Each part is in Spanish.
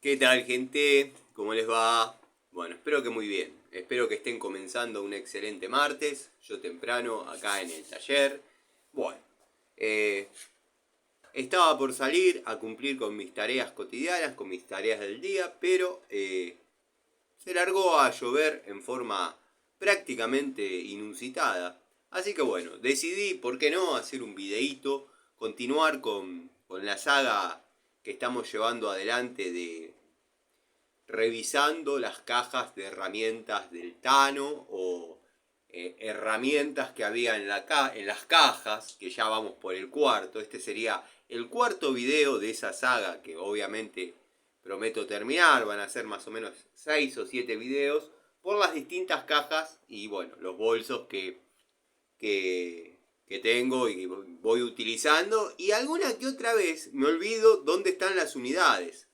¿Qué tal, gente? ¿Cómo les va? Bueno, espero que muy bien. Espero que estén comenzando un excelente martes. Yo temprano, acá en el taller. Bueno, eh, estaba por salir a cumplir con mis tareas cotidianas, con mis tareas del día, pero se largó a llover en forma prácticamente inusitada. Así que bueno, decidí, ¿por qué no?, hacer un videíto, continuar con la saga que estamos llevando adelante de revisando las cajas de herramientas del Tano o herramientas que había en las cajas, que ya vamos por el cuarto. Este sería el cuarto video de esa saga que obviamente prometo terminar. Van a ser más o menos 6 o 7 videos por las distintas cajas y bueno, los bolsos que tengo y voy utilizando. Y alguna que otra vez me olvido dónde están las unidades.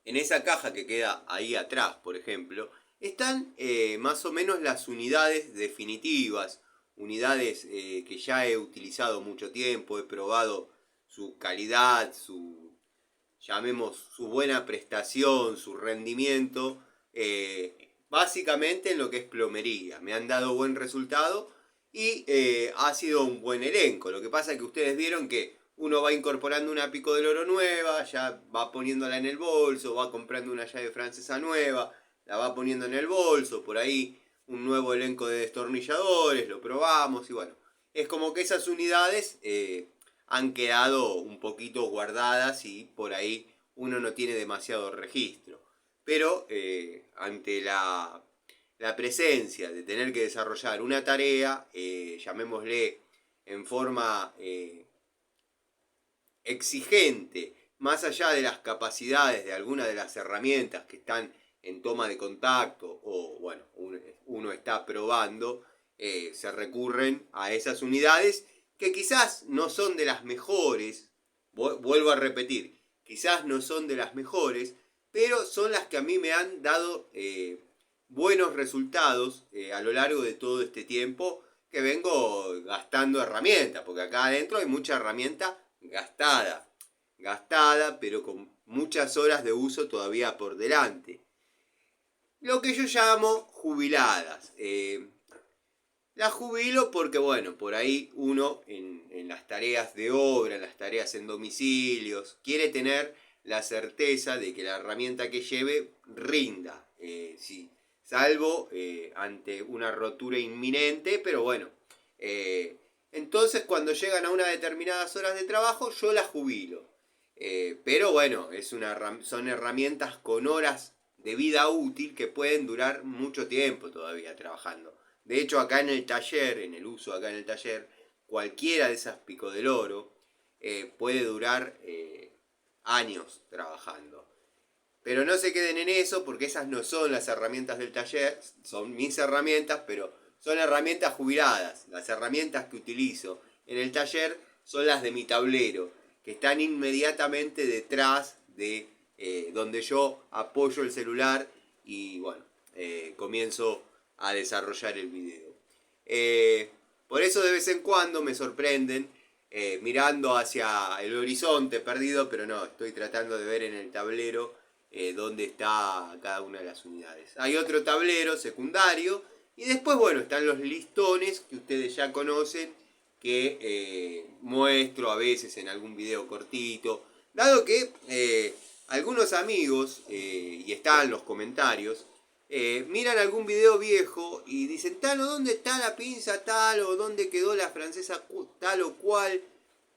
En esa caja que queda ahí atrás, por ejemplo, están más o menos las unidades definitivas, unidades que ya he utilizado mucho tiempo, he probado su calidad, llamemos su buena prestación, su rendimiento, básicamente en lo que es plomería. Me han dado buen resultado y ha sido un buen elenco. Lo que pasa es que ustedes vieron que uno va incorporando una pico del oro nueva, ya va poniéndola en el bolso, va comprando una llave francesa nueva, la va poniendo en el bolso, por ahí un nuevo elenco de destornilladores, lo probamos y bueno, es como que esas unidades han quedado un poquito guardadas y por ahí uno no tiene demasiado registro. Pero ante la presencia de tener que desarrollar una tarea, llamémosle en forma exigente, más allá de las capacidades de algunas de las herramientas que están en toma de contacto o bueno, uno está probando, se recurren a esas unidades que quizás no son de las mejores, vuelvo a repetir, quizás no son de las mejores, pero son las que a mí me han dado buenos resultados a lo largo de todo este tiempo que vengo gastando herramientas, porque acá adentro hay mucha herramienta gastada, pero con muchas horas de uso todavía por delante. Lo que yo llamo jubiladas. Las jubilo porque, bueno, por ahí uno en las tareas de obra, en las tareas en domicilios, quiere tener la certeza de que la herramienta que lleve rinda. Sí, salvo ante una rotura inminente, pero bueno. Entonces cuando llegan a unas determinadas horas de trabajo, yo las jubilo. Pero bueno, son herramientas con horas de vida útil que pueden durar mucho tiempo todavía trabajando. De hecho, acá en el taller, en el uso acá en el taller, cualquiera de esas pico del oro puede durar años trabajando. Pero no se queden en eso porque esas no son las herramientas del taller, son mis herramientas, pero son herramientas jubiladas. Las herramientas que utilizo en el taller son las de mi tablero, que están inmediatamente detrás de donde yo apoyo el celular y bueno, comienzo a desarrollar el video. Por eso de vez en cuando me sorprenden mirando hacia el horizonte perdido, pero no, estoy tratando de ver en el tablero dónde está cada una de las unidades. Hay otro tablero secundario y después, bueno, están los listones que ustedes ya conocen, que muestro a veces en algún video cortito, dado que algunos amigos, y están en los comentarios, miran algún video viejo y dicen, Tano, ¿dónde está la pinza tal? O ¿dónde quedó la francesa tal o cual?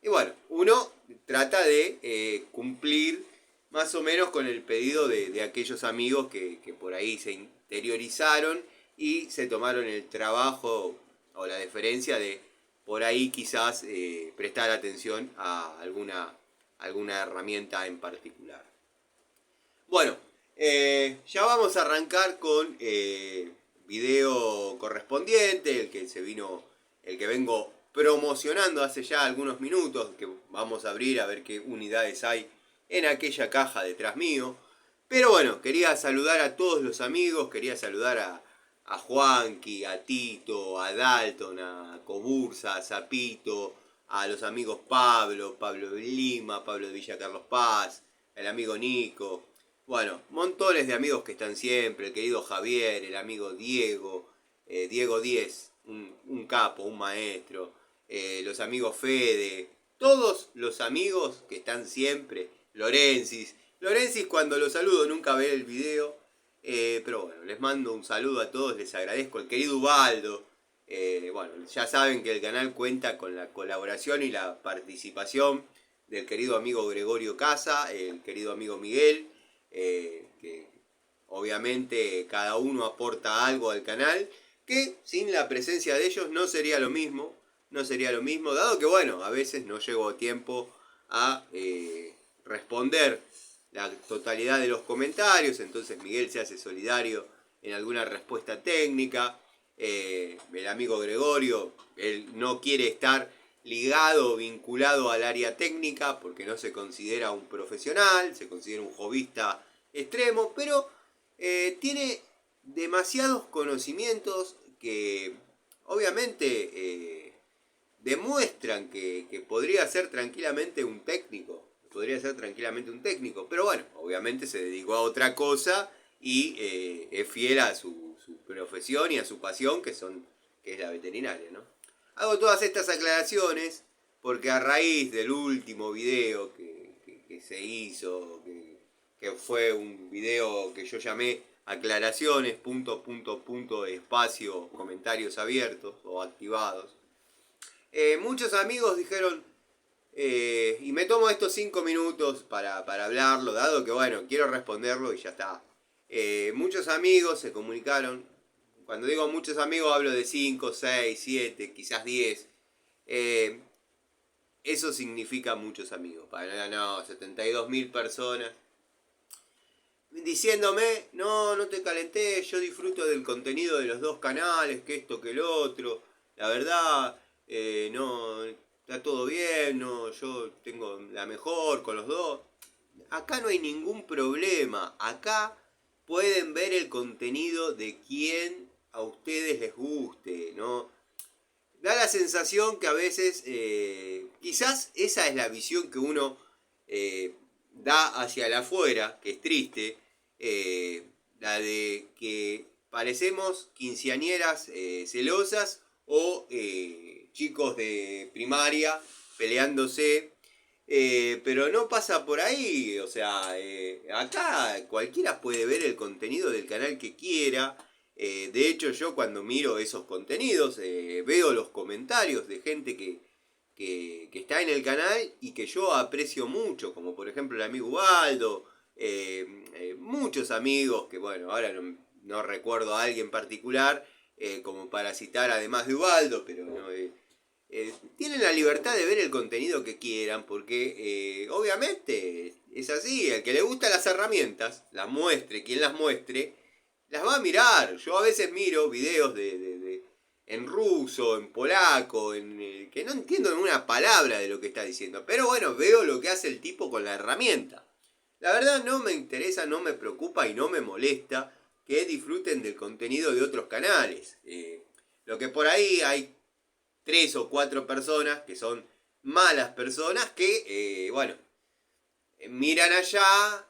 Y bueno, uno trata de cumplir más o menos con el pedido de aquellos amigos que por ahí se interiorizaron y se tomaron el trabajo o la deferencia de por ahí quizás prestar atención a alguna herramienta en particular. Bueno, ya vamos a arrancar con video correspondiente, el que vengo promocionando hace ya algunos minutos, que vamos a abrir a ver qué unidades hay en aquella caja detrás mío. Pero bueno, quería saludar a todos los amigos, quería saludar a Juanqui, a Tito, a Dalton, a Cobursa, a Zapito, a los amigos Pablo de Lima, Pablo de Villa Carlos Paz, el amigo Nico. Bueno, montones de amigos que están siempre, el querido Javier, el amigo Diego, Diego Díez, un capo, un maestro, los amigos Fede, todos los amigos que están siempre, Lorensis. Lorensis cuando lo saludo nunca ve el video, pero bueno, les mando un saludo a todos, les agradezco. El querido Ubaldo, bueno, ya saben que el canal cuenta con la colaboración y la participación del querido amigo Gregorio Casa, el querido amigo Miguel, que obviamente cada uno aporta algo al canal, que sin la presencia de ellos no sería lo mismo, dado que bueno, a veces no llego a tiempo a responder la totalidad de los comentarios, entonces Miguel se hace solidario en alguna respuesta técnica, el amigo Gregorio, él no quiere estar ligado o vinculado al área técnica porque no se considera un profesional, se considera un hobbyista extremo, pero tiene demasiados conocimientos que obviamente demuestran que podría ser tranquilamente un técnico. Pero bueno, obviamente se dedicó a otra cosa y es fiel a su profesión y a su pasión, que es la veterinaria, ¿no? Hago todas estas aclaraciones porque a raíz del último video que se hizo, que fue un video que yo llamé aclaraciones, espacio, comentarios abiertos o activados, muchos amigos dijeron, y me tomo estos 5 minutos para hablarlo, dado que bueno, quiero responderlo y ya está. Muchos amigos se comunicaron. Cuando digo muchos amigos hablo de 5, 6, 7, quizás 10. Eso significa muchos amigos. No, 72.000 personas diciéndome, no te calenté, yo disfruto del contenido de los dos canales, que esto, que el otro. La verdad, no, está todo bien, no, yo tengo la mejor con los dos. Acá no hay ningún problema. Acá pueden ver el contenido de quien a ustedes les guste, ¿no? Da la sensación que a veces, quizás esa es la visión que uno da hacia el afuera, que es triste, la de que parecemos quinceañeras celosas o chicos de primaria peleándose, pero no pasa por ahí, o sea, acá cualquiera puede ver el contenido del canal que quiera. De hecho, yo cuando miro esos contenidos veo los comentarios de gente que está en el canal y que yo aprecio mucho, como por ejemplo el amigo Ubaldo, muchos amigos que bueno, ahora no recuerdo a alguien particular como para citar además de Ubaldo, pero no, tienen la libertad de ver el contenido que quieran porque obviamente es así, el que le gustan las herramientas, las muestre, quien las muestre, las va a mirar. Yo a veces miro videos en ruso, en polaco, que no entiendo una palabra de lo que está diciendo. Pero bueno, veo lo que hace el tipo con la herramienta. La verdad no me interesa, no me preocupa y no me molesta que disfruten del contenido de otros canales. Lo que por ahí hay 3 o 4 personas que son malas personas que, bueno, miran allá,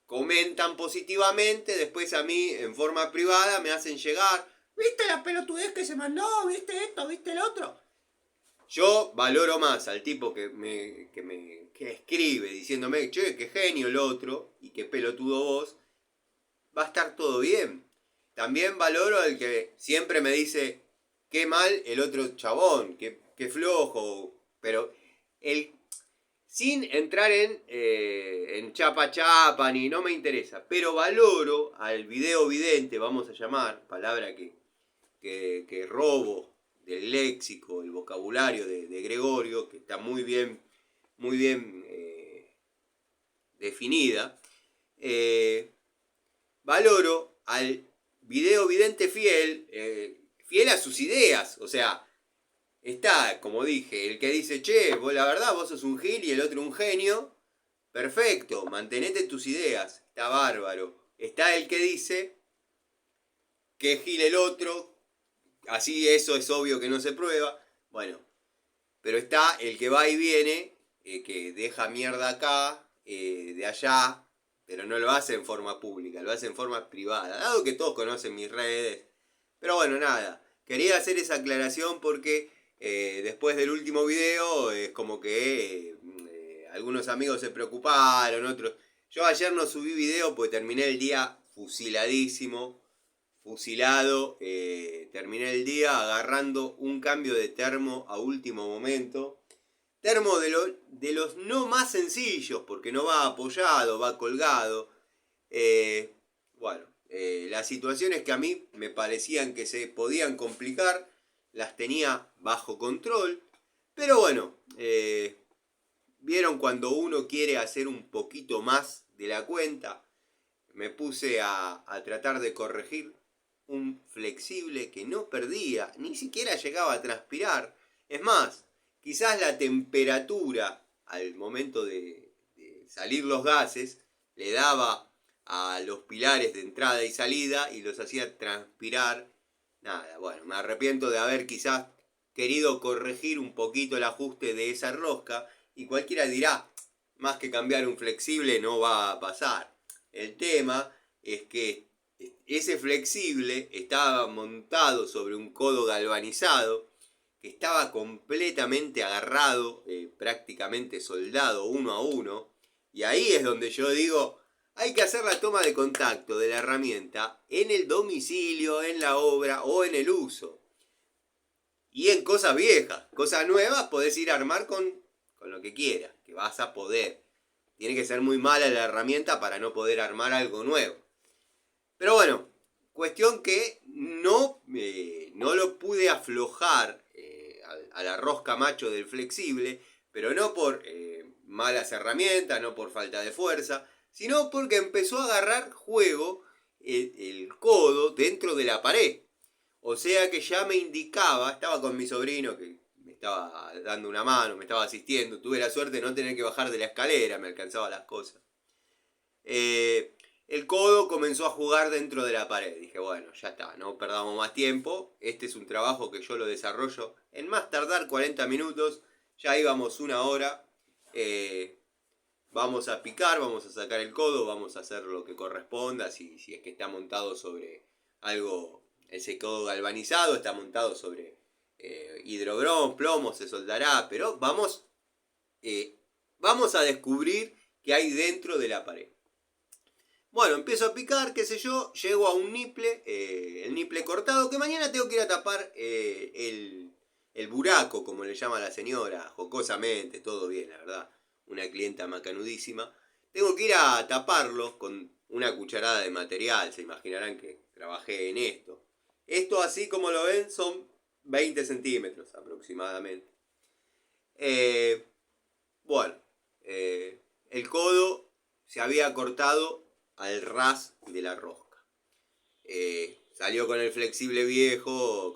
comentan positivamente, después a mí en forma privada me hacen llegar, ¿viste la pelotudez que se mandó? ¿Viste esto? ¿Viste el otro? Yo valoro más al tipo que escribe diciéndome, che, qué genio el otro y qué pelotudo vos, va a estar todo bien. También valoro al que siempre me dice, qué mal el otro chabón, qué flojo, pero el sin entrar en chapa ni no me interesa, pero valoro al video vidente, vamos a llamar, palabra que robo del léxico, el vocabulario de Gregorio, que está muy bien definida. Valoro al video vidente fiel, fiel a sus ideas, o sea, está, como dije, el que dice, che, vos la verdad, vos sos un gil y el otro un genio. Perfecto, mantenete tus ideas, está bárbaro. Está el que dice que gil el otro, así eso es obvio que no se prueba. Bueno, pero está el que va y viene, que deja mierda acá, de allá, pero no lo hace en forma pública, lo hace en forma privada, dado que todos conocen mis redes. Pero bueno, nada, quería hacer esa aclaración porque después del último video es como que algunos amigos se preocuparon, otros... Yo ayer no subí video porque terminé el día fusiladísimo, fusilado, terminé el día agarrando un cambio de termo a último momento. Termo de los no más sencillos, porque no va apoyado, va colgado. Bueno, las situaciones que a mí me parecían que se podían complicar, las tenía bajo control. Pero bueno, vieron cuando uno quiere hacer un poquito más de la cuenta. Me puse a tratar de corregir un flexible que no perdía, ni siquiera llegaba a transpirar. Es más, quizás la temperatura al momento de salir los gases le daba a los pilares de entrada y salida y los hacía transpirar. Nada, bueno, me arrepiento de haber quizás querido corregir un poquito el ajuste de esa rosca y cualquiera dirá, más que cambiar un flexible no va a pasar. El tema es que ese flexible estaba montado sobre un codo galvanizado que estaba completamente agarrado, prácticamente soldado uno a uno. Y ahí es donde yo digo, hay que hacer la toma de contacto de la herramienta en el domicilio, en la obra o en el uso. Y en cosas viejas, cosas nuevas podés ir a armar con lo que quieras, que vas a poder. Tiene que ser muy mala la herramienta para no poder armar algo nuevo. Pero bueno, cuestión que no lo pude aflojar a la rosca macho del flexible, pero no por malas herramientas, no por falta de fuerza, sino porque empezó a agarrar juego el codo dentro de la pared. O sea que ya me indicaba, estaba con mi sobrino que me estaba dando una mano, me estaba asistiendo, tuve la suerte de no tener que bajar de la escalera, me alcanzaba las cosas. El codo comenzó a jugar dentro de la pared. Dije, bueno, ya está, no perdamos más tiempo. Este es un trabajo que yo lo desarrollo en más tardar 40 minutos. Ya íbamos una hora. Vamos a picar, vamos a sacar el codo, vamos a hacer lo que corresponda. Si es que está montado sobre algo, ese codo galvanizado, está montado sobre hidrogrón, plomo, se soldará. Pero vamos a descubrir qué hay dentro de la pared. Bueno, empiezo a picar, qué sé yo, llego a un niple, el niple cortado, que mañana tengo que ir a tapar el buraco, como le llama la señora, jocosamente, todo bien, la verdad, una clienta macanudísima. Tengo que ir a taparlo con una cucharada de material, se imaginarán que trabajé en esto. Esto, así como lo ven, son 20 centímetros aproximadamente. Bueno, el codo se había cortado al ras de la rosca. Salió con el flexible viejo,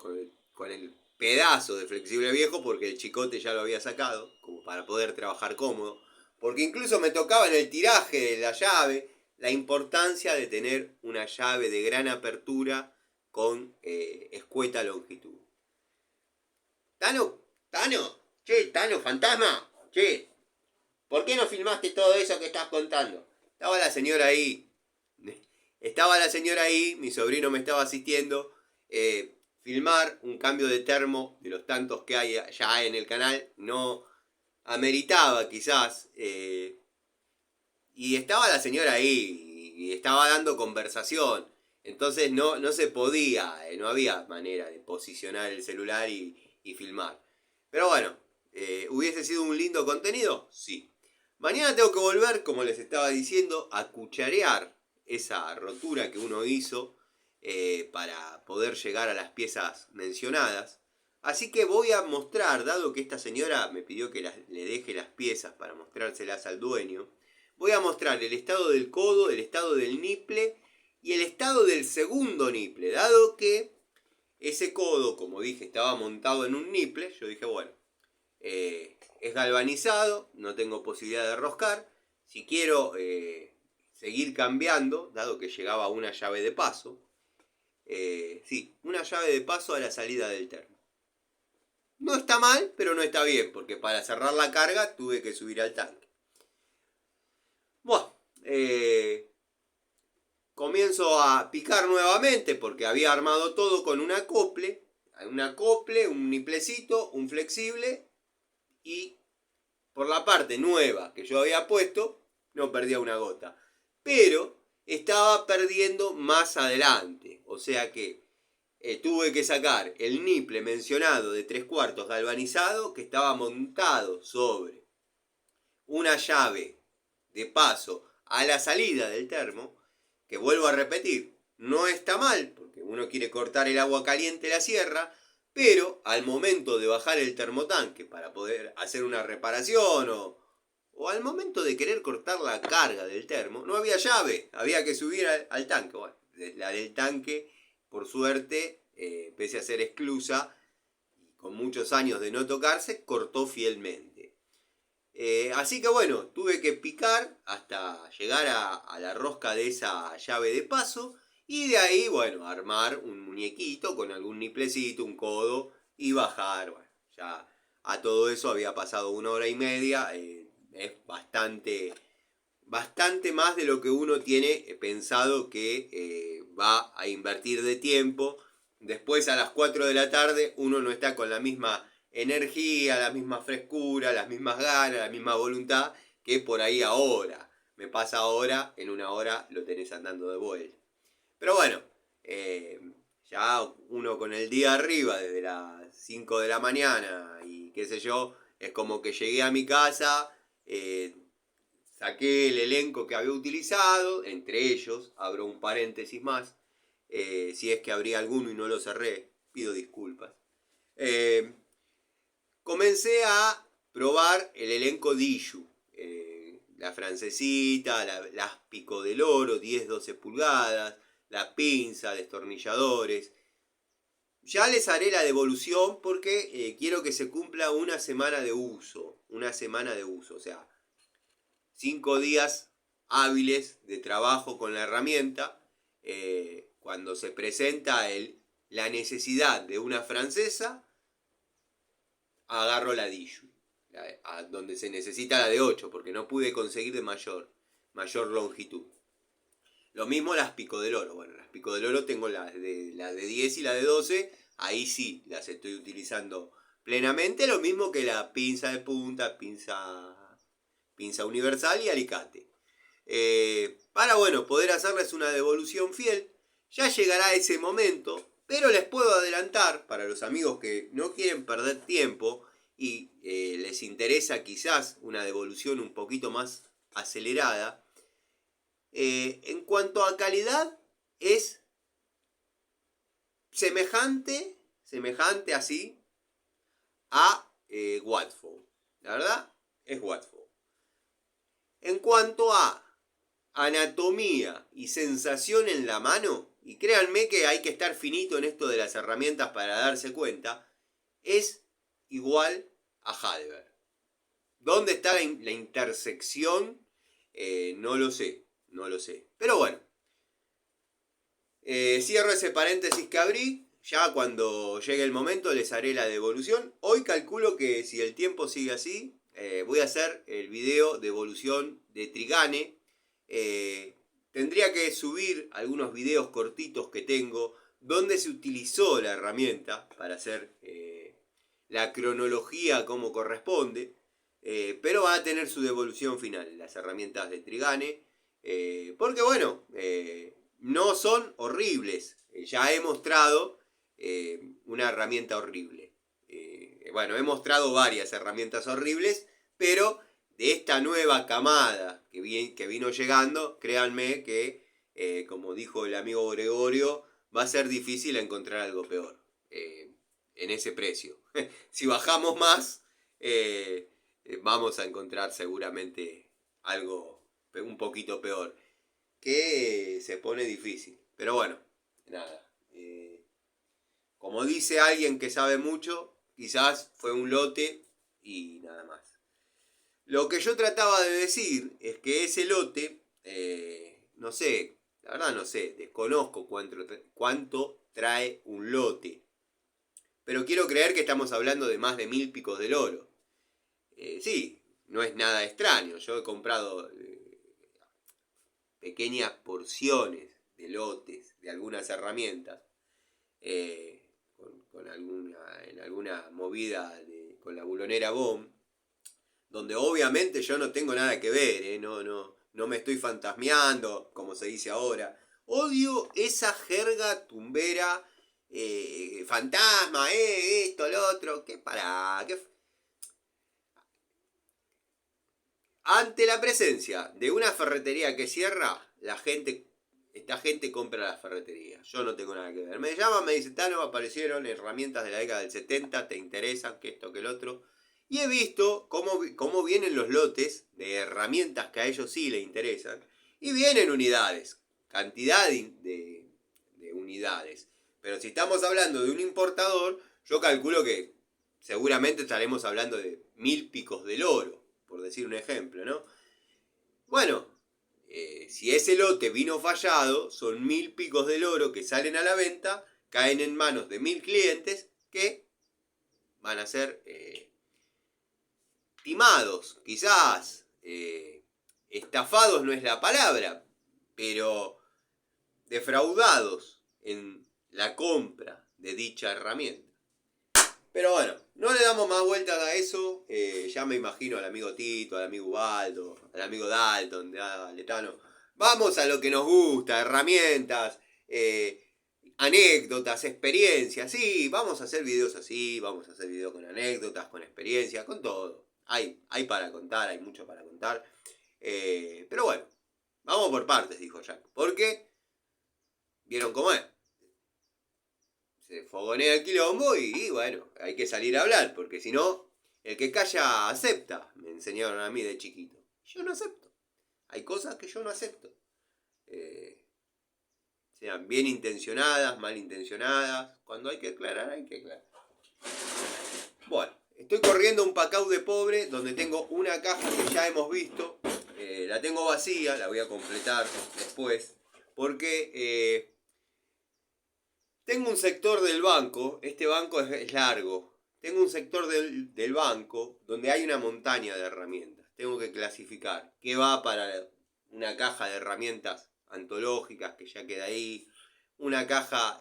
con el pedazo de flexible viejo, porque el chicote ya lo había sacado, como para poder trabajar cómodo. Porque incluso me tocaba en el tiraje de la llave la importancia de tener una llave de gran apertura con escueta longitud. Tano, Tano, fantasma, ¿por qué no filmaste todo eso que estás contando? Estaba la señora ahí, mi sobrino me estaba asistiendo. Filmar un cambio de termo de los tantos que hay ya en el canal no ameritaba quizás. Y estaba la señora ahí y estaba dando conversación. Entonces no se podía, no había manera de posicionar el celular y filmar. Pero bueno, ¿hubiese sido un lindo contenido? Sí. Mañana tengo que volver, como les estaba diciendo, a cucharear esa rotura que uno hizo para poder llegar a las piezas mencionadas. Así que voy a mostrar, dado que esta señora me pidió que le deje las piezas para mostrárselas al dueño, voy a mostrar el estado del codo, el estado del niple y el estado del segundo niple, dado que ese codo, como dije, estaba montado en un niple. Yo dije, bueno, es galvanizado, no tengo posibilidad de roscar. Si quiero seguir cambiando, dado que llegaba una llave de paso, sí, una llave de paso a la salida del termo. No está mal, pero no está bien, porque para cerrar la carga tuve que subir al tanque. Bueno, comienzo a picar nuevamente porque había armado todo con un acople, un niplecito, un flexible, y por la parte nueva que yo había puesto no perdía una gota. Pero estaba perdiendo más adelante, o sea que tuve que sacar el niple mencionado de 3/4 galvanizado que estaba montado sobre una llave de paso a la salida del termo, que vuelvo a repetir, no está mal, porque uno quiere cortar el agua caliente de la sierra, pero al momento de bajar el termotanque para poder hacer una reparación o al momento de querer cortar la carga del termo, no había llave, había que subir al tanque. Bueno, la del tanque, por suerte, pese a ser esclusa y con muchos años de no tocarse, cortó fielmente. Así que bueno, tuve que picar hasta llegar a la rosca de esa llave de paso y de ahí, bueno, armar un muñequito con algún niplecito, un codo y bajar. Bueno, ya a todo eso había pasado 1 hora y media. Es bastante más de lo que uno tiene pensado que va a invertir de tiempo. Después a las 4 de la tarde uno no está con la misma energía, la misma frescura, las mismas ganas, la misma voluntad que por ahí ahora. Me pasa ahora, en 1 hora lo tenés andando de vuelta. Pero bueno, ya uno con el día arriba desde las 5 de la mañana y qué sé yo, es como que llegué a mi casa, saqué el elenco que había utilizado, entre ellos, abro un paréntesis más, si es que abrí alguno y no lo cerré, pido disculpas. Comencé a probar el elenco Diju, la francesita, las pico del oro, 10-12 pulgadas, la pinza, destornilladores. Ya les haré la devolución porque quiero que se cumpla una semana de uso, o sea, 5 días hábiles de trabajo con la herramienta. Cuando se presenta la necesidad de una francesa, agarro la Diju, donde se necesita la de 8, porque no pude conseguir de mayor longitud. Lo mismo las pico del oro. Bueno, las pico del oro tengo la de 10 y la de 12, ahí sí las estoy utilizando plenamente, lo mismo que la pinza de punta, pinza universal y alicate. Para, bueno, poder hacerles una devolución fiel. Ya llegará ese momento, pero les puedo adelantar, para los amigos que no quieren perder tiempo y les interesa quizás una devolución un poquito más acelerada, en cuanto a calidad es semejante así a Watford. La verdad es Watford. En cuanto a anatomía y sensación en la mano, y créanme que hay que estar finito en esto de las herramientas para darse cuenta, es igual a Heidelberg. ¿Dónde está la intersección? No lo sé. Pero bueno, cierro ese paréntesis que abrí. Ya cuando llegue el momento les haré la devolución. Hoy calculo que si el tiempo sigue así, voy a hacer el video de evolución de Trigane. Tendría que subir algunos videos cortitos que tengo donde se utilizó la herramienta para hacer la cronología como corresponde. Pero va a tener su devolución final las herramientas de Trigane. Porque bueno, no son horribles. Ya he mostrado una herramienta horrible. Bueno, he mostrado varias herramientas horribles, pero de esta nueva camada que vino llegando, créanme que, como dijo el amigo Gregorio, va a ser difícil encontrar algo peor en ese precio. Si bajamos más, vamos a encontrar seguramente algo un poquito peor, que se pone difícil. Pero bueno, nada. Como dice alguien que sabe mucho, quizás fue un lote y nada más. Lo que yo trataba de decir es que ese lote, no sé, la verdad no sé, desconozco cuánto trae un lote. Pero quiero creer que estamos hablando de más de 1000 picos del oro. Sí, no es nada extraño. Yo he comprado pequeñas porciones de lotes de algunas herramientas, en alguna movida con la bulonera BOM, donde obviamente yo no tengo nada que ver, no me estoy fantasmeando, como se dice ahora. Odio esa jerga tumbera, fantasma, esto, lo otro, ante la presencia de una ferretería que cierra, esta gente compra la ferretería. Yo no tengo nada que ver. Me llaman, me dicen, Tano, aparecieron herramientas de la década del 70, te interesan, que esto, que el otro. Y he visto cómo vienen los lotes de herramientas que a ellos sí les interesan. Y vienen unidades, cantidad de unidades. Pero si estamos hablando de un importador, yo calculo que seguramente estaremos hablando de 1000 picos del oro, por decir un ejemplo, ¿no? Bueno, si ese lote vino fallado, son 1000 picos del oro que salen a la venta, caen en manos de 1000 clientes que van a ser timados, quizás, estafados no es la palabra, pero defraudados en la compra de dicha herramienta. Pero bueno, no le damos más vueltas a eso. Ya me imagino al amigo Tito, al amigo Ubaldo, al amigo Dalton, Letano. Vamos a lo que nos gusta, herramientas, anécdotas, experiencias. Sí, vamos a hacer videos así, vamos a hacer videos con anécdotas, con experiencias, con todo. Hay para contar, hay mucho para contar. Pero bueno, vamos por partes, dijo Jack. Porque vieron cómo es. Se fogonea el quilombo y bueno, hay que salir a hablar, porque si no, el que calla acepta, me enseñaron a mí de chiquito. Yo no acepto. Hay cosas que yo no acepto. Sean bien intencionadas, mal intencionadas. Cuando hay que aclarar, hay que aclarar. Bueno, estoy corriendo un Pacau de pobre donde tengo una caja que ya hemos visto. La tengo vacía, la voy a completar después. Porque tengo un sector del banco, este banco es largo, tengo un sector del banco donde hay una montaña de herramientas. Tengo que clasificar qué va para una caja de herramientas antológicas que ya queda ahí, una caja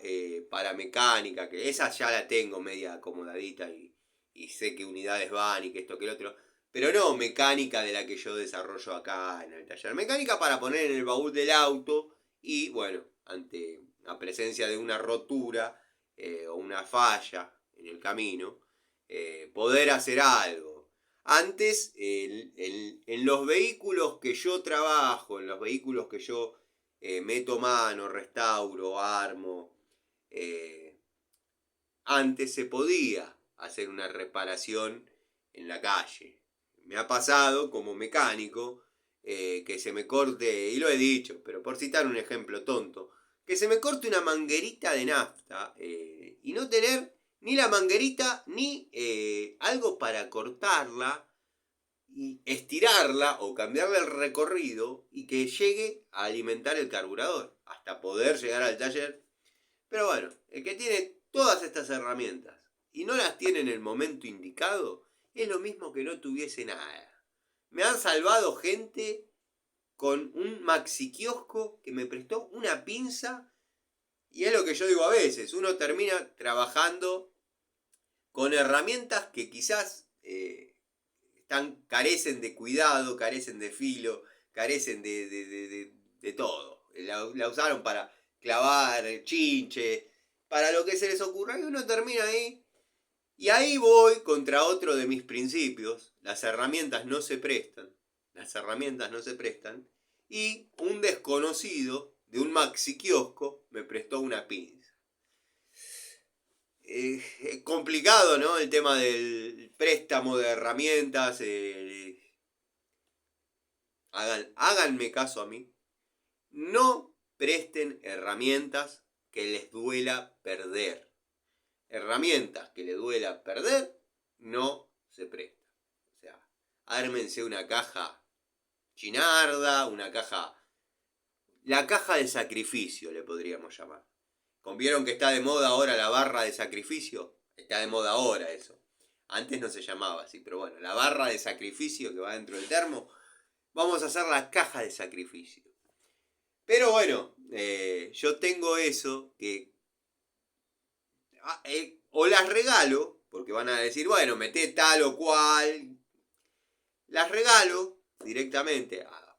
para mecánica, que esa ya la tengo media acomodadita y sé qué unidades van y que esto, que el otro. Pero no mecánica de la que yo desarrollo acá en el taller. Mecánica para poner en el baúl del auto y bueno, ante la presencia de una rotura o una falla en el camino, poder hacer algo. Antes, en los vehículos que yo trabajo, en los vehículos que yo meto mano, restauro, armo, antes se podía hacer una reparación en la calle. Me ha pasado como mecánico que se me corte, y lo he dicho, pero por citar un ejemplo tonto, que se me corte una manguerita de nafta y no tener ni la manguerita ni algo para cortarla y estirarla o cambiarle el recorrido y que llegue a alimentar el carburador hasta poder llegar al taller. Pero bueno, el que tiene todas estas herramientas y no las tiene en el momento indicado es lo mismo que no tuviese nada. Me han salvado gente con un maxi kiosco que me prestó una pinza. Y es lo que yo digo a veces, uno termina trabajando con herramientas que quizás carecen de cuidado, carecen de filo, carecen de todo. La usaron para clavar chinche, para lo que se les ocurra y uno termina ahí. Y ahí voy contra otro de mis principios, las herramientas no se prestan, y un desconocido de un maxi kiosco me prestó una pinza. Es complicado, ¿no? El tema del préstamo de herramientas. Háganme caso a mí. No presten herramientas que les duela perder. Herramientas que les duela perder no se prestan. O sea, ármense una caja chinarda, una caja... La caja de sacrificio le podríamos llamar. ¿Vieron que está de moda ahora la barra de sacrificio? Está de moda ahora eso. Antes no se llamaba así, pero bueno, la barra de sacrificio que va dentro del termo, vamos a hacer la caja de sacrificio. Pero bueno, yo tengo eso que o las regalo, porque van a decir, bueno, meté tal o cual, las regalo directamente a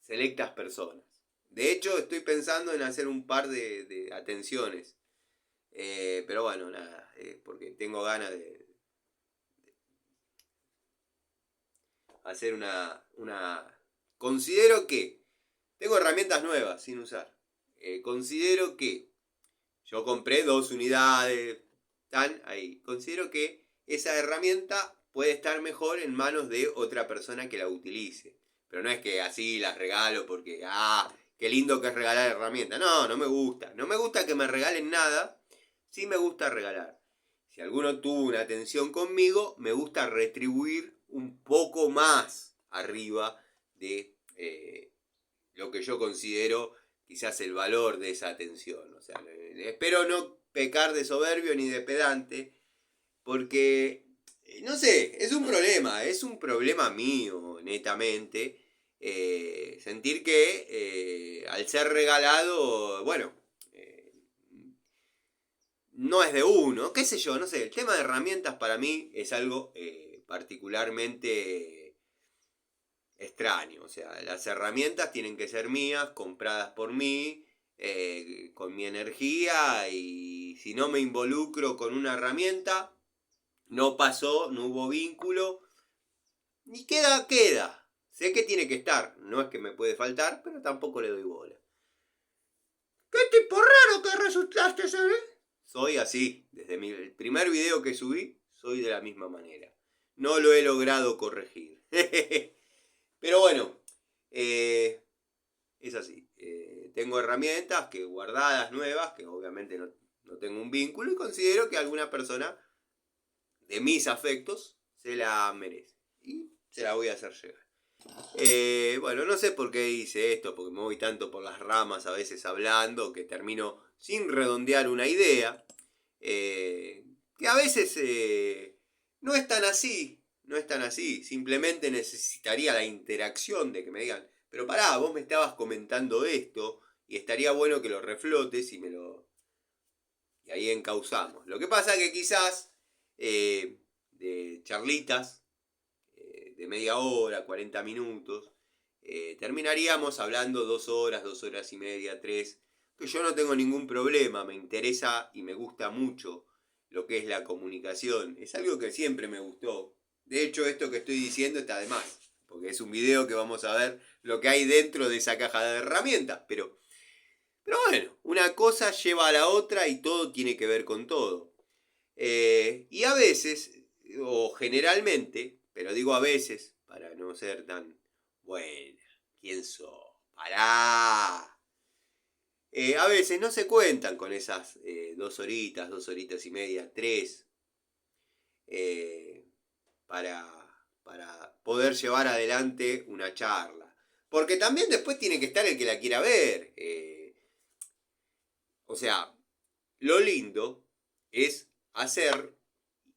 selectas personas. De hecho, estoy pensando en hacer un par de atenciones. Pero bueno, nada, porque tengo ganas de hacer una... Considero que tengo herramientas nuevas sin usar. Considero que yo compré 2 unidades, están ahí. Considero que esa herramienta puede estar mejor en manos de otra persona que la utilice. Pero no es que así las regalo porque, qué lindo que es regalar herramientas. No, no me gusta. No me gusta que me regalen nada. Sí me gusta regalar. Si alguno tuvo una atención conmigo, me gusta retribuir un poco más arriba de lo que yo considero quizás el valor de esa atención. O sea, espero no pecar de soberbio ni de pedante, porque, no sé, es un problema mío, netamente, sentir que al ser regalado, bueno, no es de uno, qué sé yo, no sé, el tema de herramientas para mí es algo particularmente extraño, o sea, las herramientas tienen que ser mías, compradas por mí, con mi energía, y si no me involucro con una herramienta, no pasó, no hubo vínculo, y queda. Sé que tiene que estar, no es que me puede faltar, pero tampoco le doy bola. ¡Qué tipo raro que resultaste, ¿sabes? Soy así, desde el primer video que subí, soy de la misma manera. No lo he logrado corregir. Pero bueno, es así. Tengo herramientas que guardadas, nuevas, que obviamente no tengo un vínculo, y considero que alguna persona de mis afectos se la merece. Y se la voy a hacer llegar. Bueno, no sé por qué hice esto, porque me voy tanto por las ramas a veces hablando, que termino sin redondear una idea, que a veces no es tan así, no es tan así, simplemente necesitaría la interacción de que me digan, pero pará, vos me estabas comentando esto, y estaría bueno que lo reflotes y ahí encauzamos. Lo que pasa es que quizás de charlitas de media hora, 40 minutos, terminaríamos hablando 2 horas, 2 horas y media, 3, que yo no tengo ningún problema, me interesa y me gusta mucho lo que es la comunicación, es algo que siempre me gustó. De hecho, esto que estoy diciendo está de más, porque es un video que vamos a ver lo que hay dentro de esa caja de herramientas, pero bueno, una cosa lleva a la otra y todo tiene que ver con todo. Y a veces, o generalmente, pero digo a veces, para no ser tan buena, ¿quién sos? ¡Pará! A veces no se cuentan con esas 2 horitas, 2 horitas y media, 3, eh, para, para poder llevar adelante una charla. Porque también después tiene que estar el que la quiera ver. O sea, lo lindo es hacer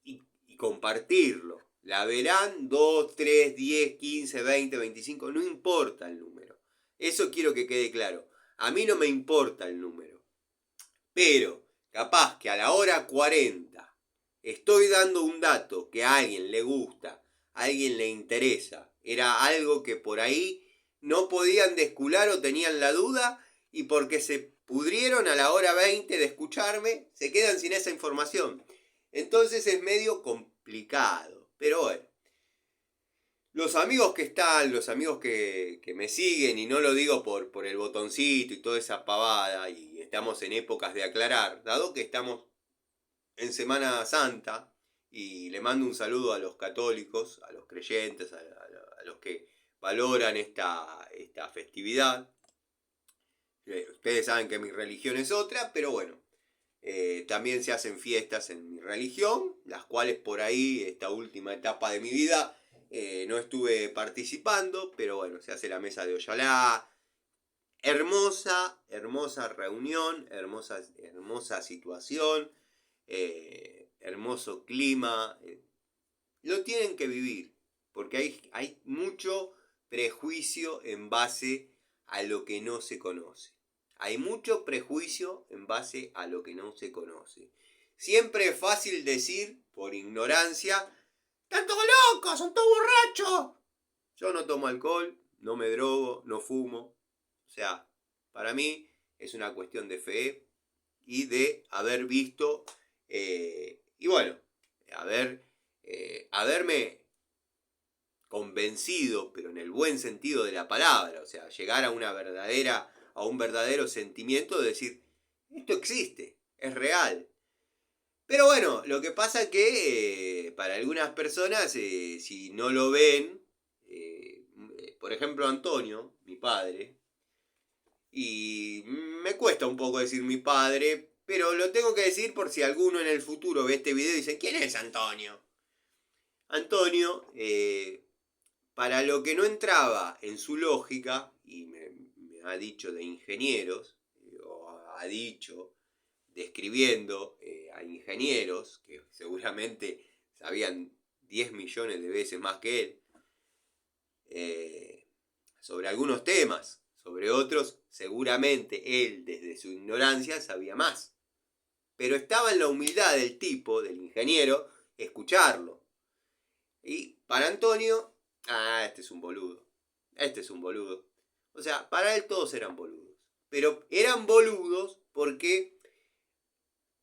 y compartirlo. La verán 2, 3, 10, 15, 20, 25, no importa el número. Eso quiero que quede claro. A mí no me importa el número. Pero capaz que a la hora 40 estoy dando un dato que a alguien le gusta, a alguien le interesa. Era algo que por ahí no podían descular o tenían la duda, y porque se pudrieron a la hora 20 de escucharme, se quedan sin esa información. Entonces es medio complicado. Pero bueno, los amigos que están, los amigos que me siguen, y no lo digo por el botoncito y toda esa pavada, y estamos en épocas de aclarar, dado que estamos en Semana Santa, y le mando un saludo a los católicos, a los creyentes, a los que valoran esta festividad. Ustedes saben que mi religión es otra, pero bueno, también se hacen fiestas en mi religión, las cuales por ahí, esta última etapa de mi vida, no estuve participando, pero bueno, se hace la mesa de Oyalá. Hermosa, hermosa reunión, hermosa situación, hermoso clima. Lo tienen que vivir, porque hay mucho prejuicio en base a lo que no se conoce. Hay mucho prejuicio en base a lo que no se conoce. Siempre es fácil decir, por ignorancia, ¡están todos locos! ¡Son todos borrachos! Yo no tomo alcohol, no me drogo, no fumo. O sea, para mí es una cuestión de fe y de haber visto y bueno, haberme convencido, pero en el buen sentido de la palabra, o sea, llegar a un verdadero sentimiento de decir, esto existe, es real. Pero bueno, lo que pasa es que para algunas personas, si no lo ven, por ejemplo Antonio, mi padre, y me cuesta un poco decir mi padre, pero lo tengo que decir por si alguno en el futuro ve este video y dice, ¿quién es Antonio? Antonio, para lo que no entraba en su lógica, y me ha dicho de ingenieros, o ha dicho describiendo a ingenieros, que seguramente sabían 10 millones de veces más que él, sobre algunos temas, sobre otros, seguramente él desde su ignorancia sabía más. Pero estaba en la humildad del tipo, del ingeniero, escucharlo. Y para Antonio, este es un boludo. Este es un boludo. O sea, para él todos eran boludos. Pero eran boludos porque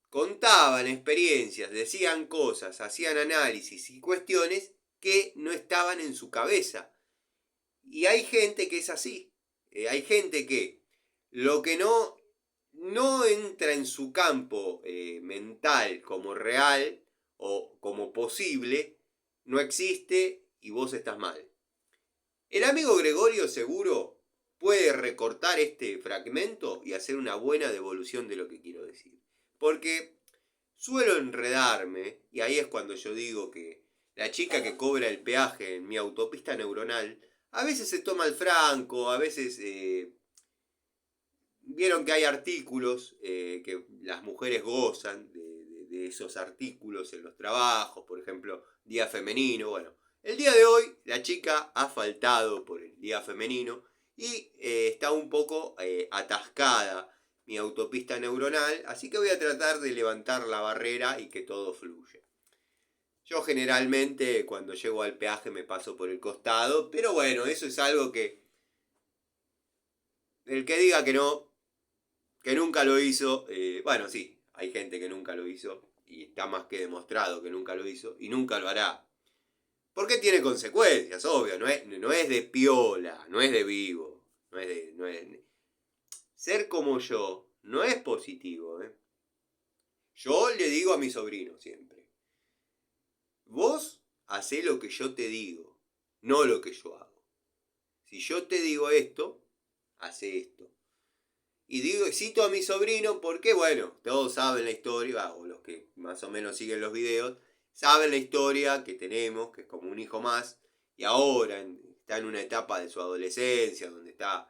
contaban experiencias, decían cosas, hacían análisis y cuestiones que no estaban en su cabeza. Y hay gente que es así. Hay gente que lo que no entra en su campo mental como real o como posible, no existe y vos estás mal. El amigo Gregorio seguro puede recortar este fragmento y hacer una buena devolución de lo que quiero decir. Porque suelo enredarme, y ahí es cuando yo digo que la chica que cobra el peaje en mi autopista neuronal, a veces se toma el franco, a veces vieron que hay artículos que las mujeres gozan de esos artículos en los trabajos, por ejemplo, Día Femenino. Bueno, el día de hoy la chica ha faltado por el Día Femenino y está un poco atascada mi autopista neuronal, así que voy a tratar de levantar la barrera y que todo fluya. Yo generalmente cuando llego al peaje me paso por el costado, pero bueno, eso es algo que el que diga que no, que nunca lo hizo, bueno, sí, hay gente que nunca lo hizo y está más que demostrado que nunca lo hizo y nunca lo hará. Porque tiene consecuencias, obvio, no es de piola, no es de vivo, ser como yo no es positivo, ¿eh? Yo le digo a mi sobrino siempre, vos hacé lo que yo te digo, no lo que yo hago. Si yo te digo esto, hace esto. Y digo, cito a mi sobrino porque, bueno, todos saben la historia, o los que más o menos siguen los videos, saben la historia que tenemos, que es como un hijo más, y ahora está en una etapa de su adolescencia, donde está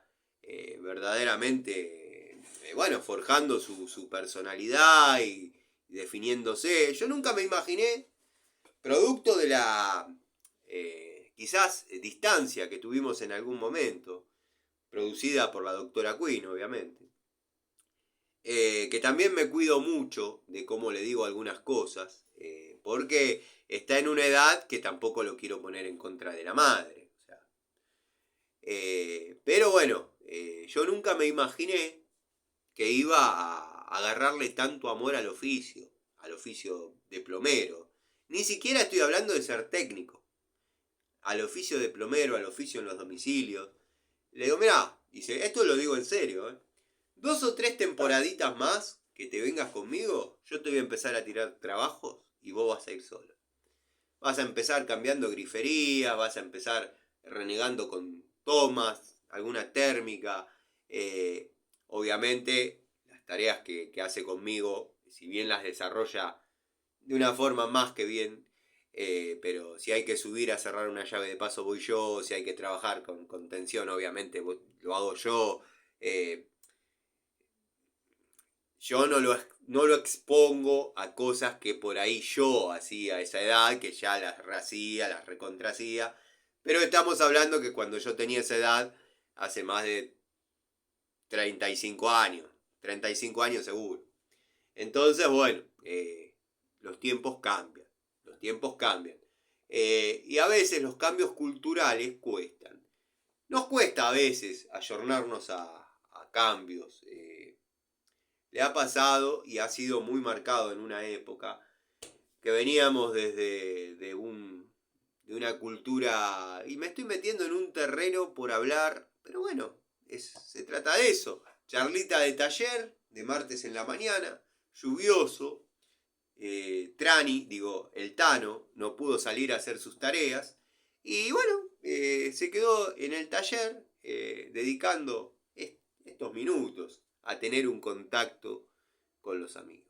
verdaderamente, bueno, forjando su personalidad y definiéndose. Yo nunca me imaginé, producto de la quizás distancia que tuvimos en algún momento, producida por la doctora Quinn, obviamente, que también me cuido mucho de cómo le digo algunas cosas, porque está en una edad que tampoco lo quiero poner en contra de la madre. O sea, pero bueno, yo nunca me imaginé que iba a agarrarle tanto amor al oficio de plomero. Ni siquiera estoy hablando de ser técnico, al oficio de plomero, al oficio en los domicilios. Le digo, mirá, dice, esto lo digo en serio, 2 o 3 temporaditas más que te vengas conmigo, yo te voy a empezar a tirar trabajos y vos vas a ir solo. Vas a empezar cambiando grifería, vas a empezar renegando con tomas, alguna térmica. Obviamente, las tareas que hace conmigo, si bien las desarrolla de una forma más que bien, pero si hay que subir a cerrar una llave de paso voy yo, si hay que trabajar con tensión, obviamente lo hago yo. Yo no lo expongo a cosas que por ahí yo hacía a esa edad, que ya las hacía, las recontracía. Pero estamos hablando que cuando yo tenía esa edad, hace más de 35 años. 35 años seguro. Entonces, bueno, los tiempos cambian. Los tiempos cambian. Y a veces los cambios culturales cuestan. Nos cuesta a veces ayornarnos a cambios. Le ha pasado y ha sido muy marcado en una época que veníamos desde de una cultura, y me estoy metiendo en un terreno por hablar, pero bueno, se trata de eso. Charlita de taller, de martes en la mañana, lluvioso, el Tano, no pudo salir a hacer sus tareas, y bueno, se quedó en el taller dedicando estos minutos a tener un contacto con los amigos.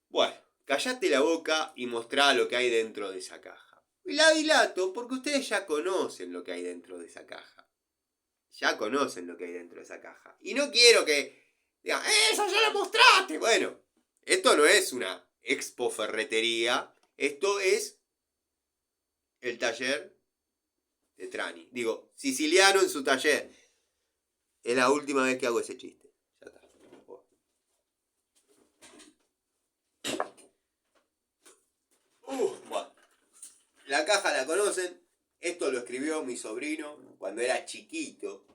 Bueno, callate la boca y mostrá lo que hay dentro de esa caja. Y la dilato porque ustedes ya conocen lo que hay dentro de esa caja. Ya conocen lo que hay dentro de esa caja. Y no quiero que digan, ¡eso ya lo mostraste! Bueno, esto no es una expo ferretería. Esto es el taller de Trani. Digo, Siciliano en su taller. Es la última vez que hago ese chiste. Ya está. Bueno. La caja la conocen. Esto lo escribió mi sobrino cuando era chiquito.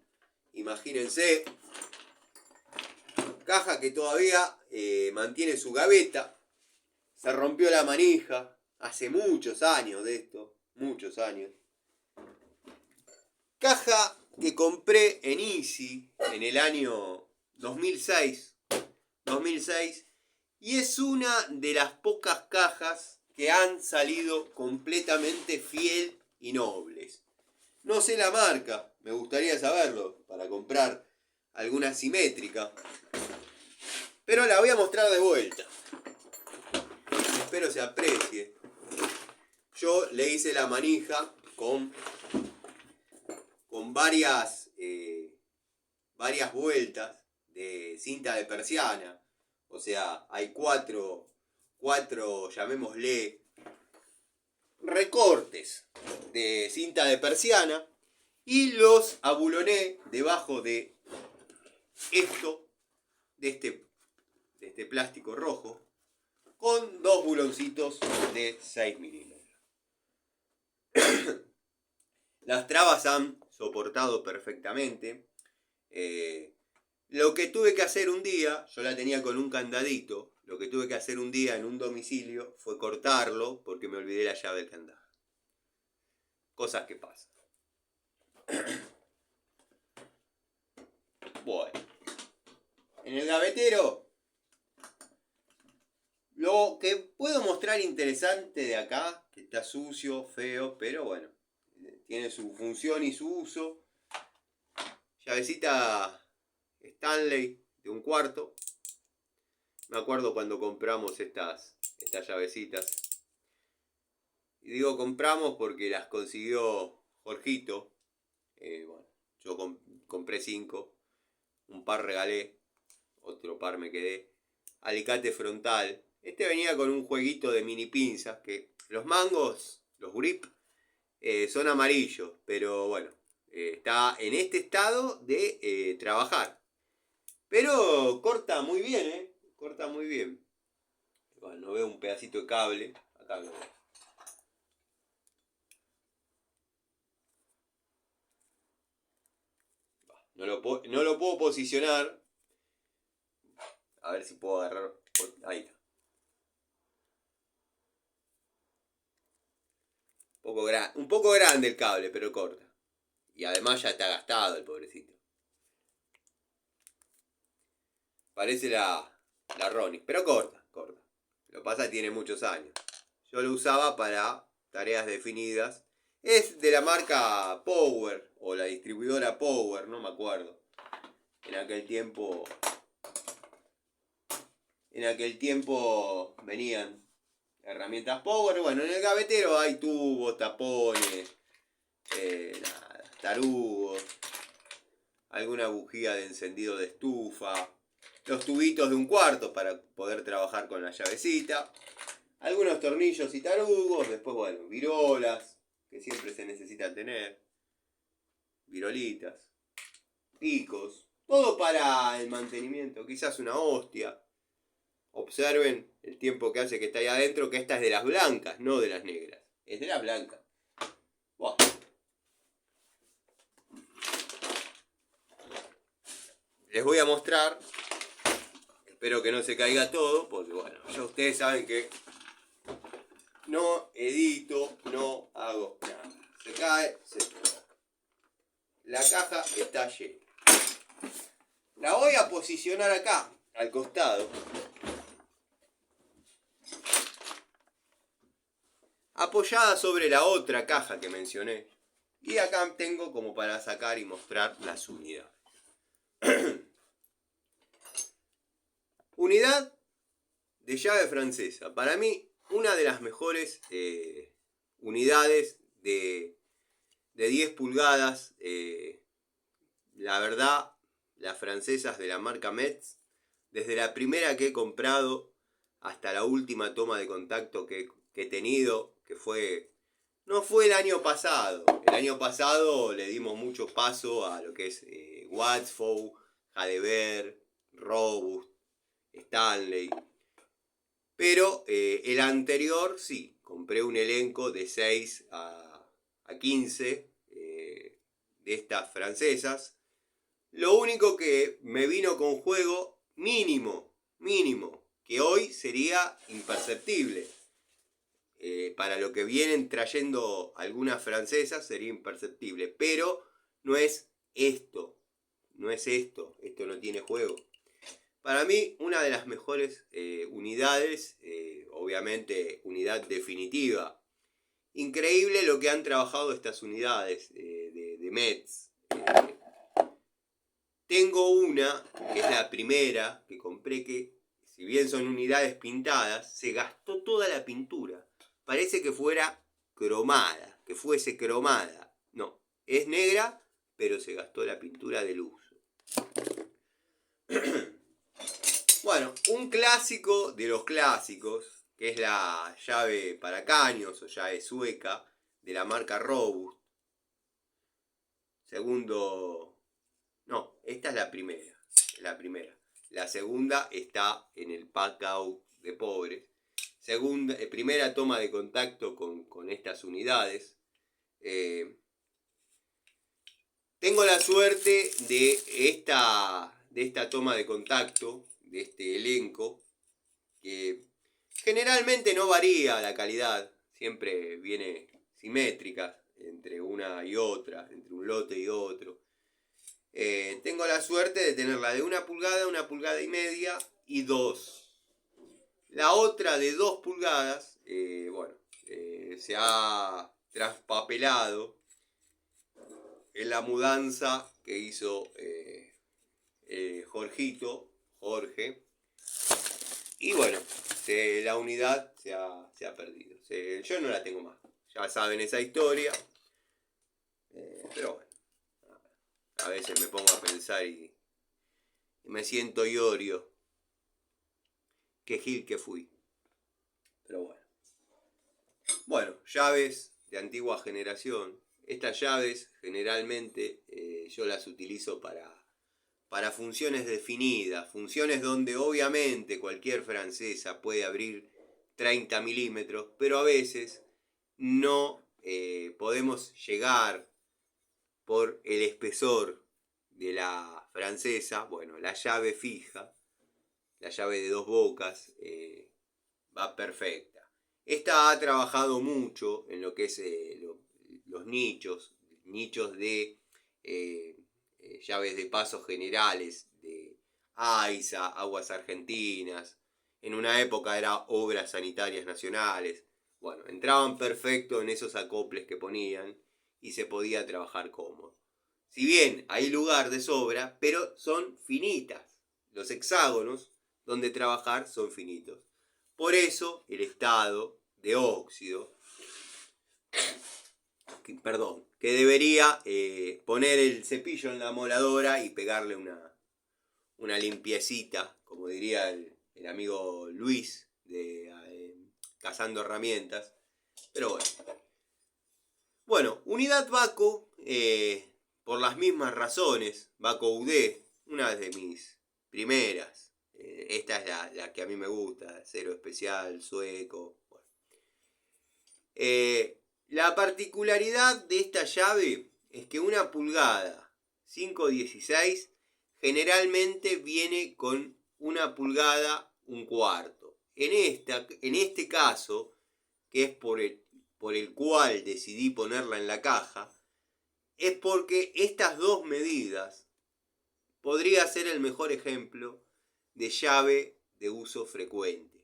Imagínense. Caja que todavía mantiene su gaveta. Se rompió la manija. Hace muchos años de esto. Muchos años. Caja que compré en Easy en el año 2006. Y es una de las pocas cajas que han salido completamente fiel y nobles. No sé la marca, me gustaría saberlo para comprar alguna simétrica. Pero la voy a mostrar de vuelta. Espero se aprecie. Yo le hice la manija con varias vueltas de cinta de persiana. O sea, hay cuatro, llamémosle, recortes de cinta de persiana y los abuloné debajo de esto, de este plástico rojo, con dos buloncitos de 6 milímetros. Las trabas han soportado perfectamente. Lo que tuve que hacer un día, yo la tenía con un candadito, lo que tuve que hacer un día en un domicilio fue cortarlo porque me olvidé la llave del candado. Cosas que pasan. Bueno, en el gavetero, lo que puedo mostrar interesante de acá, que está sucio, feo, pero bueno, tiene su función y su uso. Llavecita Stanley de 1/4. Me acuerdo cuando compramos estas llavecitas. Y digo compramos porque las consiguió Jorgito. Bueno, yo compré 5. Un par regalé. Otro par me quedé. Alicate frontal. Este venía con un jueguito de mini pinzas. Que los mangos, los grip, son amarillos. Pero bueno, está en este estado de trabajar. Pero corta muy bien, corta muy bien. Bueno, no veo un pedacito de cable. Acá lo veo. No lo puedo posicionar. A ver si puedo agarrar. Ahí está. Un poco grande el cable, pero corta. Y además ya está gastado el pobrecito. Parece la Ronnie, pero corta. Lo que pasa es que tiene muchos años. Yo lo usaba para tareas definidas. Es de la marca Power, o la distribuidora Power, no me acuerdo. En aquel tiempo venían herramientas Power. Bueno, en el gavetero hay tubos, tapones, tarugos, alguna bujía de encendido de estufa, los tubitos de 1/4 para poder trabajar con la llavecita, algunos tornillos y tarugos, después bueno, virolas, que siempre se necesitan tener, virolitas. picos, todo para el mantenimiento, quizás una hostia. Observen el tiempo que hace que está ahí adentro, que esta es de las blancas, no de las negras. Es de las blancas. Buah. Les voy a mostrar. Espero que no se caiga todo, porque bueno, ya ustedes saben que no edito, no hago nada. Se cae, se cae. La caja está llena. La voy a posicionar acá, al costado. Apoyada sobre la otra caja que mencioné. Y acá tengo como para sacar y mostrar las unidades. Unidad de llave francesa. Para mí, una de las mejores unidades de 10 pulgadas. La verdad, las francesas de la marca Metz, desde la primera que he comprado hasta la última toma de contacto que he tenido, que fue... No fue el año pasado. El año pasado le dimos mucho paso a lo que es Wattsfow, Hadebert, Robust, Stanley. Pero el anterior sí, compré un elenco de 6 a 15 de estas francesas. Lo único que me vino con juego mínimo, que hoy sería imperceptible. Para lo que vienen trayendo algunas francesas sería imperceptible, pero no es esto, esto no tiene juego. Para mí, una de las mejores unidades, obviamente unidad definitiva. Increíble lo que han trabajado estas unidades de Metz. Tengo una, que es la primera que compré, que si bien son unidades pintadas, se gastó toda la pintura. Parece que fuera cromada, que fuese cromada. No, es negra, pero se gastó la pintura del uso. Bueno, un clásico de los clásicos, que es la llave para caños o llave sueca de la marca Robust. Segundo... No, esta es la primera. La segunda está en el pack out de pobres. Primera toma de contacto con estas unidades. Tengo la suerte de esta toma de contacto, de este elenco, que generalmente no varía la calidad, siempre viene simétrica entre una y otra, entre un lote y otro. Tengo la suerte de tenerla de 1 pulgada, 1,5 pulgadas y 2. La otra de 2 pulgadas, se ha traspapelado en la mudanza que hizo Jorge. Y bueno, la unidad se ha perdido. Yo no la tengo más. Ya saben esa historia. Pero bueno. A veces me pongo a pensar y me siento iorio. Qué gil que fui. Pero bueno. Bueno, llaves de antigua generación. Estas llaves generalmente yo las utilizo para funciones definidas. Funciones donde obviamente cualquier francesa puede abrir 30 milímetros. Pero a veces no podemos llegar por el espesor de la francesa. Bueno, la llave fija, la llave de 2 bocas, va perfecta. Esta ha trabajado mucho en lo que es los nichos de llaves de pasos generales, de AISA, Aguas Argentinas. En una época era Obras Sanitarias Nacionales. Bueno, entraban perfecto en esos acoples que ponían y se podía trabajar cómodo. Si bien hay lugar de sobra, pero son finitas. Los hexágonos donde trabajar son finitos. Por eso el estado de óxido, que debería poner el cepillo en la moladora y pegarle una limpiecita, como diría el amigo Luis de Cazando Herramientas. Pero bueno. Bueno, unidad Vaco, por las mismas razones, Bakoudé, una de mis primeras. Esta es la que a mí me gusta, cero especial, sueco. Bueno. La particularidad de esta llave es que una pulgada 5/16 generalmente viene con una pulgada 1/4. En este caso, que es por el cual decidí ponerla en la caja, es porque estas dos medidas podría ser el mejor ejemplo de llave de uso frecuente.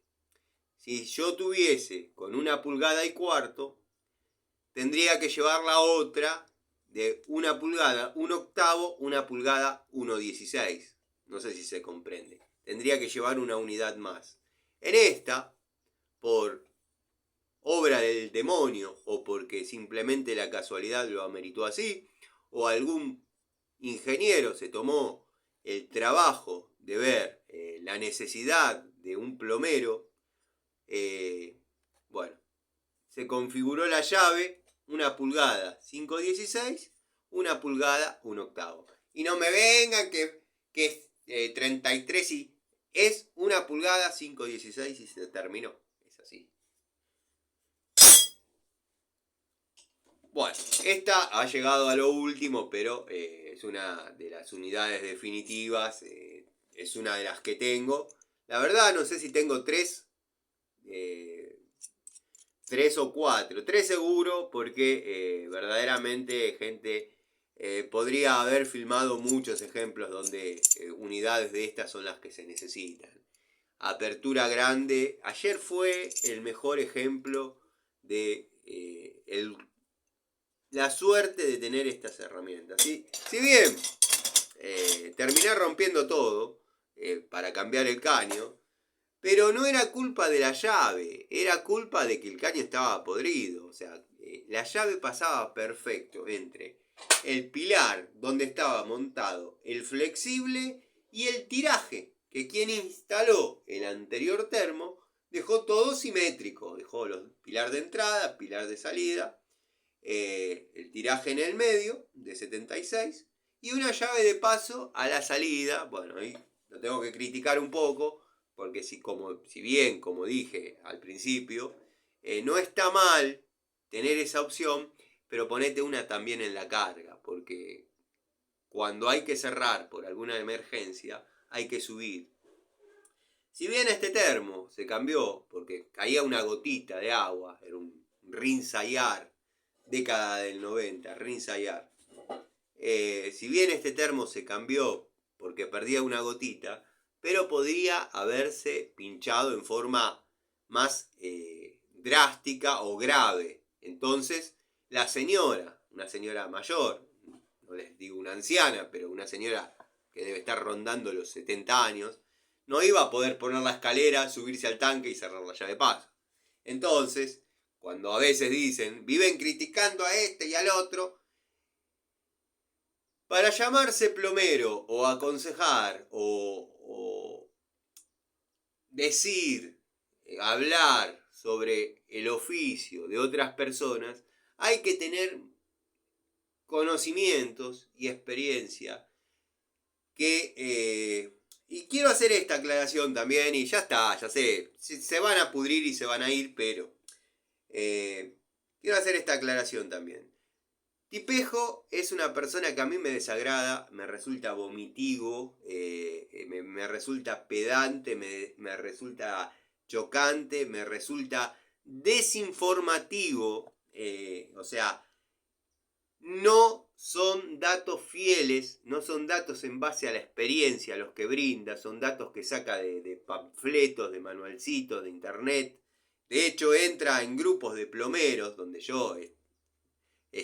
Si yo tuviese con 1,25, tendría que llevar la otra de 1 pulgada 1/8, 1 pulgada 1/16. No sé si se comprende. Tendría que llevar una unidad más. En esta, por obra del demonio o porque simplemente la casualidad lo ameritó así, o algún ingeniero se tomó el trabajo de ver la necesidad de un plomero, bueno, se configuró la llave 1 pulgada 5/16, 1 pulgada 1/8. Y no me vengan que es 33 y es 1 pulgada 5/16 y se terminó. Es así. Bueno, esta ha llegado a lo último, pero es una de las unidades definitivas, es una de las que tengo. La verdad no sé si tengo 3 o 4, 3 seguro, porque verdaderamente gente podría haber filmado muchos ejemplos donde unidades de estas son las que se necesitan. Apertura grande, ayer fue el mejor ejemplo de la suerte de tener estas herramientas. ¿Sí? Si bien terminé rompiendo todo para cambiar el caño, pero no era culpa de la llave, era culpa de que el caño estaba podrido. O sea, la llave pasaba perfecto entre el pilar donde estaba montado el flexible y el tiraje, que quien instaló el anterior termo dejó todo simétrico. Dejó los pilar de entrada, pilar de salida, el tiraje en el medio de 76 y una llave de paso a la salida. Bueno, ahí lo tengo que criticar un poco, porque si bien, como dije al principio, no está mal tener esa opción, pero ponete una también en la carga, porque cuando hay que cerrar por alguna emergencia, hay que subir. Si bien este termo se cambió porque caía una gotita de agua, era un Rinzayar, década del 90, Rinzayar. Si bien este termo se cambió porque perdía una gotita, pero podría haberse pinchado en forma más drástica o grave. Entonces, la señora, una señora mayor, no les digo una anciana, pero una señora que debe estar rondando los 70 años, no iba a poder poner la escalera, subirse al tanque y cerrar la llave de paso. Entonces, cuando a veces dicen, viven criticando a este y al otro, para llamarse plomero o aconsejar o decir, hablar sobre el oficio de otras personas, hay que tener conocimientos y experiencia y quiero hacer esta aclaración también, y ya está, ya sé, se van a pudrir y se van a ir, pero quiero hacer esta aclaración también. Tipejo es una persona que a mí me desagrada, me resulta vomitivo, me resulta pedante, me resulta chocante, me resulta desinformativo, o sea, no son datos fieles, no son datos en base a la experiencia los que brinda, son datos que saca de panfletos, de manualcitos, de internet. De hecho, entra en grupos de plomeros, donde yo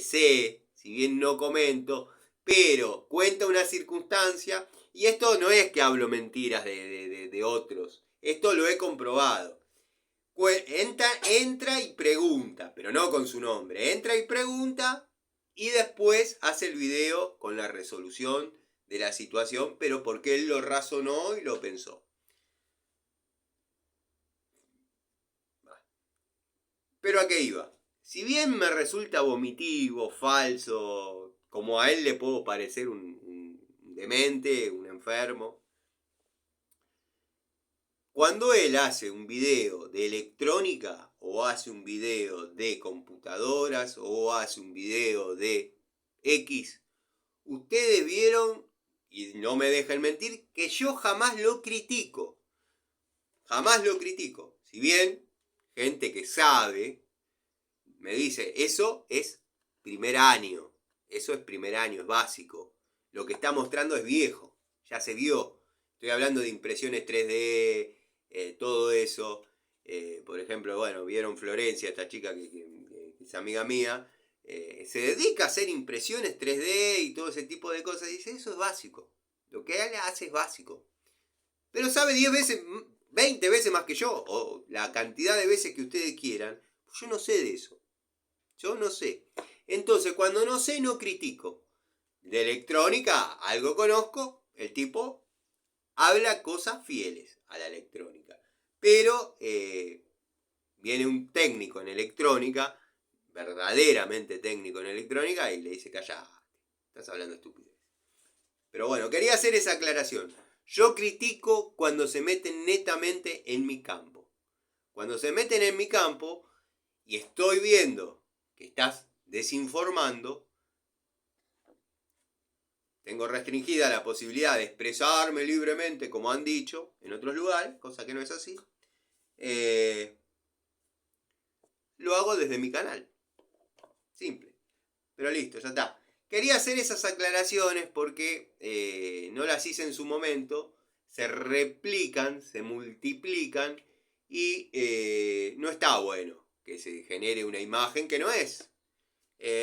sé, si bien no comento, pero cuenta una circunstancia, y esto no es que hablo mentiras de otros, esto lo he comprobado. Entra y pregunta, pero no con su nombre, entra y pregunta y después hace el video con la resolución de la situación, pero porque él lo razonó y lo pensó. Pero ¿a qué iba? Si bien me resulta vomitivo, falso, como a él le puedo parecer un demente, un enfermo. Cuando él hace un video de electrónica, o hace un video de computadoras, o hace un video de X, ustedes vieron, y no me dejen mentir, que yo jamás lo critico. Jamás lo critico. Si bien gente que sabe me dice, eso es primer año. Eso es primer año, es básico. Lo que está mostrando es viejo. Ya se vio. Estoy hablando de impresiones 3D, todo eso. Por ejemplo, bueno, vieron Florencia, esta chica que es amiga mía. Se dedica a hacer impresiones 3D y todo ese tipo de cosas. Y dice, eso es básico. Lo que él hace es básico. Pero sabe 10 veces, 20 veces más que yo. O la cantidad de veces que ustedes quieran. Yo no sé de eso. Yo no sé. Entonces, cuando no sé, no critico. De electrónica, algo conozco. El tipo habla cosas fieles a la electrónica. Pero viene un técnico en electrónica, verdaderamente técnico en electrónica, y le dice, callate, estás hablando estúpido. Pero bueno, quería hacer esa aclaración. Yo critico cuando se meten netamente en mi campo. Cuando se meten en mi campo y estoy viendo que estás desinformando, tengo restringida la posibilidad de expresarme libremente, como han dicho en otros lugares, cosa que no es así. Lo hago desde mi canal. Simple. Pero listo, ya está. Quería hacer esas aclaraciones porque no las hice en su momento. Se replican, se multiplican y no está bueno que se genere una imagen que no es.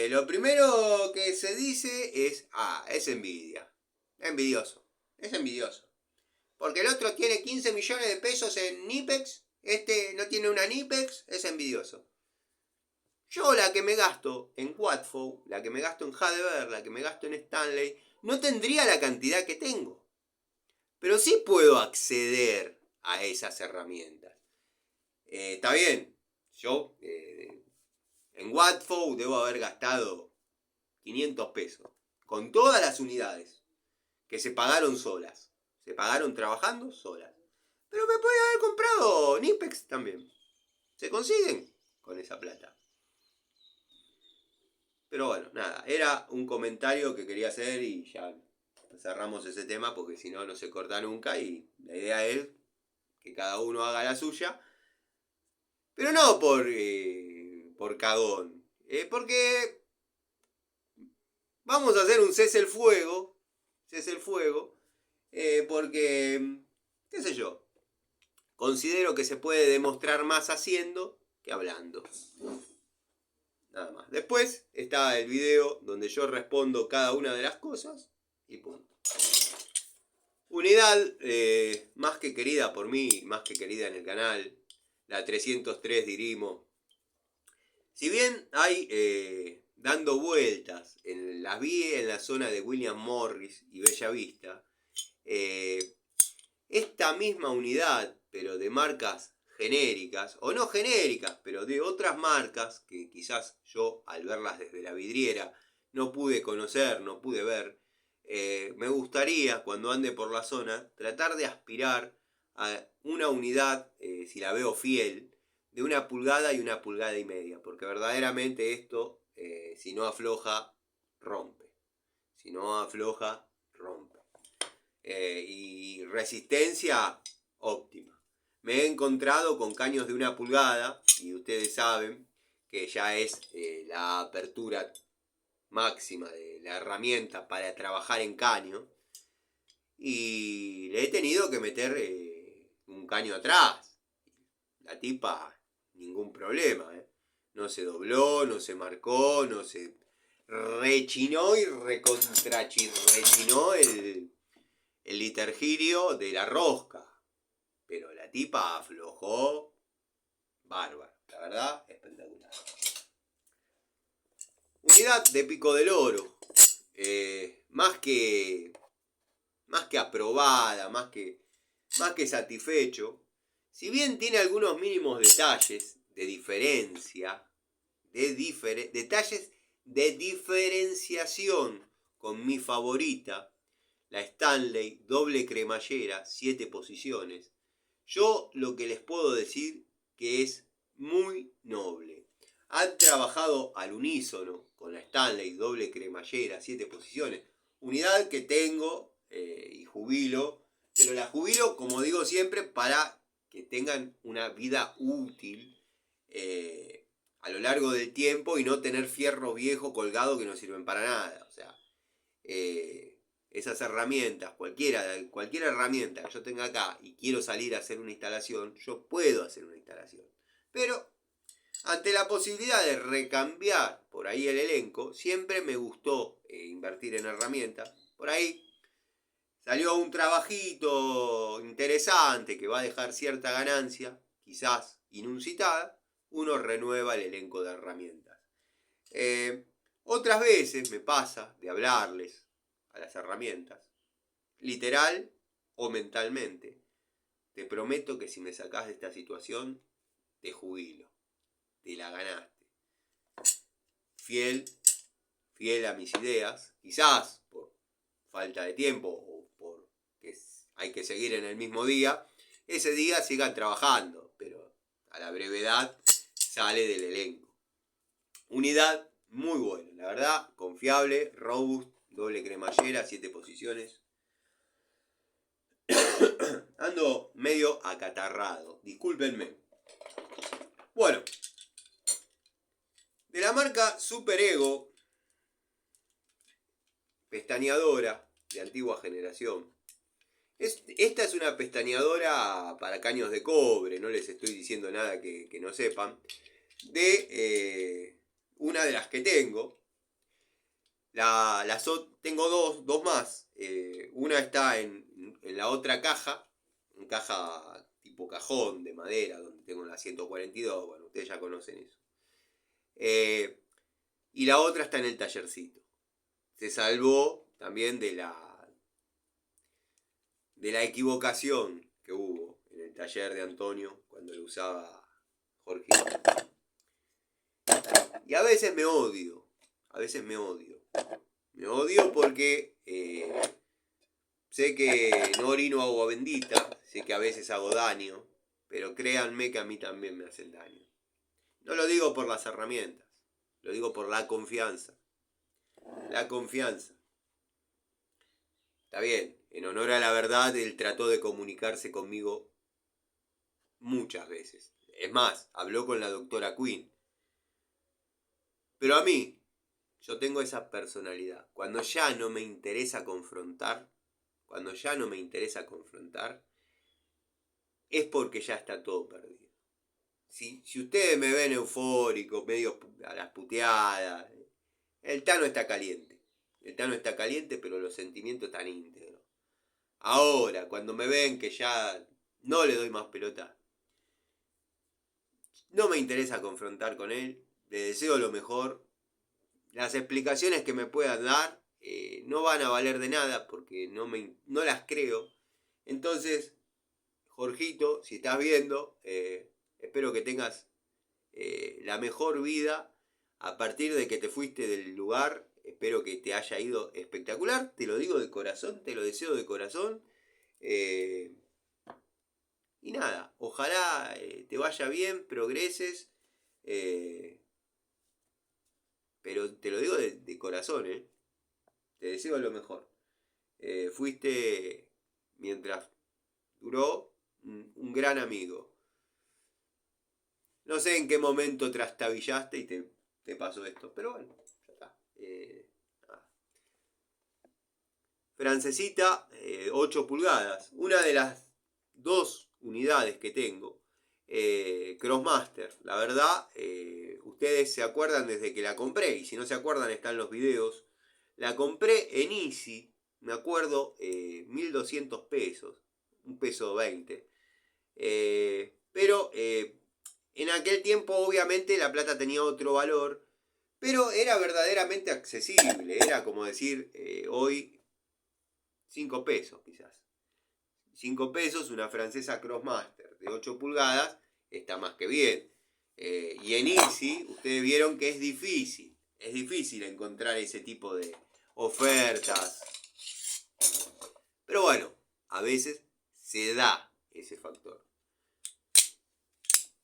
Lo primero que se dice es, es envidia. Envidioso. Es envidioso. Porque el otro tiene 15 millones de pesos en Nipex, este no tiene una Nipex, es envidioso. Yo la que me gasto en Watfo, la que me gasto en Hadever, la que me gasto en Stanley, no tendría la cantidad que tengo. Pero sí puedo acceder a esas herramientas. Está bien, yo en Watfo debo haber gastado 500 pesos. Con todas las unidades que se pagaron solas. Se pagaron trabajando solas. Pero me podía haber comprado Nipex también. Se consiguen con esa plata. Pero bueno, nada, era un comentario que quería hacer y ya cerramos ese tema porque si no, no se corta nunca y la idea es que cada uno haga la suya. Pero no por cagón, porque vamos a hacer un cese el fuego, porque, qué sé yo, considero que se puede demostrar más haciendo que hablando. Nada más. Después está el video donde yo respondo cada una de las cosas y punto. Unidad más que querida por mí, más que querida en el canal, la 303 Dirimo. Si bien hay dando vueltas, las vi en la zona de William Morris y Bella Vista, esta misma unidad, pero de marcas genéricas, o no genéricas, pero de otras marcas que quizás yo al verlas desde la vidriera no pude conocer, no pude ver, me gustaría cuando ande por la zona tratar de aspirar a una unidad, si la veo fiel, de 1 pulgada y 1,5 pulgadas, porque verdaderamente esto, si no afloja, rompe. Si no afloja, rompe. Y resistencia óptima. Me he encontrado con caños de 1 pulgada y ustedes saben que ya es la apertura máxima de la herramienta para trabajar en caño y le he tenido que meter un caño atrás. La tipa, ningún problema, no se dobló, no se marcó, no se rechinó y rechinó el litergirio de la rosca. Pero la tipa aflojó bárbaro. La verdad, espectacular. Unidad de Pico del Oro. Más que aprobada, más que satisfecho. Si bien tiene algunos mínimos detalles de diferencia, detalles de diferenciación con mi favorita, la Stanley doble cremallera, 7 posiciones. Yo lo que les puedo decir que es muy noble. Han trabajado al unísono con la Stanley doble cremallera, 7 posiciones. Unidad que tengo y jubilo, pero la jubilo, como digo siempre, para que tengan una vida útil a lo largo del tiempo y no tener fierro viejo colgado que no sirven para nada. O sea, esas herramientas, cualquier herramienta que yo tenga acá y quiero salir a hacer una instalación, yo puedo hacer una instalación. Pero ante la posibilidad de recambiar por ahí el elenco, siempre me gustó invertir en herramientas. Por ahí salió un trabajito interesante que va a dejar cierta ganancia, quizás inusitada, uno renueva el elenco de herramientas. Otras veces me pasa de hablarles a las herramientas, literal o mentalmente. Te prometo que si me sacás de esta situación, te jubilo. Te la ganaste. Fiel a mis ideas, quizás por falta de tiempo o porque hay que seguir en el mismo día, ese día sigan trabajando, pero a la brevedad sale del elenco. Unidad muy buena, la verdad, confiable, robust, doble cremallera, 7 posiciones. Ando medio acatarrado, discúlpenme. Bueno, de la marca Super Ego, pestañeadora de antigua generación. Esta es una pestañeadora para caños de cobre, no les estoy diciendo nada que no sepan. De una de las que tengo. Tengo dos más. Una está en la otra caja, en caja tipo cajón de madera, donde tengo la 142, bueno, ustedes ya conocen eso. Y la otra está en el tallercito. Se salvó también de la equivocación que hubo en el taller de Antonio cuando lo usaba Jorge. Y a veces me odio. Me odio porque sé que no orino agua bendita, sé que a veces hago daño, pero créanme que a mí también me hacen daño. No lo digo por las herramientas, lo digo por la confianza. La confianza. Está bien, en honor a la verdad, él trató de comunicarse conmigo muchas veces. Es más, habló con la doctora Quinn. Pero a mí, yo tengo esa personalidad. Cuando ya no me interesa confrontar, es porque ya está todo perdido. Si ustedes me ven eufórico, medio a las puteadas, el Tano está caliente. Pero los sentimientos están íntegros. Ahora, cuando me ven que ya no le doy más pelota, no me interesa confrontar con él, le deseo lo mejor. Las explicaciones que me puedan dar no van a valer de nada porque no las creo. Entonces, Jorgito, si estás viendo, espero que tengas la mejor vida a partir de que te fuiste del lugar. Espero que te haya ido espectacular, te lo digo de corazón, te lo deseo de corazón. Y nada, ojalá te vaya bien, progreses. Pero te lo digo de corazón, te deseo lo mejor. Fuiste, mientras duró, un gran amigo. No sé en qué momento trastabillaste y te pasó esto, pero bueno, ya está. Francesita, 8 pulgadas. Una de las 2 unidades que tengo. Crossmaster. La verdad, ustedes se acuerdan desde que la compré. Y si no se acuerdan, están los videos. La compré en Easy. Me acuerdo, 1200 pesos. Un peso 20. Pero en aquel tiempo, obviamente, la plata tenía otro valor. Pero era verdaderamente accesible. Era como decir, hoy 5 pesos quizás. 5 pesos, una francesa Crossmaster de 8 pulgadas, está más que bien. Y en Easy, ustedes vieron que es difícil. es difícil encontrar ese tipo de ofertas. Pero bueno, a veces se da ese factor.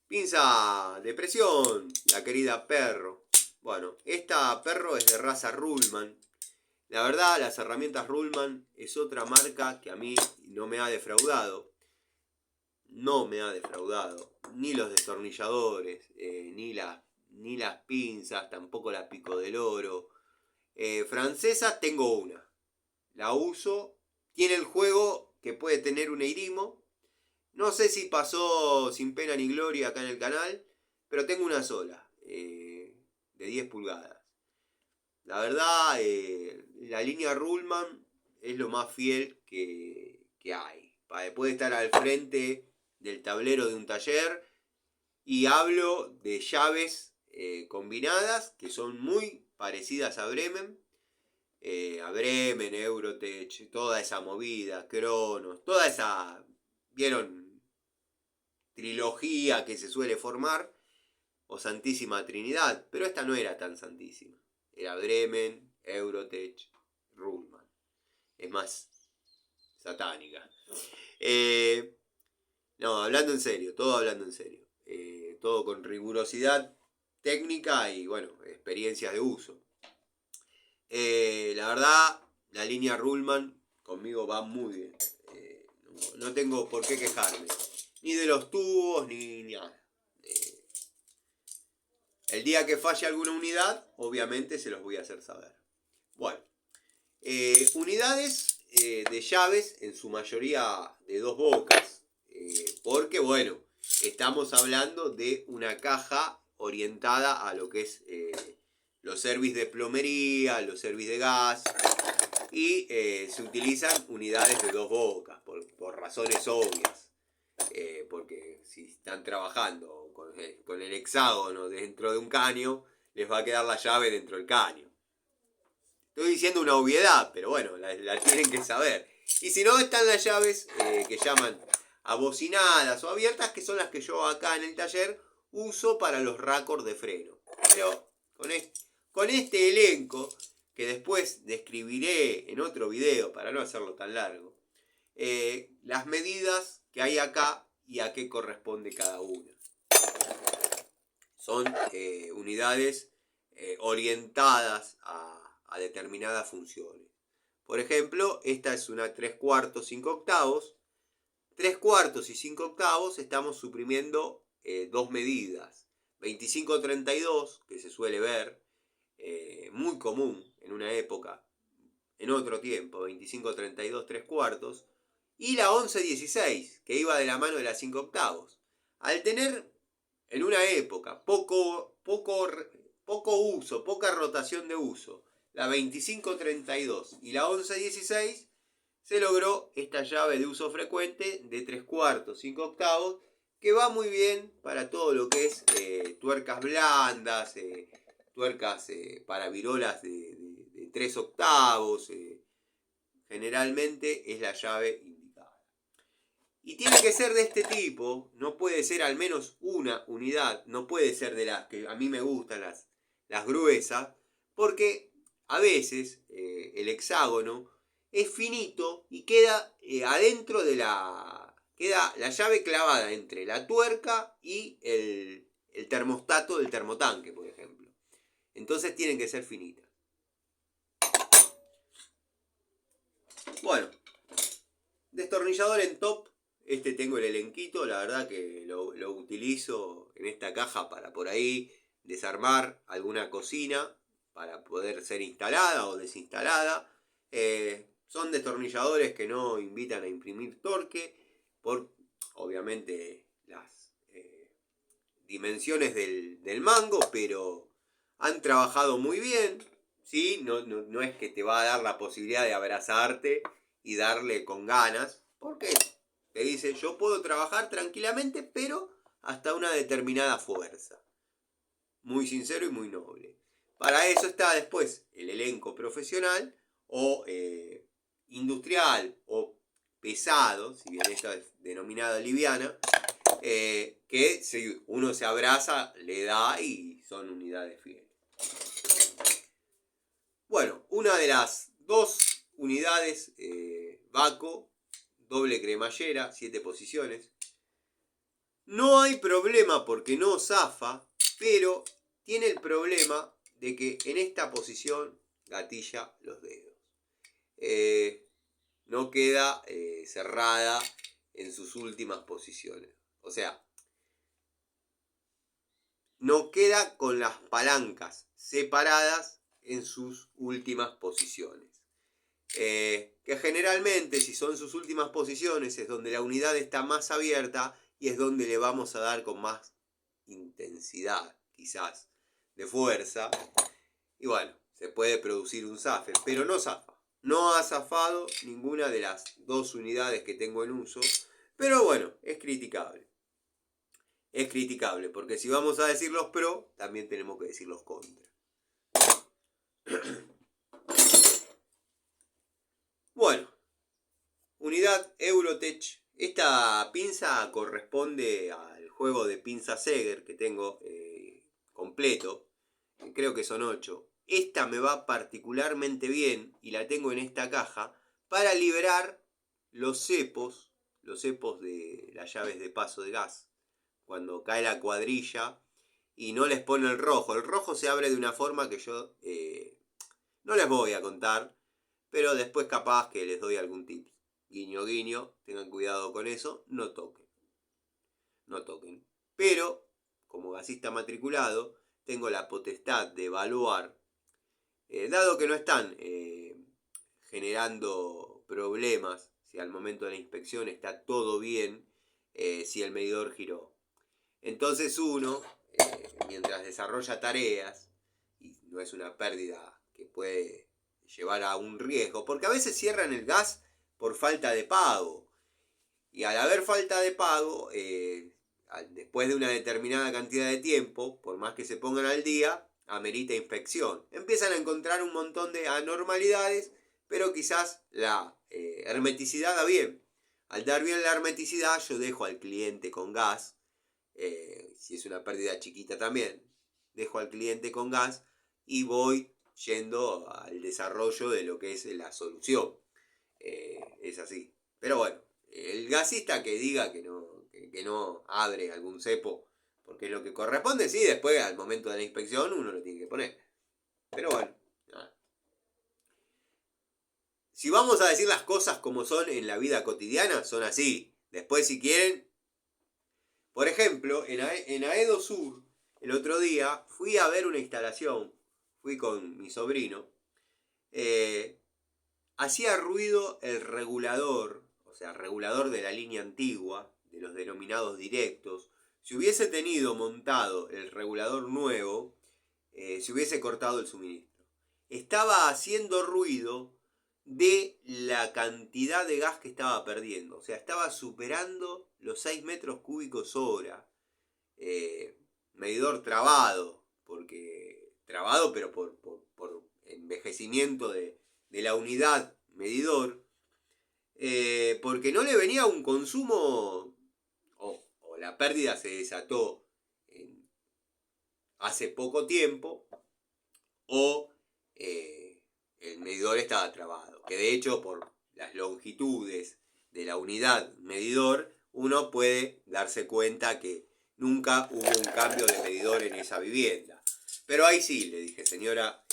Pinza de presión, la querida Perro. Bueno, esta Perro es de raza Ruhlmann. La verdad, las herramientas Ruhlmann es otra marca que a mí no me ha defraudado. No me ha defraudado. Ni los destornilladores, ni las pinzas, tampoco la Pico del Oro. Francesa tengo una. La uso. Tiene el juego que puede tener un Eirimo. No sé si pasó sin pena ni gloria acá en el canal, pero tengo una sola, de 10 pulgadas. La verdad, la línea Ruhlmann es lo más fiel que hay. Puede estar al frente del tablero de un taller y hablo de llaves combinadas que son muy parecidas a Bremen. Eurotech, toda esa movida, Cronos, toda esa, ¿vieron? Trilogía que se suele formar, o Santísima Trinidad, pero esta no era tan santísima. Era Bremen, Eurotech, Ruhlmann. Es más satánica. No, hablando en serio, todo hablando en serio. Todo con rigurosidad técnica y, bueno, experiencias de uso. La verdad, la línea Ruhlmann conmigo va muy bien. No tengo por qué quejarme. Ni de los tubos, ni nada. El día que falle alguna unidad, obviamente se los voy a hacer saber. Bueno, unidades de llaves, en su mayoría de 2 bocas. Porque, bueno, estamos hablando de una caja orientada a lo que es los servicios de plomería, los servicios de gas. Y se utilizan unidades de 2 bocas, por razones obvias. Porque si están trabajando con el hexágono dentro de un caño, les va a quedar la llave dentro del caño. Estoy diciendo una obviedad, pero bueno, la tienen que saber. Y si no, están las llaves que llaman abocinadas o abiertas, que son las que yo acá en el taller uso para los raccords de freno. Pero con este elenco, que después describiré en otro video para no hacerlo tan largo, las medidas que hay acá y a qué corresponde cada una. Son unidades orientadas a determinadas funciones. Por ejemplo, esta es una 3/4, 5 octavos. 3/4 y 5 octavos estamos suprimiendo 2 medidas. 25-32, que se suele ver, muy común en una época, en otro tiempo, 25-32, 3/4, y la 11-16, que iba de la mano de la 5 octavos. Al tener en una época poco uso, poca rotación de uso, la 25-32 y la 11-16, se logró esta llave de uso frecuente de 3/4, 5 octavos, que va muy bien para todo lo que es tuercas blandas, tuercas para virolas de 3 octavos. Generalmente es la llave indicada. Y tiene que ser de este tipo, no puede ser al menos una unidad, no puede ser de las que a mí me gustan, las gruesas, porque a veces el hexágono es finito y queda adentro de queda la llave clavada entre la tuerca y el termostato del termotanque, por ejemplo. Entonces tienen que ser finitas. Bueno, destornillador en top. Este tengo el elenquito, la verdad que lo utilizo en esta caja para por ahí desarmar alguna cocina para poder ser instalada o desinstalada. Son destornilladores que no invitan a imprimir torque por obviamente las dimensiones del mango, pero han trabajado muy bien, ¿sí? No es que te va a dar la posibilidad de abrazarte y darle con ganas, porque te dice, yo puedo trabajar tranquilamente, pero hasta una determinada fuerza. Muy sincero y muy noble. Para eso está después el elenco profesional o industrial o pesado, si bien esta es denominada liviana, que si uno se abraza, le da y son unidades fieles. una de las dos unidades Baco, doble cremallera, 7 posiciones. No hay problema porque no zafa, pero tiene el problema de que en esta posición gatilla los dedos. No queda cerrada en sus últimas posiciones. O sea, no queda con las palancas separadas en sus últimas posiciones. Que generalmente, si son sus últimas posiciones, es donde la unidad está más abierta y es donde le vamos a dar con más intensidad, quizás, de fuerza. Y bueno, se puede producir un zafe, pero no zafa. No ha zafado ninguna de las dos unidades que tengo en uso, pero bueno, es criticable. Es criticable, porque si vamos a decir los pro, también tenemos que decir los contra. Bueno, unidad Eurotech. Esta pinza corresponde al juego de pinza Seger que tengo completo. Creo que son 8. Esta me va particularmente bien y la tengo en esta caja para liberar los cepos de las llaves de paso de gas. Cuando cae la cuadrilla y no les pone el rojo. El rojo se abre de una forma que yo no les voy a contar, pero después capaz que les doy algún tip. Guiño, guiño, tengan cuidado con eso, no toquen. No toquen. Pero, como gasista matriculado, tengo la potestad de evaluar, dado que no están generando problemas, si al momento de la inspección está todo bien, si el medidor giró. Entonces uno, mientras desarrolla tareas, y no es una pérdida que puede llevar a un riesgo, porque a veces cierran el gas por falta de pago, y al haber falta de pago, después de una determinada cantidad de tiempo, por más que se pongan al día, amerita inspección. Empiezan a encontrar un montón de anormalidades, pero quizás la hermeticidad da bien. Al dar bien la hermeticidad, yo dejo al cliente con gas, si es una pérdida chiquita también, dejo al cliente con gas y voy yendo al desarrollo de lo que es la solución. Es así. Pero bueno, el gasista que diga que no abre algún cepo, porque es lo que corresponde, sí, después al momento de la inspección uno lo tiene que poner. Pero bueno, nada. Si vamos a decir las cosas como son en la vida cotidiana, son así. Después, si quieren, por ejemplo, en Aedo Sur, el otro día fui a ver una instalación, fui con mi sobrino, hacía ruido el regulador, o sea, regulador de la línea antigua, de los denominados directos. Si hubiese tenido montado el regulador nuevo, se hubiese cortado el suministro. Estaba haciendo ruido de la cantidad de gas que estaba perdiendo. O sea, estaba superando los 6 metros cúbicos hora. Medidor trabado, pero por envejecimiento de la unidad medidor, porque no le venía un consumo, o la pérdida se desató hace poco tiempo, o el medidor estaba trabado. Que de hecho, por las longitudes de la unidad medidor, uno puede darse cuenta que nunca hubo un cambio de medidor en esa vivienda. Pero ahí sí, le dije, señora,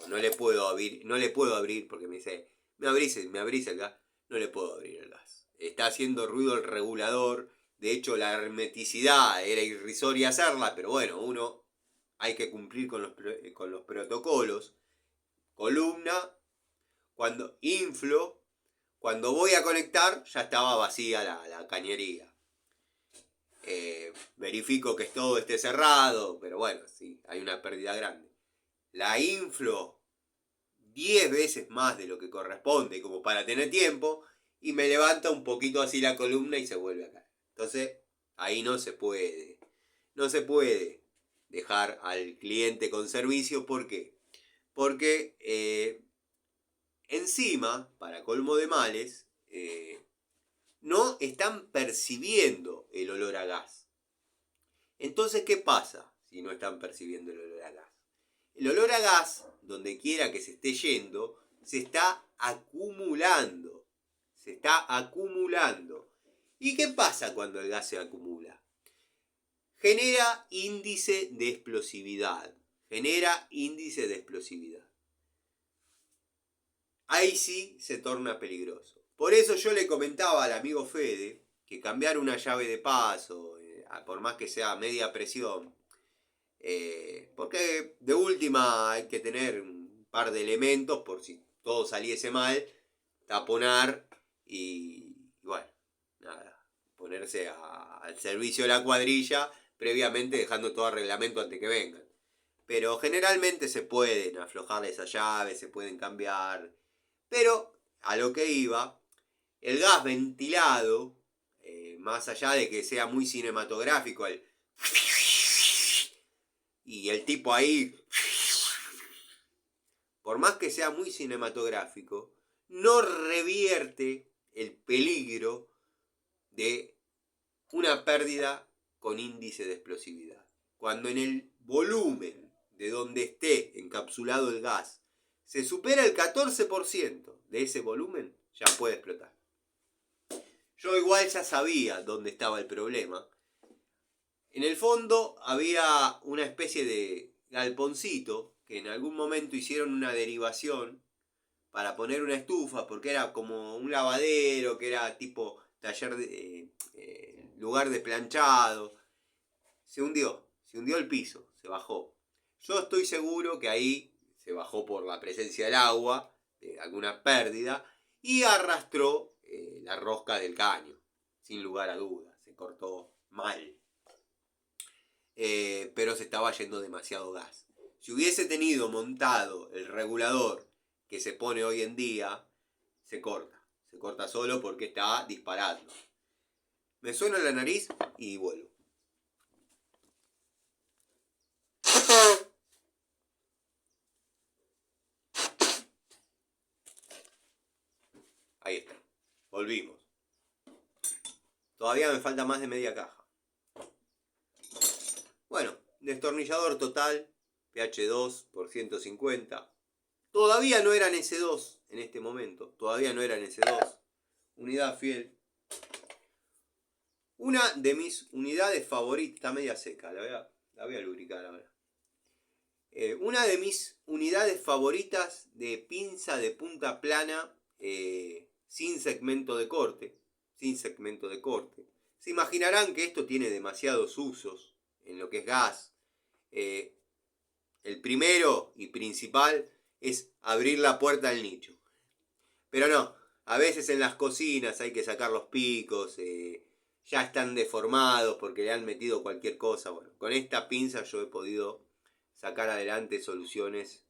no le puedo abrir, porque me dice, me abrís el gas. No le puedo abrir el gas. Está haciendo ruido el regulador. De hecho, la hermeticidad era irrisoria hacerla, pero bueno, uno hay que cumplir con los protocolos. Columna, cuando inflo, cuando voy a conectar, ya estaba vacía la cañería. Verifico que todo esté cerrado, pero bueno, sí, hay una pérdida grande. La inflo 10 veces más de lo que corresponde, como para tener tiempo, y me levanta un poquito así la columna y se vuelve a caer. Entonces, ahí no se puede dejar al cliente con servicio. ¿Por qué? Porque encima, para colmo de males, no están percibiendo el olor a gas. Entonces, ¿qué pasa si no están percibiendo el olor a gas? El olor a gas, donde quiera que se esté yendo, se está acumulando. Se está acumulando. ¿Y qué pasa cuando el gas se acumula? Genera índice de explosividad. Genera índice de explosividad. Ahí sí se torna peligroso. Por eso yo le comentaba al amigo Fede que cambiar una llave de paso, por más que sea media presión, porque de última hay que tener un par de elementos por si todo saliese mal, taponar y bueno, nada, ponerse al servicio de la cuadrilla, previamente dejando todo reglamento antes que vengan. Pero generalmente se pueden aflojar esas llaves, se pueden cambiar. Pero a lo que iba, el gas ventilado, más allá de que sea muy cinematográfico, y el tipo ahí, por más que sea muy cinematográfico, no revierte el peligro de una pérdida con índice de explosividad. Cuando en el volumen de donde esté encapsulado el gas se supera el 14% de ese volumen, ya puede explotar. Yo igual ya sabía dónde estaba el problema. En el fondo había una especie de galponcito que en algún momento hicieron una derivación para poner una estufa, porque era como un lavadero, que era tipo taller de lugar de planchado. Se hundió el piso, se bajó. Yo estoy seguro que ahí se bajó por la presencia del agua, de alguna pérdida, y arrastró la rosca del caño, sin lugar a dudas, se cortó mal. Pero se estaba yendo demasiado gas. Si hubiese tenido montado el regulador que se pone hoy en día, se corta solo porque está disparando. Me suena la nariz y vuelvo. Ahí está, volvimos. Todavía me falta más de media caja. Bueno, destornillador total, pH 2 por 150. Todavía no eran S2 en este momento. Todavía no eran S2. Unidad fiel. Una de mis unidades favoritas. Está media seca, la voy a lubricar ahora. Una de mis unidades favoritas de pinza de punta plana sin segmento de corte. Sin segmento de corte. Se imaginarán que esto tiene demasiados usos en lo que es gas. El primero y principal es abrir la puerta al nicho. Pero no, a veces en las cocinas hay que sacar los picos, ya están deformados porque le han metido cualquier cosa. Bueno, con esta pinza yo he podido sacar adelante soluciones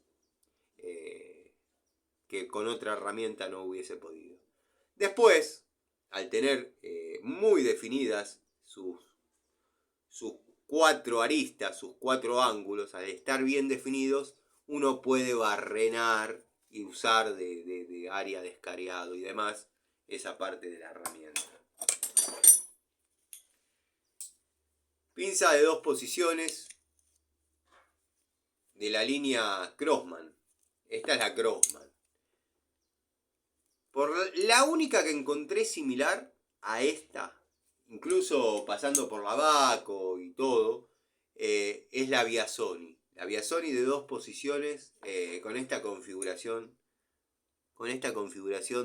que con otra herramienta no hubiese podido. Después, al tener muy definidas sus 4 aristas, sus 4 ángulos, al estar bien definidos, uno puede barrenar y usar de área de escariado y demás esa parte de la herramienta. Pinza de 2 posiciones de la línea Crossman. Esta es la Crossman. Por la única que encontré similar a esta, incluso pasando por la Baco y todo, es la Biasoni. La Biasoni de 2 posiciones con esta configuración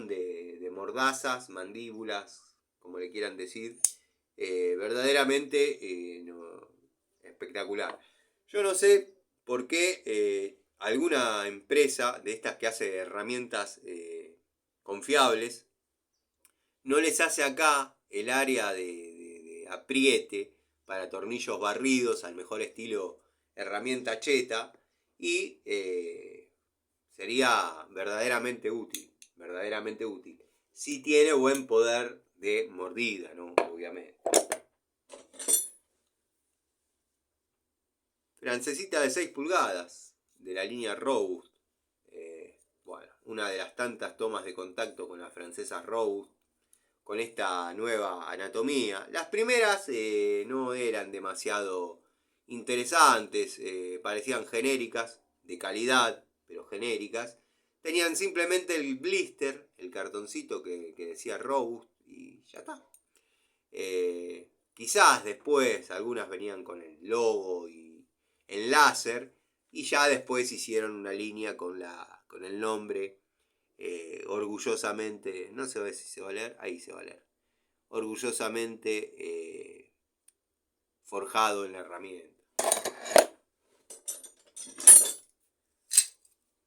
de mordazas, mandíbulas, como le quieran decir, verdaderamente espectacular. Yo no sé por qué alguna empresa de estas que hace herramientas confiables no les hace acá el área de apriete para tornillos barridos al mejor estilo herramienta cheta y sería verdaderamente útil, si tiene buen poder de mordida, ¿no? Obviamente. Francesita de 6 pulgadas de la línea Robust. Bueno, una de las tantas tomas de contacto con las francesas Robust con esta nueva anatomía. Las primeras no eran demasiado interesantes, parecían genéricas, de calidad, pero genéricas, tenían simplemente el blister, el cartoncito que decía Robust, y ya está. Quizás después algunas venían con el logo y en láser, y ya después hicieron una línea con el nombre, orgullosamente, no sé si se va a leer, ahí se va a leer, orgullosamente forjado en la herramienta.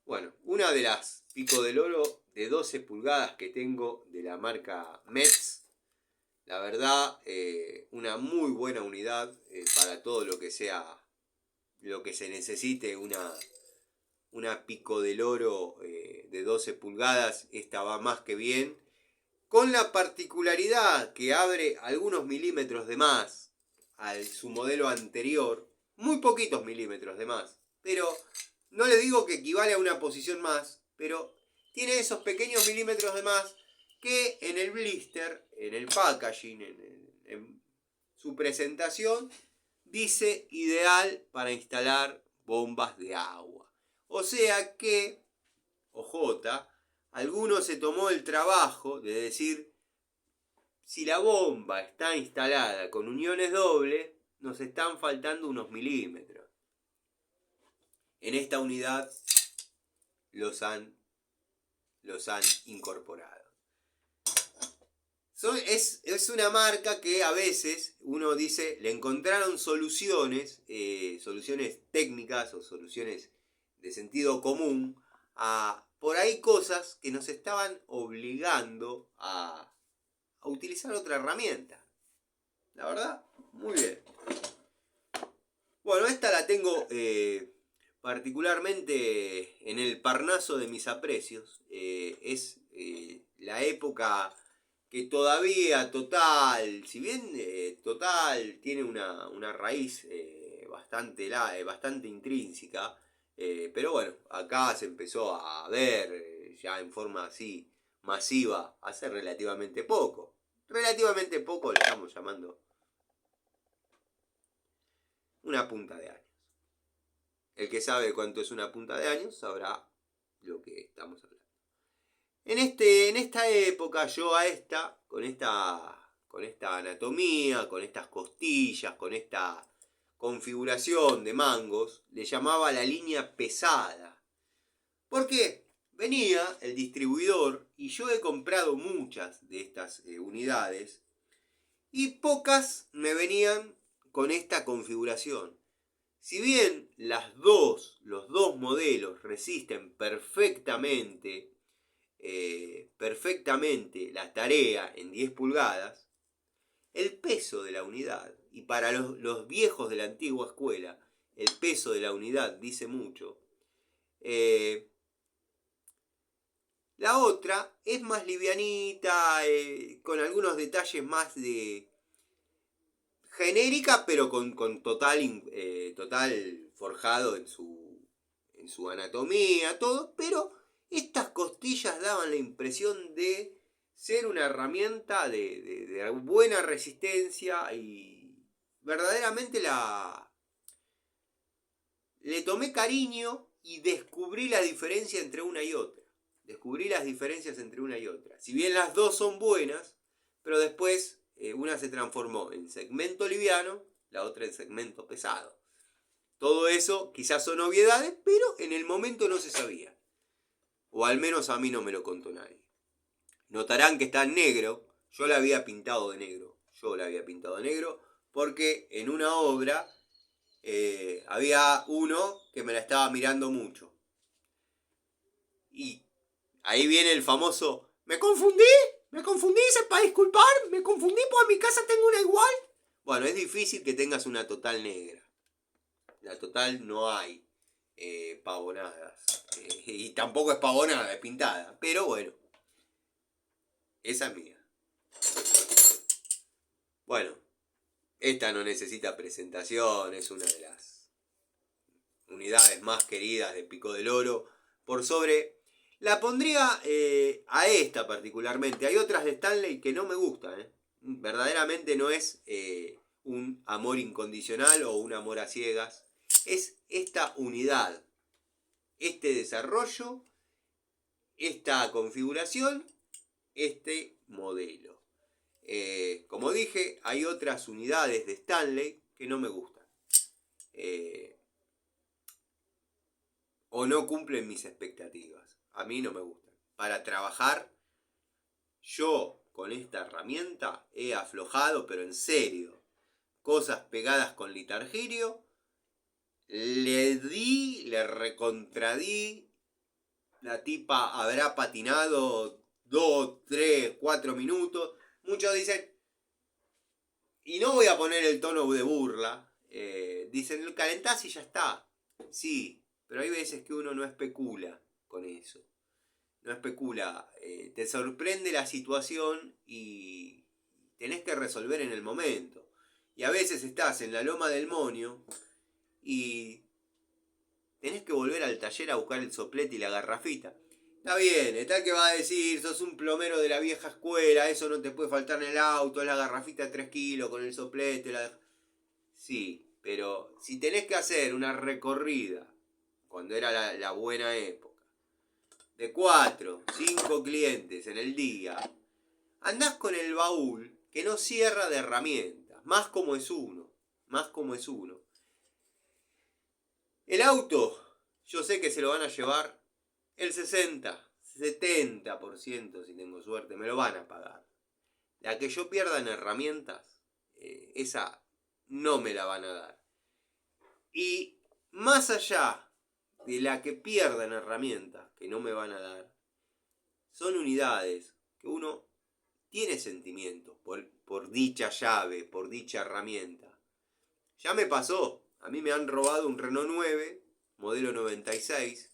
Bueno, una de las pico del oro de 12 pulgadas que tengo de la marca Metz, la verdad, una muy buena unidad para todo lo que sea, lo que se necesite, una pico del oro de 12 pulgadas, esta va más que bien, con la particularidad que abre algunos milímetros de más a su modelo anterior, muy poquitos milímetros de más, pero no les digo que equivale a una posición más, pero tiene esos pequeños milímetros de más que en el blister, en el packaging, en su presentación, dice ideal para instalar bombas de agua. O sea que, ojota, alguno se tomó el trabajo de decir, si la bomba está instalada con uniones dobles, nos están faltando unos milímetros. En esta unidad los han incorporado. Es una marca que a veces uno dice, le encontraron soluciones, soluciones técnicas o soluciones de sentido común a por ahí cosas que nos estaban obligando a utilizar otra herramienta. La verdad, muy bien. Bueno, esta la tengo particularmente en el Parnaso de mis aprecios. Es la época que todavía Total, si bien Total tiene una raíz bastante intrínseca, pero bueno, acá se empezó a ver ya en forma así masiva hace relativamente poco. Relativamente poco le estamos llamando una punta de años. El que sabe cuánto es una punta de años sabrá lo que estamos hablando. En esta época yo a esta, con esta anatomía, con estas costillas, con esta configuración de mangos, le llamaba la línea pesada. ¿Por qué? Venía el distribuidor y yo he comprado muchas de estas unidades y pocas me venían con esta configuración. Si bien los dos modelos resisten perfectamente la tarea en 10 pulgadas, el peso de la unidad, y para los viejos de la antigua escuela, el peso de la unidad dice mucho, la otra es más livianita, con algunos detalles más de genérica, pero con total forjado en su anatomía, todo, pero estas costillas daban la impresión de ser una herramienta de buena resistencia y verdaderamente le tomé cariño y descubrí la diferencia entre una y otra. Descubrí las diferencias entre una y otra. Si bien las dos son buenas, pero después una se transformó en segmento liviano, la otra en segmento pesado. Todo eso quizás son obviedades, pero en el momento no se sabía. O al menos a mí no me lo contó nadie. Notarán que está en negro. Yo la había pintado de negro. Porque en una obra había uno que me la estaba mirando mucho. Y ahí viene el famoso, ¿me confundí? Sepa disculpar, me confundí porque en mi casa tengo una igual. Bueno, es difícil que tengas una total negra. La total no hay pavonadas. Y tampoco es pavonada, es pintada. Pero bueno, esa es mía. Bueno, esta no necesita presentación, es una de las unidades más queridas de Pico del Oro. Por sobre, la pondría a esta particularmente. Hay otras de Stanley que no me gustan. Verdaderamente no es un amor incondicional o un amor a ciegas. Es esta unidad. este desarrollo, esta configuración, este modelo. Como dije, hay otras unidades de Stanley que no me gustan. O no cumplen mis expectativas. A mí no me gustan. Para trabajar, yo con esta herramienta he aflojado, pero en serio. Cosas pegadas con litargirio. Le recontradí. La tipa habrá patinado 2, 3, 4 minutos. Muchos dicen, y no voy a poner el tono de burla, dicen, calentás y ya está. Sí, pero hay veces que uno no especula con eso. No especula. Te sorprende la situación y tenés que resolver en el momento. Y a veces estás en la loma del Monio y tenés que volver al taller a buscar el soplete y la garrafita. Está bien, está que va a decir, sos un plomero de la vieja escuela, eso no te puede faltar en el auto, es la garrafita de 3 kilos con el soplete. Sí, pero si tenés que hacer una recorrida, cuando era la buena época, de 4, 5 clientes en el día, andás con el baúl que no cierra de herramientas, más como es uno, más como es uno. El auto, yo sé que se lo van a llevar el 60, 70%, si tengo suerte, me lo van a pagar. La que yo pierda en herramientas, esa no me la van a dar. Y más allá de la que pierda en herramientas, que no me van a dar, son unidades que uno tiene sentimientos por dicha llave, por dicha herramienta. Ya me pasó, a mí me han robado un Renault 9, modelo 96,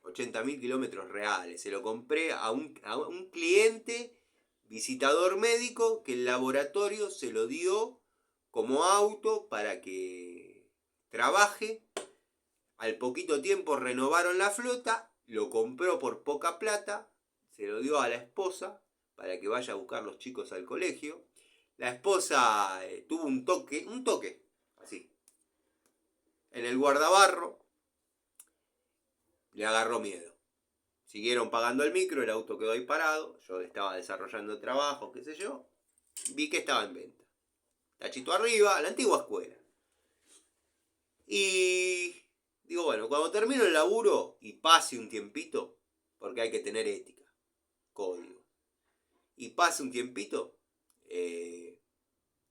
80.000 kilómetros reales. Se lo compré a un cliente visitador médico que el laboratorio se lo dio como auto para que trabaje. Al poquito tiempo renovaron la flota, lo compró por poca plata, se lo dio a la esposa para que vaya a buscar los chicos al colegio. La esposa tuvo un toque, así, en el guardabarro, le agarró miedo. Siguieron pagando el micro, el auto quedó ahí parado, yo estaba desarrollando trabajo, qué sé yo, vi que estaba en venta. Tachito arriba, la antigua escuela. Y digo, bueno, cuando termino el laburo y pase un tiempito, porque hay que tener ética, código, y pase un tiempito,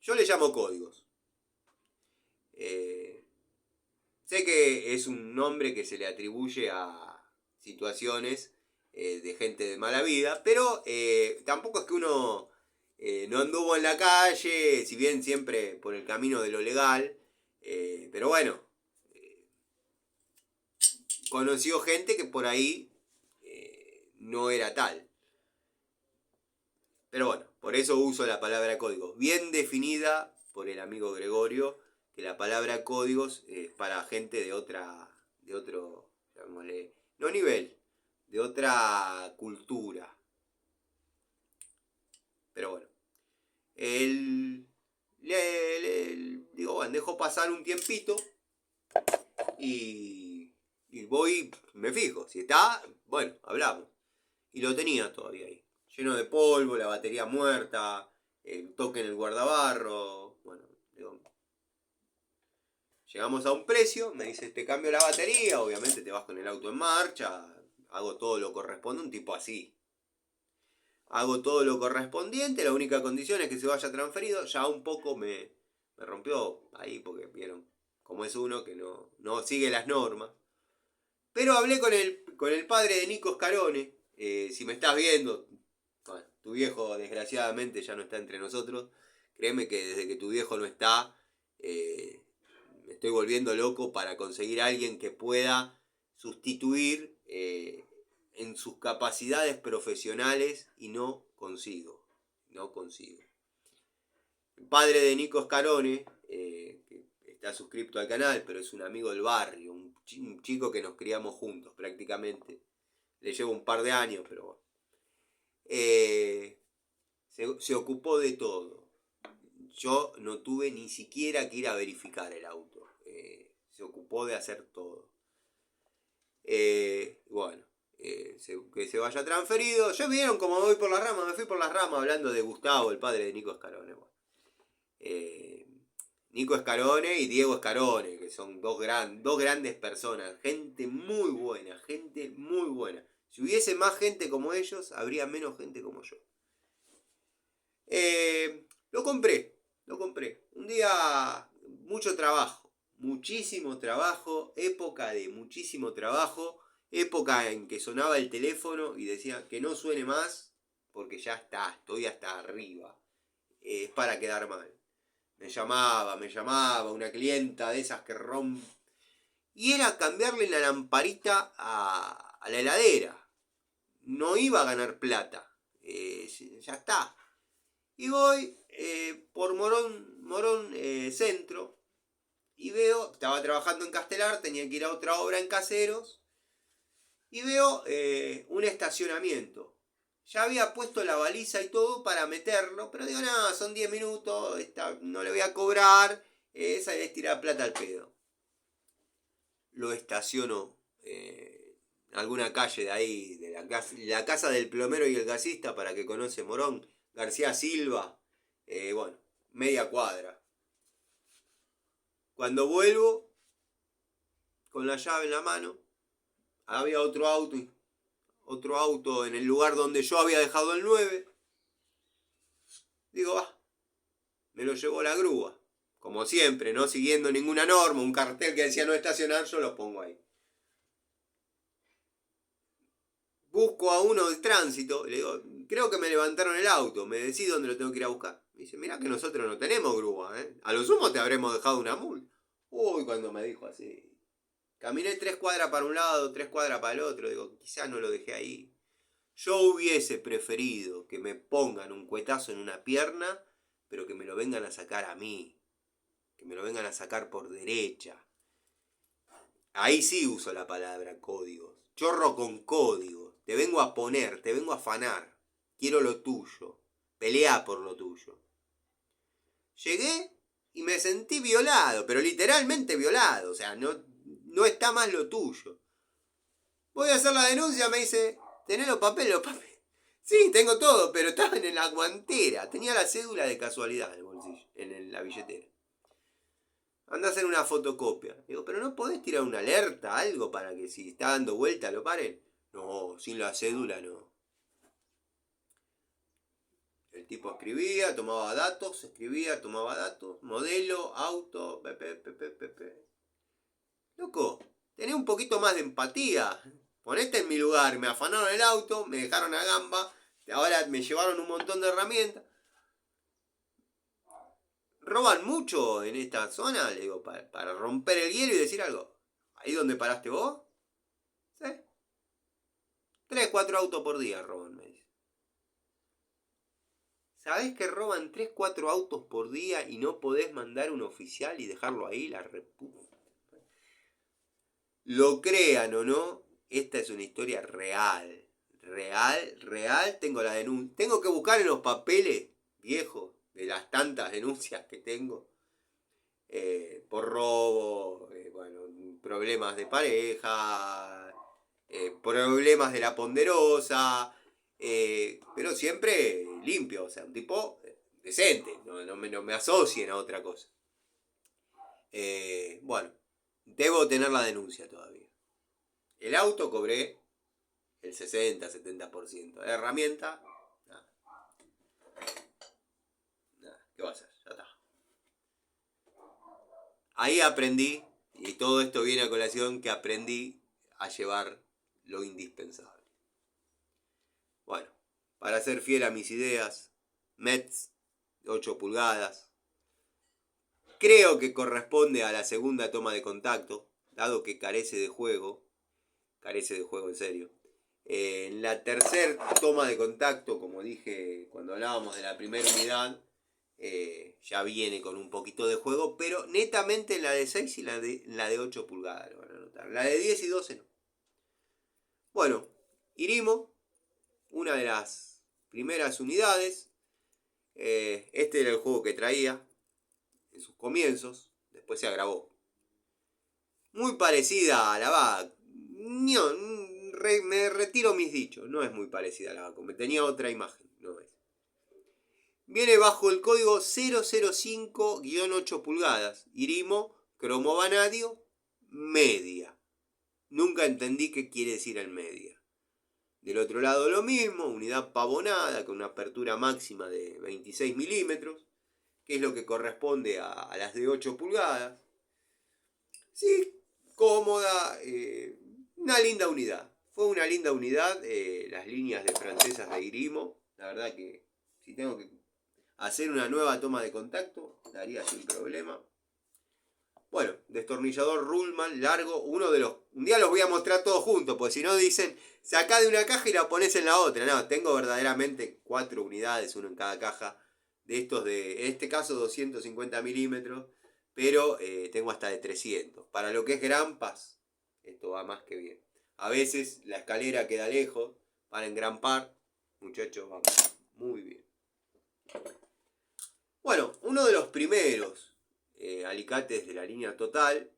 yo le llamo códigos. Sé que es un nombre que se le atribuye a situaciones de gente de mala vida, pero tampoco es que uno no anduvo en la calle, si bien siempre por el camino de lo legal, pero bueno, conoció gente que por ahí no era tal. Pero bueno, por eso uso la palabra códigos, bien definida por el amigo Gregorio, que la palabra códigos es para gente de otro, llamémosle, no nivel, de otra cultura. Pero bueno, él, digo, bueno, dejo pasar un tiempito y voy, me fijo, si está, bueno, hablamos. Y lo tenía todavía ahí, lleno de polvo, la batería muerta, el toque en el guardabarro, bueno, digo, llegamos a un precio, me dice, te cambio la batería, obviamente te vas con el auto en marcha, hago todo lo correspondiente, un tipo así. Hago todo lo correspondiente, la única condición es que se vaya transferido, ya un poco me rompió ahí porque vieron cómo es uno que no sigue las normas. Pero hablé con el padre de Nico Scarone, si me estás viendo, bueno, tu viejo desgraciadamente ya no está entre nosotros, créeme que desde que tu viejo no está, me estoy volviendo loco para conseguir a alguien que pueda sustituir en sus capacidades profesionales y no consigo. El padre de Nico Scarone, que está suscrito al canal, pero es un amigo del barrio, un chico que nos criamos juntos prácticamente. Le llevo un par de años, pero bueno. Se ocupó de todo. Yo no tuve ni siquiera que ir a verificar el auto. Se ocupó puede hacer todo. Bueno, que se vaya transferido. Ya vieron cómo me fui por las ramas hablando de Gustavo, el padre de Nico Scarone. Bueno, Nico Scarone y Diego Scarone, que son dos grandes personas, gente muy buena. Si hubiese más gente como ellos, habría menos gente como yo. Lo compré. Un día, mucho trabajo, muchísimo trabajo, época de muchísimo trabajo, época en que sonaba el teléfono y decía que no suene más, porque ya está, estoy hasta arriba. Es para quedar mal. Me llamaba una clienta de esas que rompe. Y era cambiarle la lamparita a la heladera. No iba a ganar plata. Ya está. Y voy por Morón Centro. Y veo, estaba trabajando en Castelar, tenía que ir a otra obra en Caseros. Y veo un estacionamiento. Ya había puesto la baliza y todo para meterlo, pero digo, no, son 10 minutos, no le voy a cobrar, esa es tirar plata al pedo. Lo estaciono en alguna calle de ahí, de la casa del plomero y el gasista, para que conoce Morón, García Silva, bueno, media cuadra. Cuando vuelvo, con la llave en la mano, había otro auto en el lugar donde yo había dejado el 9. Digo, me lo llevó la grúa. Como siempre, no siguiendo ninguna norma, un cartel que decía no estacionar, yo lo pongo ahí. Busco a uno del tránsito, le digo, creo que me levantaron el auto, me decís dónde lo tengo que ir a buscar. Me dice, mirá que nosotros no tenemos grúa, a lo sumo te habremos dejado una multa. Uy, cuando me dijo así. Caminé 3 cuadras para un lado, 3 cuadras para el otro, digo, quizás no lo dejé ahí. Yo hubiese preferido que me pongan un cuetazo en una pierna, pero que me lo vengan a sacar a mí. Que me lo vengan a sacar por derecha. Ahí sí uso la palabra códigos. Chorro con códigos. Te vengo a poner, te vengo a afanar. Quiero lo tuyo. Pelea por lo tuyo. Llegué y me sentí violado, pero literalmente violado. O sea, no está más lo tuyo. Voy a hacer la denuncia, me dice, ¿tenés los papeles? Sí, tengo todo, pero estaba en la guantera. Tenía la cédula de casualidad en el bolsillo, en la billetera. Anda a hacer una fotocopia. Digo, pero no podés tirar una alerta, algo, para que si está dando vuelta lo paren. No, sin la cédula no. El tipo escribía, tomaba datos, modelo, auto, Loco, tenés un poquito más de empatía. Ponete en mi lugar, me afanaron el auto, me dejaron a gamba, ahora me llevaron un montón de herramientas. ¿Roban mucho en esta zona? Le digo, para romper el hielo y decir algo. ¿Ahí donde paraste vos? ¿Sí? 3, 4 autos por día roban, me dice. ¿Sabés que roban 3, 4 autos por día y no podés mandar un oficial y dejarlo ahí? La reputa. Lo crean o no, esta es una historia real. Real. Tengo la denuncia. Tengo que buscar en los papeles viejos de las tantas denuncias que tengo. Por robo, bueno, problemas de pareja, problemas de la ponderosa, pero siempre limpio, o sea, un tipo decente, no me asocien a otra cosa. Bueno, debo tener la denuncia todavía. El auto cobré el 60-70%. La herramienta, nada. ¿Qué va a hacer? Ya está. Ahí aprendí, y todo esto viene a colación, que aprendí a llevar lo indispensable. Bueno, para ser fiel a mis ideas, Mets de 8 pulgadas. Creo que corresponde a la segunda toma de contacto, dado que carece de juego en serio. En la tercera toma de contacto, como dije cuando hablábamos de la primera unidad, ya viene con un poquito de juego, pero netamente en la de 6 y la de 8 pulgadas lo van a notar. La de 10 y 12 no. Bueno, Irimo, una de las primeras unidades. Este era el juego que traía en sus comienzos, después se agravó. muy parecida a la VAC. No, me retiro mis dichos, no es muy parecida a la VAC, me tenía otra imagen, no es. Viene bajo el código 005-8 pulgadas, Irimo, cromo vanadio, media. Nunca entendí qué quiere decir el media. Del otro lado lo mismo, unidad pavonada con una apertura máxima de 26 milímetros, que es lo que corresponde a las de 8 pulgadas. Sí, cómoda, una linda unidad. Fue una linda unidad, las líneas de francesas de Irimo. La verdad que si tengo que hacer una nueva toma de contacto, la haría sin problema. Bueno, destornillador Ruhlmann largo, uno de los... Un día los voy a mostrar todos juntos, porque si no dicen, sacá de una caja y la pones en la otra. No, tengo verdaderamente 4 unidades, uno en cada caja, de estos de, en este caso 250 milímetros, pero tengo hasta de 300. Para lo que es grampas, esto va más que bien. A veces la escalera queda lejos, para engrampar, muchachos, vamos muy bien. Bueno, uno de los primeros alicates de la línea Total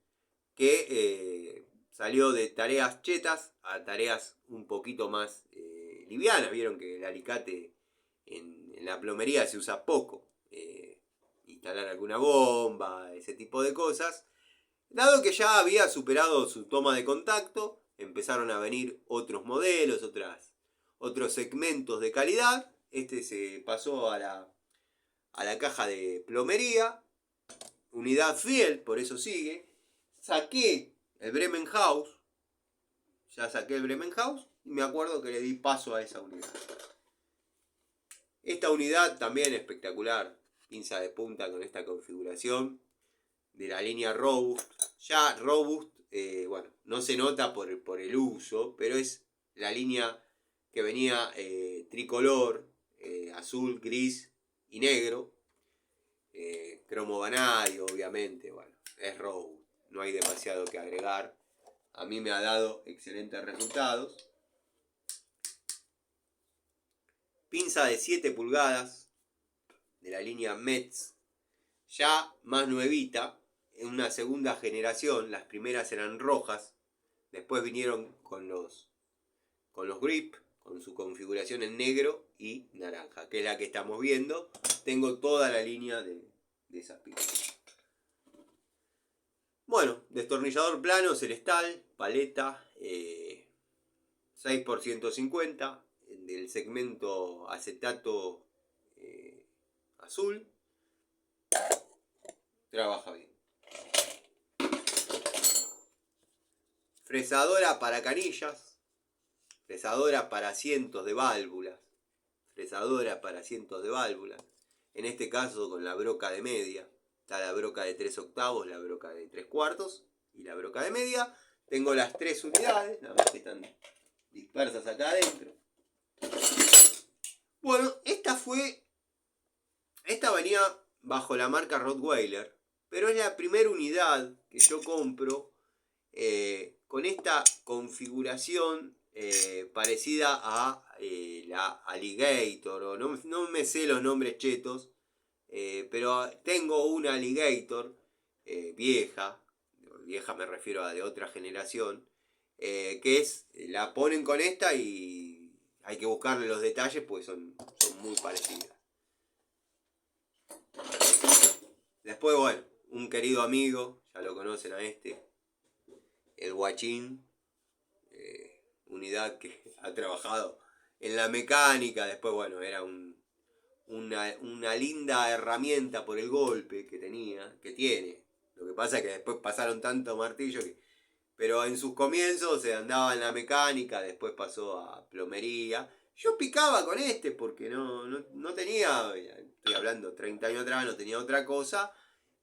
que salió de tareas chetas a tareas un poquito más livianas. Vieron que el alicate en la plomería se usa poco. Instalar alguna bomba, ese tipo de cosas. Dado que ya había superado su toma de contacto, empezaron a venir otros modelos, otros segmentos de calidad. Este se pasó a la caja de plomería, unidad fiel, por eso sigue. Saqué el Bremenhaus, ya saqué el Bremenhaus y me acuerdo que le di paso a esa unidad. Esta unidad también espectacular, pinza de punta con esta configuración de la línea Robust. Ya Robust, bueno, no se nota por el uso, pero es la línea que venía tricolor, azul, gris y negro. Cromo vanadio, obviamente, bueno, es Robust, no hay demasiado que agregar. A mí me ha dado excelentes resultados. Pinza de 7 pulgadas de la línea Metz, ya más nuevita, en una segunda generación. Las primeras eran rojas, después vinieron con los grip, con su configuración en negro y naranja, que es la que estamos viendo. Tengo toda la línea de esas pinzas. Bueno, destornillador plano, celestal, paleta, 6x150, del segmento acetato azul. Trabaja bien. Fresadora para canillas, fresadora para asientos de válvulas, fresadora para asientos de válvulas, en este caso con la broca de media. Está la broca de 3 octavos, la broca de 3 cuartos y la broca de media. Tengo las 3 unidades, nada más que están dispersas acá adentro. Bueno, esta venía bajo la marca Rottweiler, pero es la primera unidad que yo compro con esta configuración parecida a la Alligator, o no me sé los nombres chetos, pero tengo una Alligator vieja me refiero a de otra generación, que la ponen con esta y hay que buscarle los detalles pues son muy parecidas. Después, bueno, un querido amigo, ya lo conocen a el Guachín, unidad que ha trabajado en la mecánica. Después, bueno, era una linda herramienta por el golpe que tiene. Lo que pasa es que después pasaron tanto martillo pero en sus comienzos se andaba en la mecánica, después pasó a plomería. Yo picaba con porque no tenía, estoy hablando 30 años atrás, no tenía otra cosa.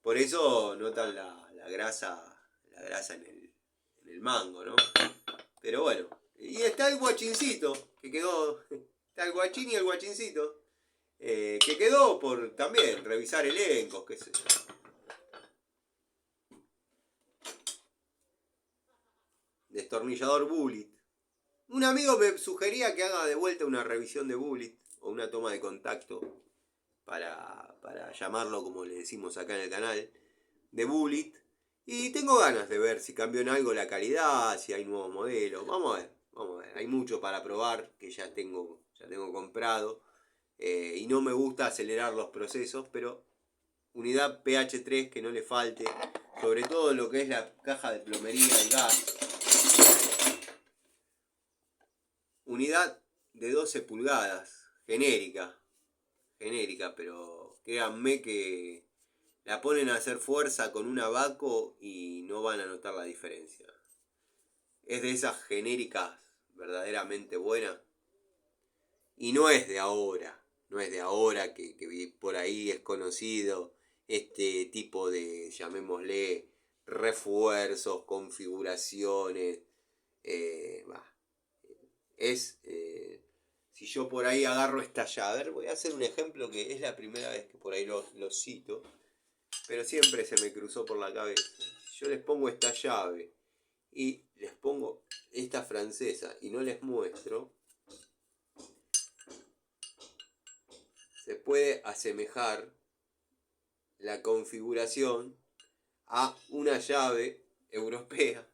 Por eso notan la grasa en el mango, ¿no? Pero bueno, y está el guachincito, que quedó, está el guachín y el guachincito, que quedó por también revisar elencos, qué sé yo. Destornillador Bullet. Un amigo me sugería que haga de vuelta una revisión de Bullet o una toma de contacto para llamarlo como le decimos acá en el canal, de Bullet. Y tengo ganas de ver si cambió en algo la calidad, si hay nuevos modelos. Vamos a ver, vamos a ver. Hay mucho para probar que ya tengo comprado. Y no me gusta acelerar los procesos, pero unidad pH3 que no le falte. Sobre todo lo que es la caja de plomería y gas. Unidad de 12 pulgadas, genérica. Genérica, pero créanme que la ponen a hacer fuerza con un abaco y no van a notar la diferencia. Es de esas genéricas verdaderamente buenas. Y no es de ahora. No es de ahora que por ahí es conocido este tipo de, llamémosle, refuerzos, configuraciones. Bah, es... si yo por ahí agarro esta llave, a ver, voy a hacer un ejemplo que es la primera vez que por ahí lo cito, pero siempre se me cruzó por la cabeza. Yo les pongo esta llave y les pongo esta francesa y no les muestro, se puede asemejar la configuración a una llave europea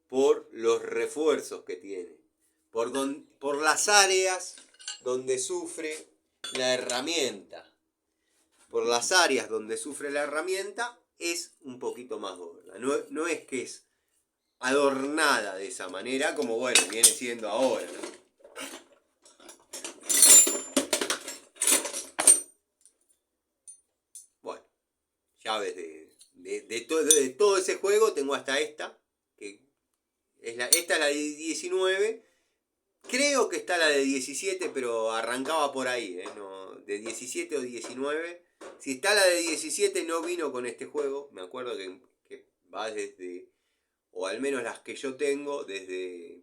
por los refuerzos que tiene, por las áreas donde sufre la herramienta. Por las áreas donde sufre la herramienta es un poquito más gorda. No es que es adornada de esa manera como, bueno, viene siendo ahora, ¿no? Bueno, llaves de todo ese juego tengo hasta esta, que esta es la de 19. Creo que está la de 17, pero arrancaba por ahí, no, de 17 o 19. Si está la de 17 no vino con este juego. Me acuerdo que va desde, o al menos las que yo tengo, desde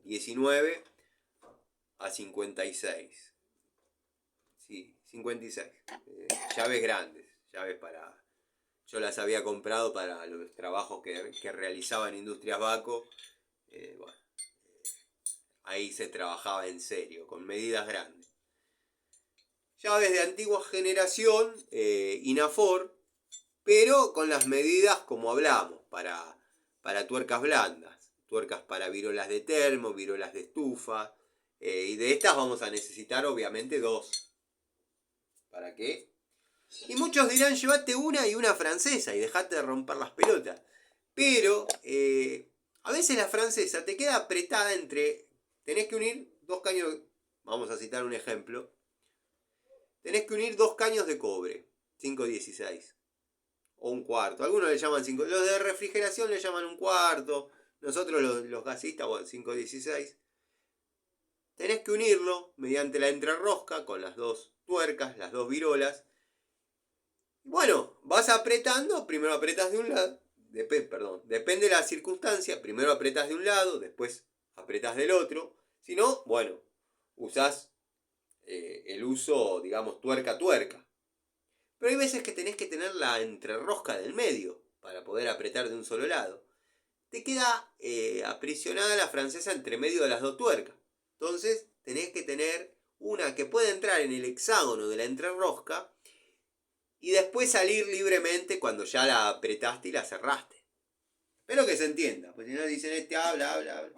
19 a 56. Sí, 56. Llaves grandes, llaves para... Yo las había comprado para los trabajos que realizaba en Industrias Baco. Bueno, ahí se trabajaba en serio, con medidas grandes. Llaves de antigua generación, Inafor, pero con las medidas como hablamos, para tuercas blandas, tuercas para virolas de termo, virolas de estufa, y de estas vamos a necesitar obviamente dos. ¿Para qué? Y muchos dirán, llévate una y una francesa y dejate de romper las pelotas. Pero a veces la francesa te queda apretada entre... Tenés que unir dos caños... Vamos a citar un ejemplo. Tenés que unir dos caños de cobre, 516. O un cuarto. Algunos le llaman 5. Los de refrigeración le llaman un cuarto. Nosotros los gasistas, bueno, 516. Tenés que unirlo mediante la entrerrosca con las dos tuercas, las dos virolas. Bueno, vas apretando, primero apretas de un lado, depende de la circunstancia, primero apretas de un lado, después apretas del otro. Si no, bueno, usás el uso, digamos, tuerca-tuerca. Pero hay veces que tenés que tener la entrerrosca del medio para poder apretar de un solo lado. Te queda aprisionada la francesa entre medio de las dos tuercas. Entonces tenés que tener una que pueda entrar en el hexágono de la entrerrosca y después salir libremente cuando ya la apretaste y la cerraste. Espero que se entienda, porque si no dicen habla.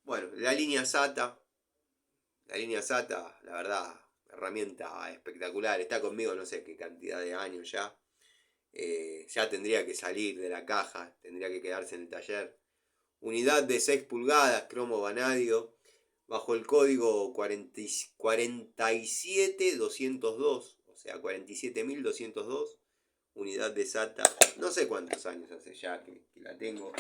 Bueno, la línea SATA, la verdad, herramienta espectacular, está conmigo no sé qué cantidad de años ya. Ya tendría que salir de la caja, tendría que quedarse en el taller. Unidad de 6 pulgadas, cromo vanadio, bajo el código 47202, o sea, 47202, unidad de SATA. No sé cuántos años hace ya que la tengo.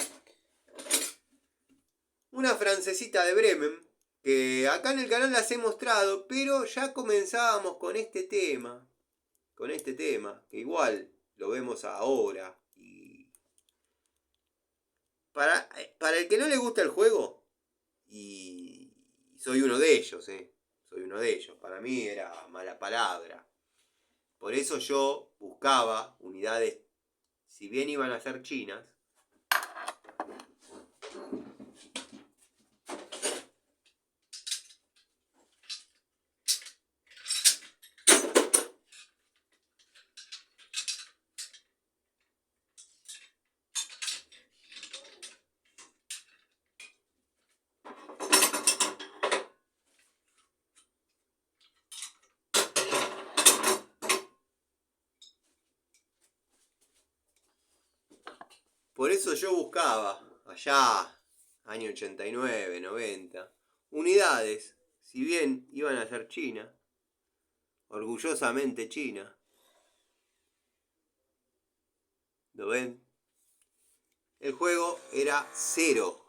Una francesita de Bremen, que acá en el canal las he mostrado, pero ya comenzábamos con este tema, que igual lo vemos ahora. Y para el que no le gusta el juego, y soy uno de ellos, soy uno de ellos, para mí era mala palabra. Por eso yo buscaba unidades, si bien iban a ser chinas, Por eso yo buscaba, allá, año 89, 90, unidades, si bien iban a ser China, orgullosamente China. ¿Lo ven? El juego era 0.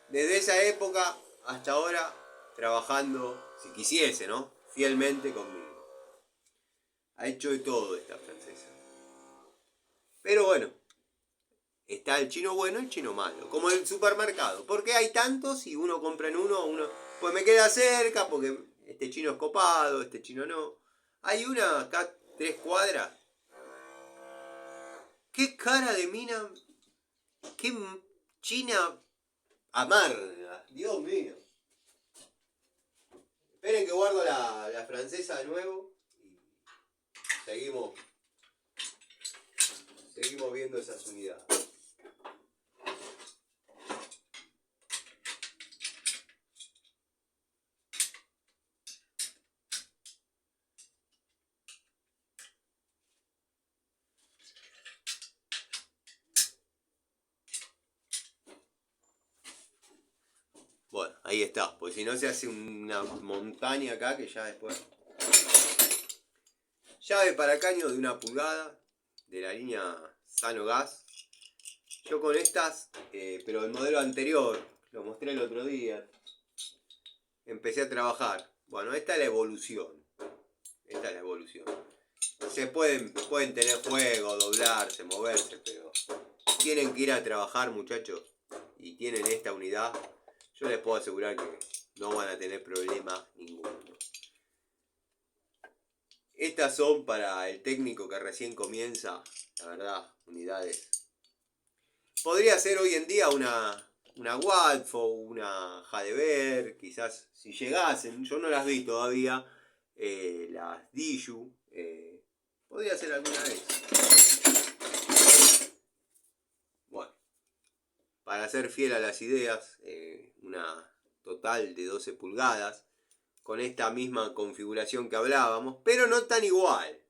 Desde esa época hasta ahora, trabajando, si quisiese, ¿no? Fielmente conmigo. Ha hecho de todo esta francesa. Pero bueno, está el chino bueno y el chino malo. Como el supermercado. ¿Por qué hay tantos y uno compra en uno? Pues me queda cerca porque este chino es copado, este chino no. Hay una acá, 3 cuadras. Qué cara de mina. Qué china amarga. Dios mío. Esperen que guardo la francesa de nuevo. Y seguimos viendo esas unidades. Bueno, ahí está, pues si no se hace una montaña acá que ya después. Llave para caño de 1 pulgada, de la línea Sano Gas. Yo con estas, pero el modelo anterior, lo mostré el otro día, empecé a trabajar. Bueno, esta es la evolución. Se pueden tener fuego, doblarse, moverse, pero tienen que ir a trabajar, muchachos, y tienen esta unidad. Yo les puedo asegurar que no van a tener problema ninguno. Estas son para el técnico que recién comienza, la verdad, unidades. Podría ser hoy en día una Watfo, una Jadever, quizás si llegasen, yo no las vi todavía, las Diju, podría ser alguna vez. Bueno, para ser fiel a las ideas, una total de 12 pulgadas, con esta misma configuración que hablábamos, pero no tan igual,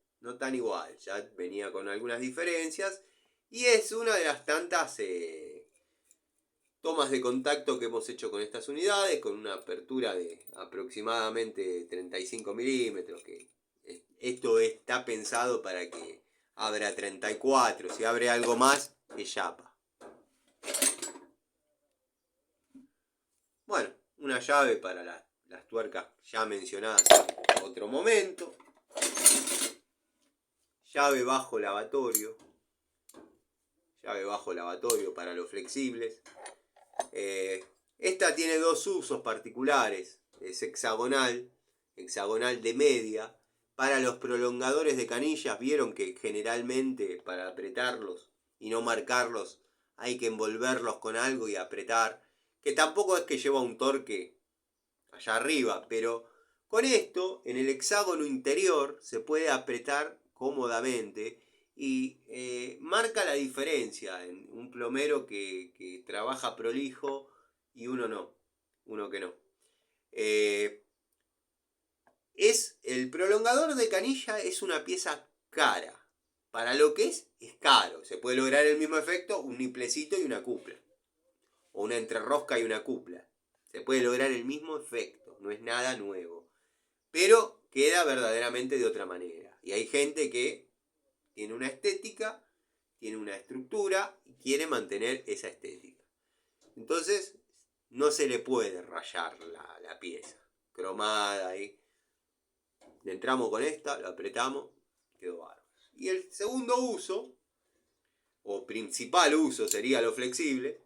ya venía con algunas diferencias y es una de las tantas tomas de contacto que hemos hecho con estas unidades, con una apertura de aproximadamente 35 milímetros, que esto está pensado para que abra 34, si abre algo más es chapa. Bueno, una llave para las tuercas ya mencionadas en otro momento. Llave bajo lavatorio para los flexibles. Esta tiene 2 usos particulares. Es hexagonal de media. Para los prolongadores de canillas, vieron que generalmente para apretarlos y no marcarlos hay que envolverlos con algo y apretar. Que tampoco es que lleva un torque allá arriba, pero con esto en el hexágono interior se puede apretar cómodamente y marca la diferencia en un plomero que trabaja prolijo y uno que no. El prolongador de canilla es una pieza cara. Para lo que es caro. Se puede lograr el mismo efecto un niplecito y una cupla. O una entrerrosca y una cupla. Se puede lograr el mismo efecto. No es nada nuevo. Pero queda verdaderamente de otra manera. Y hay gente que tiene una estética, tiene una estructura y quiere mantener esa estética. Entonces, no se le puede rayar la pieza. Cromada ahí. Le entramos con esta, lo apretamos, quedó bárbaro. Y el segundo uso, o principal uso, sería lo flexible.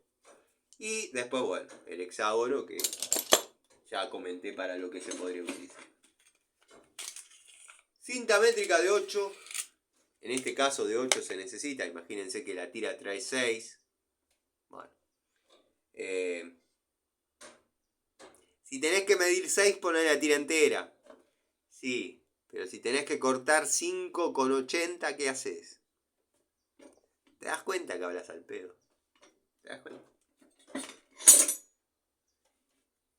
Y después, bueno, el hexágono que ya comenté para lo que se podría utilizar. Cinta métrica de 8. En este caso de 8 se necesita. Imagínense que la tira trae 6. Bueno. Si tenés que medir 6, poné la tira entera. Sí, pero si tenés que cortar 5,80, ¿qué haces? ¿Te das cuenta que hablas al pedo? ¿Te das cuenta?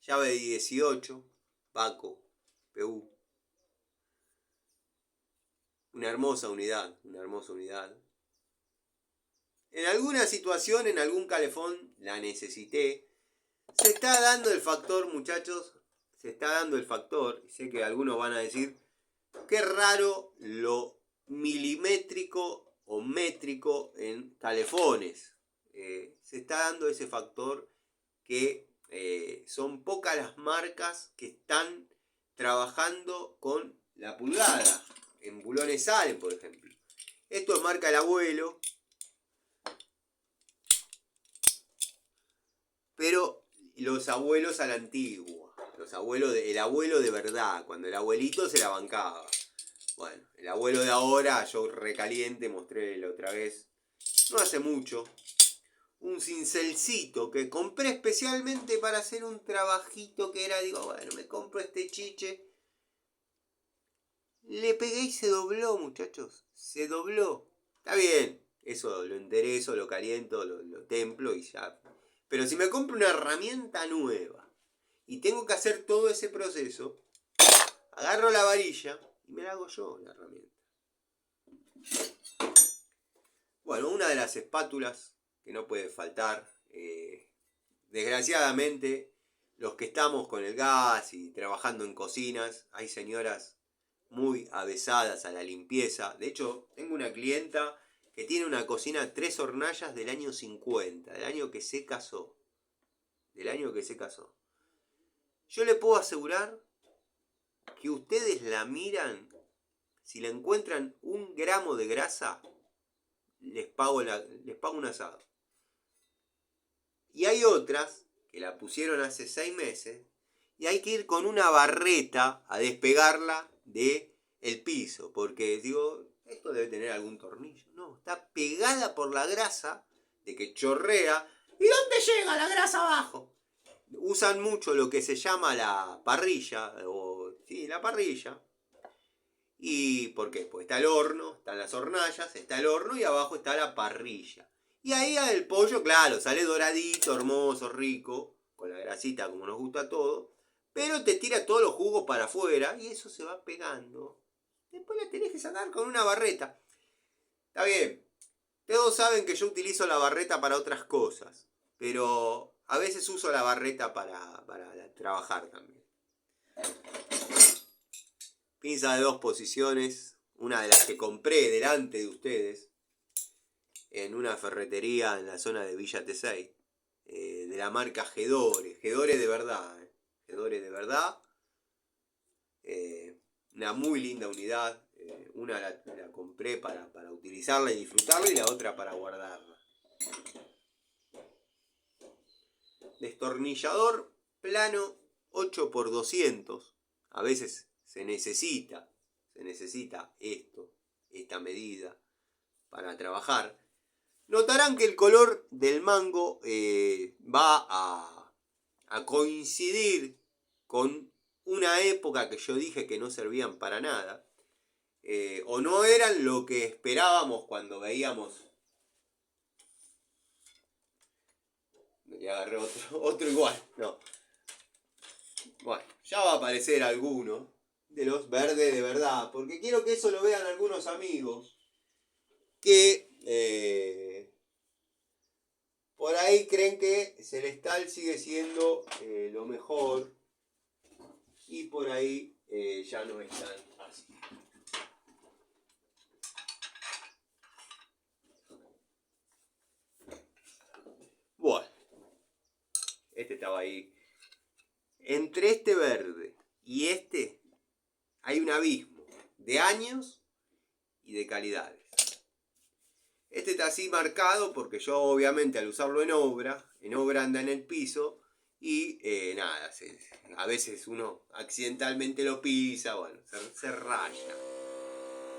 Llave de 18, Paco, PU. Una hermosa unidad, una hermosa unidad. En alguna situación, en algún calefón, la necesité. Se está dando el factor, muchachos. Se está dando el factor. Sé que algunos van a decir, qué raro lo milimétrico o métrico en calefones. Se está dando ese factor que son pocas las marcas que están trabajando con la pulgada. En bulones Allen, por ejemplo. Esto es marca El Abuelo. Pero los abuelos a la antigua. El abuelo de verdad. Cuando el abuelito se la bancaba. Bueno, el abuelo de ahora, yo recaliente, mostré la otra vez. No hace mucho. Un cincelcito que compré especialmente para hacer un trabajito que era, digo, bueno, me compro este chiche. Le pegué y se dobló, muchachos. Se dobló. Está bien. Eso lo enderezo, lo caliento, lo templo y ya. Pero si me compro una herramienta nueva y tengo que hacer todo ese proceso, agarro la varilla y me la hago yo, la herramienta. Bueno, una de las espátulas que no puede faltar. Desgraciadamente, los que estamos con el gas y trabajando en cocinas, hay señoras muy avesadas a la limpieza. De hecho, tengo una clienta que tiene una cocina 3 hornallas del año 50, del año que se casó. Yo le puedo asegurar que ustedes la miran, si la encuentran 1 gramo de grasa, les pago un asado. Y hay otras que la pusieron hace 6 meses y hay que ir con una barreta a despegarla del piso, porque digo, esto debe tener algún tornillo. No, está pegada por la grasa de que chorrea. ¿Y dónde llega la grasa abajo? Usan mucho lo que se llama la parrilla, la parrilla. ¿Y por qué? Pues está el horno, están las hornallas, está el horno y abajo está la parrilla. Y ahí el pollo, claro, sale doradito, hermoso, rico, con la grasita como nos gusta a todos, pero te tira todos los jugos para afuera y eso se va pegando. Después la tenés que sacar con una barreta. Está bien, todos saben que yo utilizo la barreta para otras cosas, pero a veces uso la barreta para trabajar también. Pinza de 2 posiciones, una de las que compré delante de ustedes en una ferretería en la zona de Villa Tesey, de la marca Gedore, Gedore de verdad, Gedore de verdad, una muy linda unidad, una la compré para utilizarla y disfrutarla y la otra para guardarla. Destornillador plano 8x200, a veces se necesita esta medida para trabajar. Notarán que el color del mango va a coincidir con una época que yo dije que no servían para nada, o no eran lo que esperábamos cuando veíamos. Y agarré otro igual, no. Bueno, ya va a aparecer alguno de los verdes de verdad, porque quiero que eso lo vean algunos amigos que por ahí creen que Celestal sigue siendo lo mejor y por ahí ya no están así. Bueno, este estaba ahí. Entre este verde y este hay un abismo de años y de calidades. Este está así marcado porque yo obviamente al usarlo en obra anda en el piso y nada, a veces uno accidentalmente lo pisa, bueno, se raya.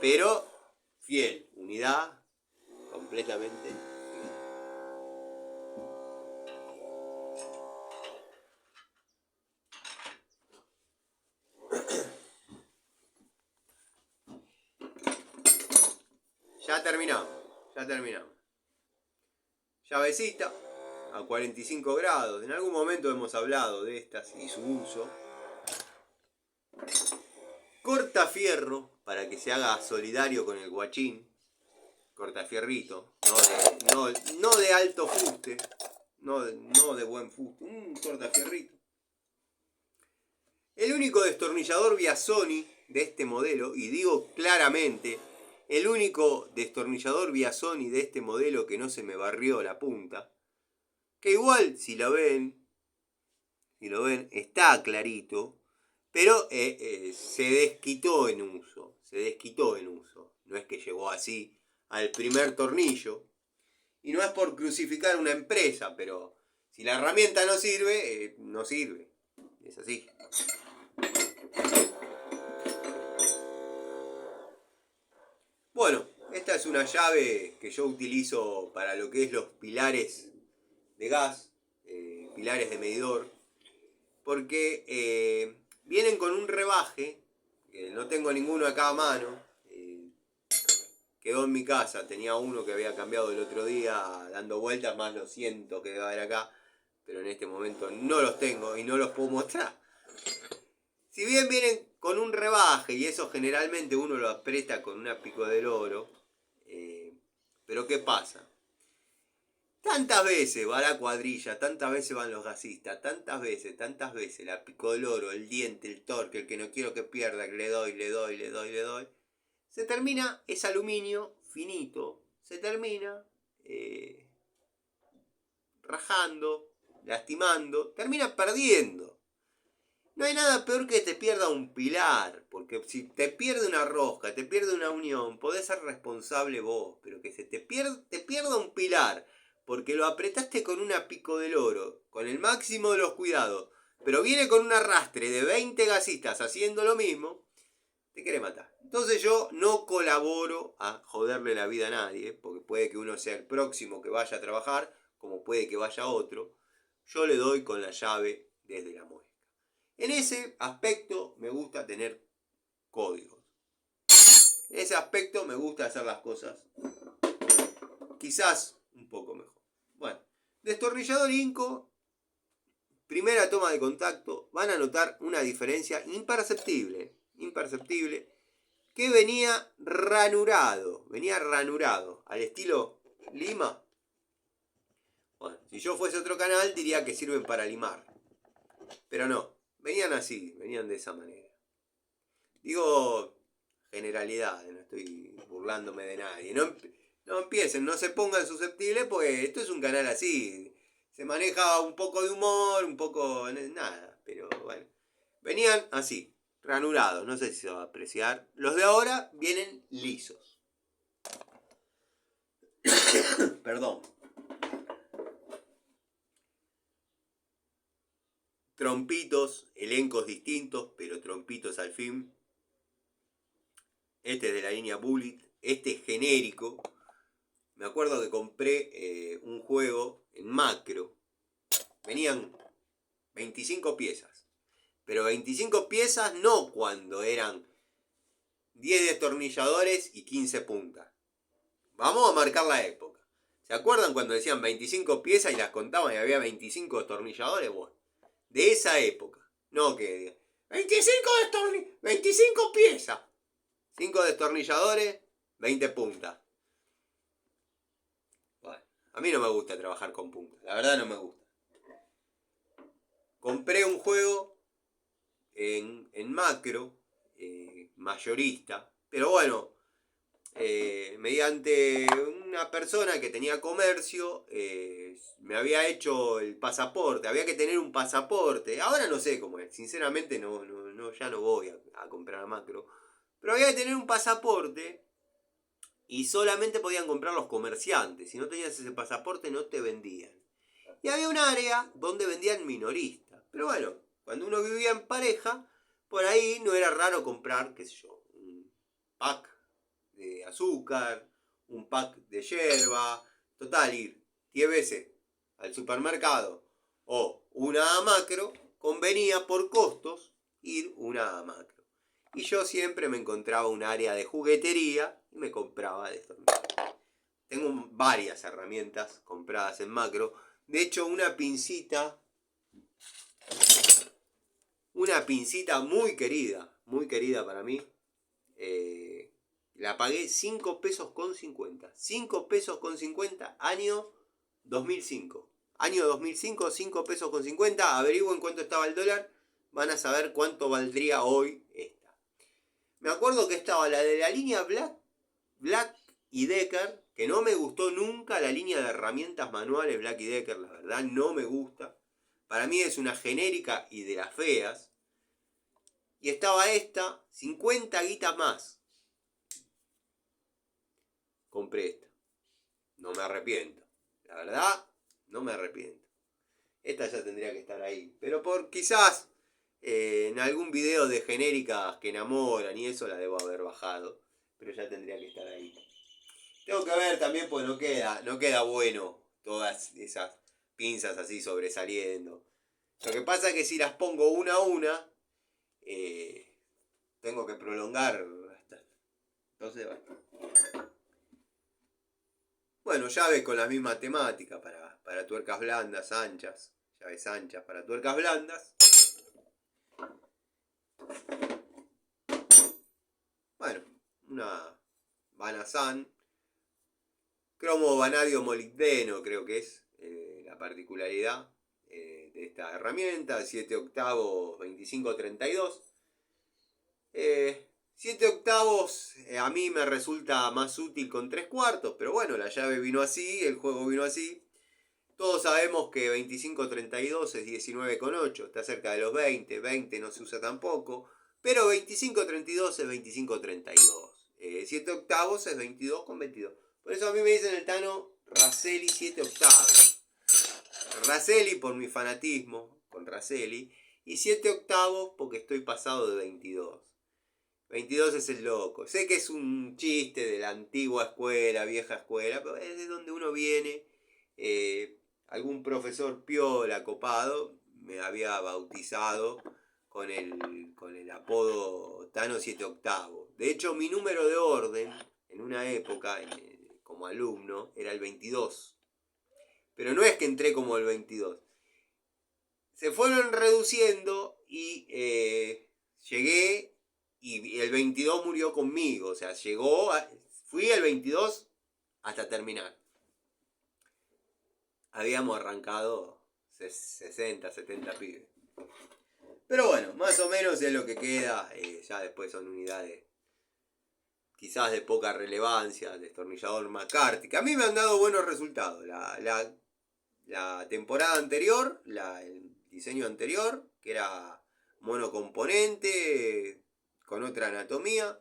Pero fiel, unidad completamente. Ya terminamos. Llavecita a 45 grados. En algún momento hemos hablado de estas y su uso. cortafierro para que se haga solidario con el guachín. Cortafierrito, no de alto fuste, no de buen fuste, un cortafierrito. El único destornillador vía Sony de este modelo, y digo claramente, el único destornillador vía Sony de este modelo que no se me barrió la punta, que igual si lo ven está clarito, pero se desquitó en uso, no es que llegó así al primer tornillo, y no es por crucificar una empresa, pero si la herramienta no sirve, no sirve, es así. Bueno, esta es una llave que yo utilizo para lo que es los pilares de gas, pilares de medidor, porque vienen con un rebaje, no tengo ninguno acá a mano, quedó en mi casa, tenía uno que había cambiado el otro día dando vueltas, más los cientos que debe haber acá, pero en este momento no los tengo y no los puedo mostrar. Si bien vienen con un rebaje, y eso generalmente uno lo aprieta con una pico del oro, pero ¿qué pasa? Tantas veces va la cuadrilla, tantas veces van los gasistas, tantas veces, la pico del oro, el diente, el torque, el que no quiero que pierda, que le doy. Se termina, es aluminio finito, se termina rajando, lastimando, termina perdiendo. No hay nada peor que te pierda un pilar, porque si te pierde una rosca, te pierde una unión, podés ser responsable vos, pero que se te pierda un pilar, porque lo apretaste con una pico del oro, con el máximo de los cuidados, pero viene con un arrastre de 20 gasistas haciendo lo mismo, te quiere matar. Entonces yo no colaboro a joderle la vida a nadie, porque puede que uno sea el próximo que vaya a trabajar, como puede que vaya otro. Yo le doy con la llave desde la muesca. En ese aspecto me gusta tener códigos. En ese aspecto me gusta hacer las cosas quizás un poco mejor. Bueno, destornillador Inco, primera toma de contacto, van a notar una diferencia imperceptible, que venía ranurado, al estilo lima. Bueno, si yo fuese otro canal diría que sirven para limar, pero no, venían así, venían de esa manera. Digo generalidades, no estoy burlándome de nadie. No empiecen, no se pongan susceptibles, porque esto es un canal así. Se maneja un poco de humor, un poco nada, pero bueno. Venían así, ranurados, no sé si se va a apreciar. Los de ahora vienen lisos. Perdón. Trompitos, elencos distintos, pero trompitos al fin. Este es de la línea Bullet, este es genérico. Me acuerdo que compré un juego en macro. Venían 25 piezas. Pero 25 piezas no cuando eran 10 destornilladores y 15 puntas. Vamos a marcar la época. ¿Se acuerdan cuando decían 25 piezas y las contaban y había 25 destornilladores? Bueno, de esa época. No que digan 25 piezas. 5 destornilladores, 20 puntas. Bueno, a mí no me gusta trabajar con puntas. La verdad no me gusta. Compré un juego en macro, mayorista. Pero bueno, mediante una persona que tenía comercio, me había hecho el pasaporte. Había que tener un pasaporte. Ahora no sé cómo es. Sinceramente ya no voy a comprar a macro. Pero había que tener un pasaporte y solamente podían comprar los comerciantes. Si no tenías ese pasaporte no te vendían. Y había un área donde vendían minoristas. Pero bueno, cuando uno vivía en pareja, por ahí no era raro comprar, qué sé yo, un pack de azúcar, un pack de yerba. Total, ir 10 veces al supermercado o una a macro, convenía por costos ir una a macro. Y yo siempre me encontraba un área de juguetería y me compraba de esto. Tengo varias herramientas compradas en macro. De hecho, una pincita muy querida muy querida para mí. La pagué 5 pesos con 50. 5 pesos con 50, año 2005. Año 2005, 5 pesos con 50. Averigüen cuánto estaba el dólar. Van a saber cuánto valdría hoy esta. Me acuerdo que estaba la de la línea Black y Decker, que no me gustó nunca la línea de herramientas manuales Black y Decker, la verdad no me gusta. Para mí es una genérica y de las feas. Y estaba esta, 50 guitas más. Compré esta. No me arrepiento. La verdad, no me arrepiento. Esta ya tendría que estar ahí. Pero por quizás en algún video de genéricas que enamoran y eso la debo haber bajado. Pero ya tendría que estar ahí. Tengo que ver también, pues no queda bueno todas esas pinzas así sobresaliendo. Lo que pasa es que si las pongo una a una, tengo que prolongar hasta. Entonces, bueno, llaves con la misma temática para tuercas blandas, anchas. Llaves anchas para tuercas blandas. Bueno, una Vanasan. Cromo vanadio molibdeno, creo que es la particularidad de esta herramienta. 7 octavos 2532. 7 octavos a mí me resulta más útil con 3 cuartos, pero bueno, la llave vino así, el juego vino así. Todos sabemos que 2532 es 19,8, está cerca de los 20, 20 no se usa tampoco, pero 2532 es 2532. 7 octavos es 22,22. Por eso a mí me dicen el Tano Raselli 7 octavos. Raselli por mi fanatismo con Raselli, y 7 octavos porque estoy pasado de 22. 22 es el loco. Sé que es un chiste de la antigua escuela, vieja escuela, pero es de donde uno viene. Algún profesor piola, copado, me había bautizado con el apodo Tano 7 octavos. De hecho, mi número de orden, en una época, como alumno, era el 22. Pero no es que entré como el 22. Se fueron reduciendo y llegué y el 22 murió conmigo. O sea, fui el 22 hasta terminar. Habíamos arrancado 60, 70 pibes. Pero bueno, más o menos es lo que queda. Ya después son unidades quizás de poca relevancia. Destornillador McCarthy, que a mí me han dado buenos resultados. La temporada anterior, el diseño anterior, que era monocomponente, con otra anatomía,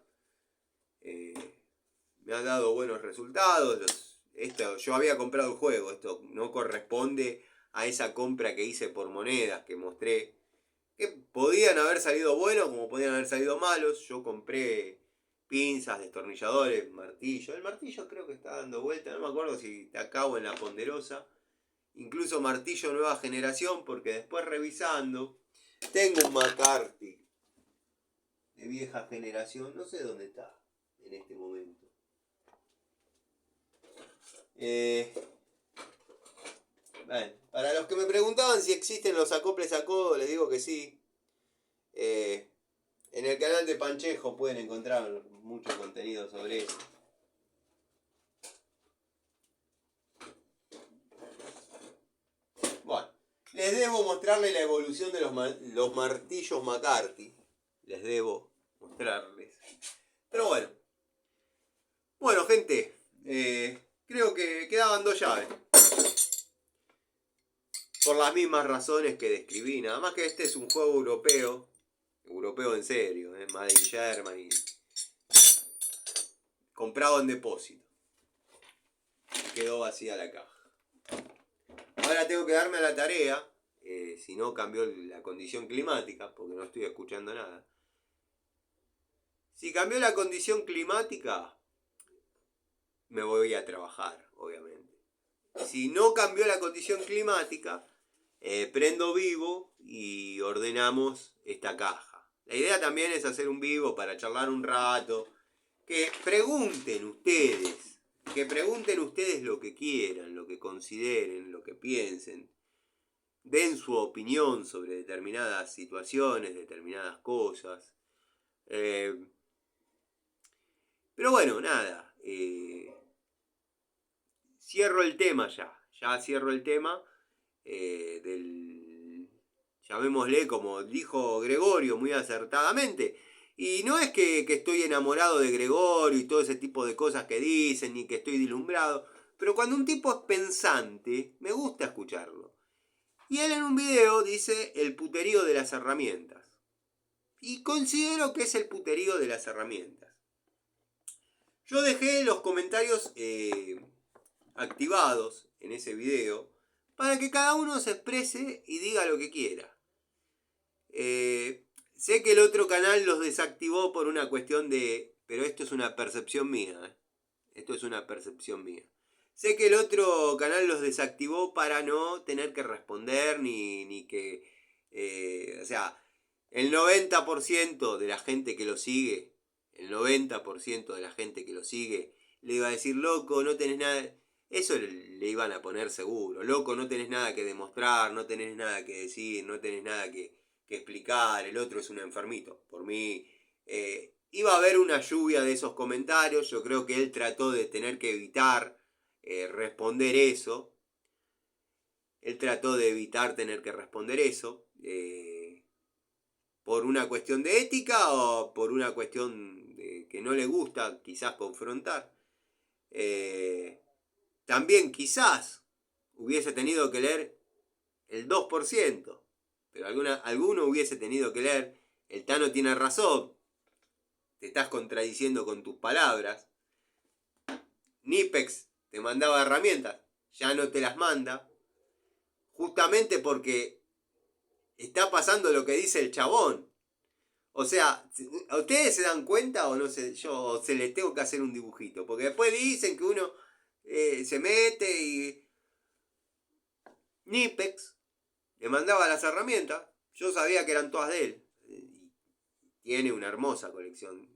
me ha dado buenos resultados. Yo había comprado el juego, esto no corresponde a esa compra que hice por monedas, que mostré, que podían haber salido buenos como podían haber salido malos. Yo compré pinzas, destornilladores, martillo. El martillo creo que está dando vuelta, no me acuerdo si está acá o en la Ponderosa. Incluso martillo nueva generación, porque después revisando, tengo un McCarthy de vieja generación, no sé dónde está en este momento. Bueno, para los que me preguntaban si existen los acoples a codo, les digo que sí. En el canal de Panchejo pueden encontrar mucho contenido sobre eso. Bueno, les debo mostrarles la evolución de los martillos McCarthy. Les debo mostrarles. Pero bueno. Bueno, gente. Creo que quedaban 2 llaves. Por las mismas razones que describí. Nada más que este es un juego europeo. Europeo en serio. Made in Germany. Comprado en depósito. Quedó vacía la caja. Ahora tengo que darme a la tarea. Si no cambió la condición climática. Porque no estoy escuchando nada. Si cambió la condición climática, me voy a trabajar, obviamente. Si no cambió la condición climática, prendo vivo y ordenamos esta caja. La idea también es hacer un vivo para charlar un rato. Que pregunten ustedes lo que quieran, lo que consideren, lo que piensen. Den su opinión sobre determinadas situaciones, determinadas cosas. Pero bueno, nada. Cierro el tema ya. Ya cierro el tema del... Llamémosle como dijo Gregorio muy acertadamente. Y no es que estoy enamorado de Gregorio y todo ese tipo de cosas que dicen, ni que estoy deslumbrado. Pero cuando un tipo es pensante, me gusta escucharlo. Y él en un video dice el puterío de las herramientas. Y considero que es el puterío de las herramientas. Yo dejé los comentarios activados en ese video para que cada uno se exprese y diga lo que quiera. Sé que el otro canal los desactivó por una cuestión de... Pero esto es una percepción mía. Esto es una percepción mía. Sé que el otro canal los desactivó para no tener que responder ni que... o sea, el 90% de la gente que lo sigue, el 90% de la gente que lo sigue, le iba a decir, loco, no tenés nada... Eso le iban a poner seguro. Loco, no tenés nada que demostrar, no tenés nada que decir, no tenés nada que explicar. El otro es un enfermito. Por mí... iba a haber una lluvia de esos comentarios. Yo creo que él trató de tener que evitar responder eso. Él trató de evitar tener que responder eso. Por una cuestión de ética o por una cuestión de que no le gusta quizás confrontar. También quizás hubiese tenido que leer el 2%, pero alguno hubiese tenido que leer el Tano tiene razón, te estás contradiciendo con tus palabras. Nipex te mandaba herramientas, ya no te las manda, justamente porque está pasando lo que dice el chabón. O sea, ¿a ustedes se dan cuenta o no sé? Yo se les tengo que hacer un dibujito, porque después dicen que uno se mete y... Nipex le mandaba las herramientas, yo sabía que eran todas de él. Tiene una hermosa colección,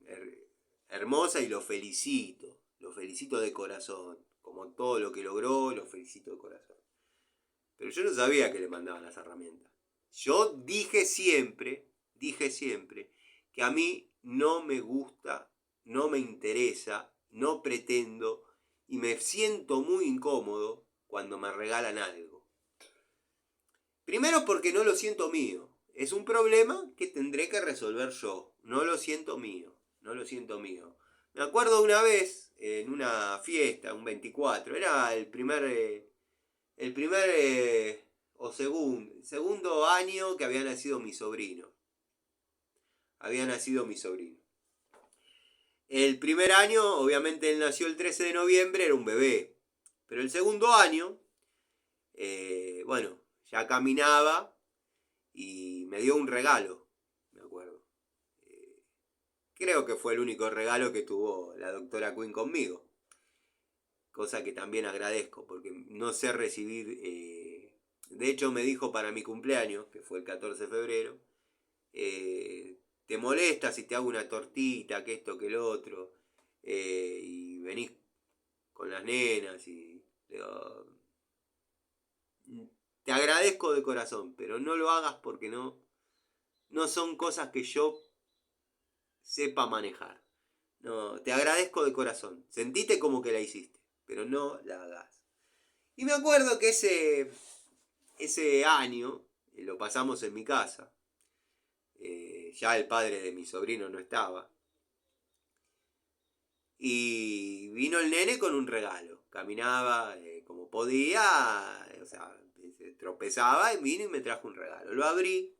hermosa, y lo felicito de corazón. Como todo lo que logró, lo felicito de corazón. Pero yo no sabía que le mandaban las herramientas. Yo dije siempre que a mí no me gusta, no me interesa, no pretendo y me siento muy incómodo cuando me regalan algo. Primero porque no lo siento mío. Es un problema que tendré que resolver yo. No lo siento mío. No lo siento mío. Me acuerdo una vez en una fiesta, un 24. Era el primer o segundo año que había nacido mi sobrino. Había nacido mi sobrino. El primer año, obviamente él nació el 13 de noviembre, era un bebé. Pero el segundo año, bueno, ya caminaba y me dio un regalo, me acuerdo. Creo que fue el único regalo que tuvo la doctora Quinn conmigo. Cosa que también agradezco, porque no sé recibir... de hecho me dijo para mi cumpleaños, que fue el 14 de febrero, te molesta si te hago una tortita, que esto, que lo otro, y venís con las nenas y... Digo, te agradezco de corazón, pero no lo hagas porque no son cosas que yo sepa manejar. No, te agradezco de corazón. Sentite como que la hiciste, pero no la hagas. Y me acuerdo que ese año lo pasamos en mi casa. Ya el padre de mi sobrino no estaba. Y vino el nene con un regalo. Caminaba como podía, o sea, se tropezaba y vino y me trajo un regalo. Lo abrí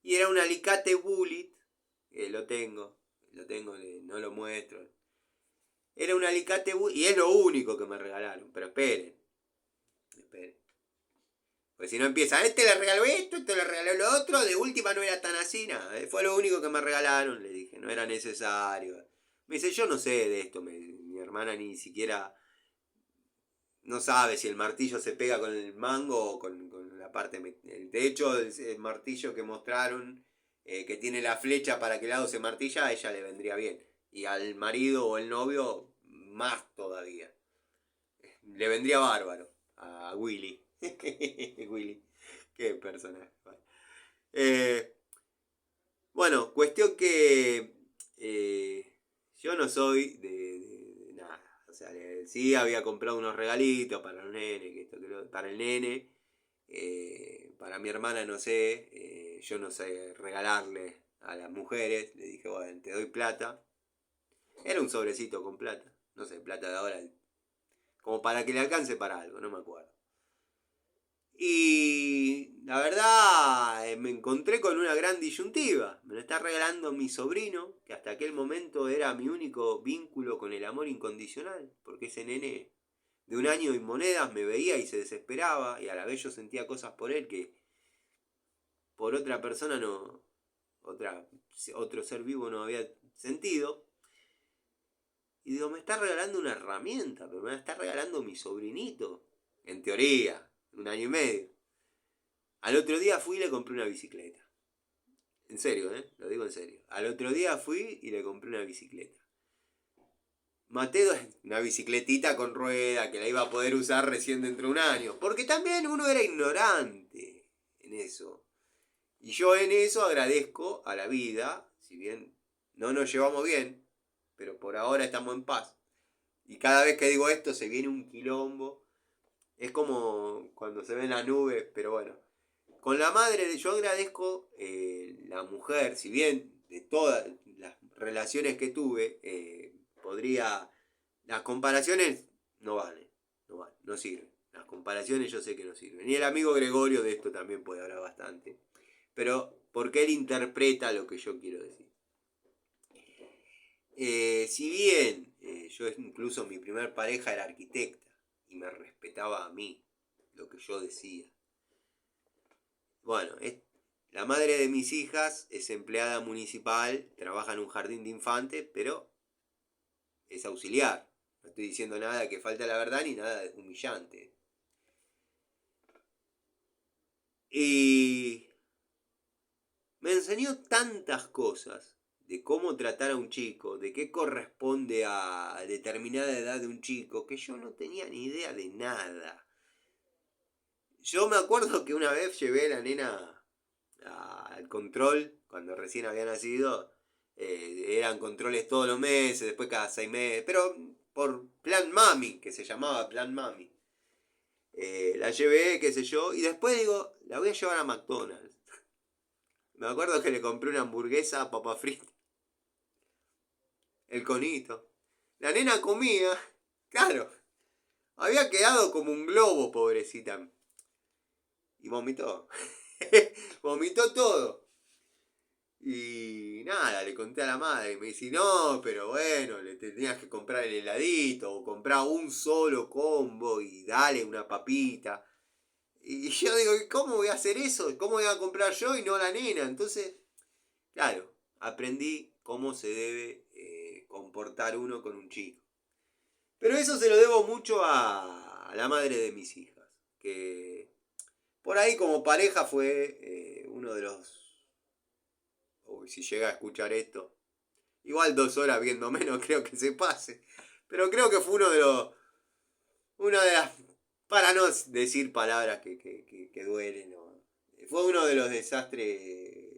y era un alicate bullet. Lo tengo, no lo muestro. Era un alicate bullet y es lo único que me regalaron. Pero esperen. Pues si no empieza, este le regaló esto, este le regaló lo otro, de última no era tan así, nada. Fue lo único que me regalaron, le dije, no era necesario. Me dice, yo no sé de esto, mi hermana ni siquiera no sabe si el martillo se pega con el mango o con la parte... De hecho, el martillo que mostraron, que tiene la flecha para que el lado se martilla, a ella le vendría bien. Y al marido o el novio, más todavía. Le vendría bárbaro a Willy. Willy, qué personaje. Bueno, cuestión que yo no soy de nada. O sea, sí había comprado unos regalitos para el nene, que esto, para el nene. Para mi hermana no sé, yo no sé regalarle a las mujeres. Le dije, bueno, te doy plata. Era un sobrecito con plata. No sé, plata de ahora. Como para que le alcance para algo, no me acuerdo. Y la verdad me encontré con una gran disyuntiva. Me lo está regalando mi sobrino, que hasta aquel momento era mi único vínculo con el amor incondicional. Porque ese nene de 1 año y monedas me veía y se desesperaba. Y a la vez yo sentía cosas por él que por otra persona no... otro ser vivo no había sentido. Y digo, me está regalando una herramienta, pero me la está regalando mi sobrinito. En teoría, 1 año y medio. Al otro día fui y le compré una bicicleta. En serio, lo digo en serio. Al otro día fui y le compré una bicicleta. Maté una bicicletita con rueda que la iba a poder usar recién dentro de 1 año. Porque también uno era ignorante en eso. Y yo en eso agradezco a la vida, si bien no nos llevamos bien, pero por ahora estamos en paz. Y cada vez que digo esto se viene un quilombo. Es como cuando se ven las nubes, pero bueno. Con la madre, yo agradezco la mujer, si bien de todas las relaciones que tuve, podría... Las comparaciones no valen, no sirven. Las comparaciones yo sé que no sirven. Y el amigo Gregorio de esto también puede hablar bastante. Pero porque él interpreta lo que yo quiero decir. Si bien yo incluso mi primer pareja era arquitecta y me respetaba a mí, lo que yo decía. Bueno, la madre de mis hijas es empleada municipal, trabaja en un jardín de infantes, pero es auxiliar. No estoy diciendo nada que falte la verdad ni nada humillante. Y me enseñó tantas cosas de cómo tratar a un chico, de qué corresponde a determinada edad de un chico, que yo no tenía ni idea de nada. Yo me acuerdo que una vez llevé a la nena al control, cuando recién había nacido, eran controles todos los meses, después cada 6 meses, pero por plan mami, que se llamaba plan mami. La llevé, qué sé yo, y después digo, la voy a llevar a McDonald's. Me acuerdo que le compré una hamburguesa, papa frita, el conito. La nena comía, claro, había quedado como un globo, pobrecita. Y vomitó. Vomitó todo. Y nada, le conté a la madre. Y me dice, no, pero bueno, le tenías que comprar el heladito. O comprar un solo combo y dale una papita. Y yo digo, ¿cómo voy a hacer eso? ¿Cómo voy a comprar yo y no la nena? Entonces, claro, aprendí cómo se debe comportar uno con un chico. Pero eso se lo debo mucho a la madre de mis hijas. Que por ahí como pareja fue uno de los... Uy, si llega a escuchar esto. Igual 2 horas viendo menos creo que se pase. Pero creo que fue uno de los... Una de las... Para no decir palabras que duelen. ¿No? Fue uno de los desastres...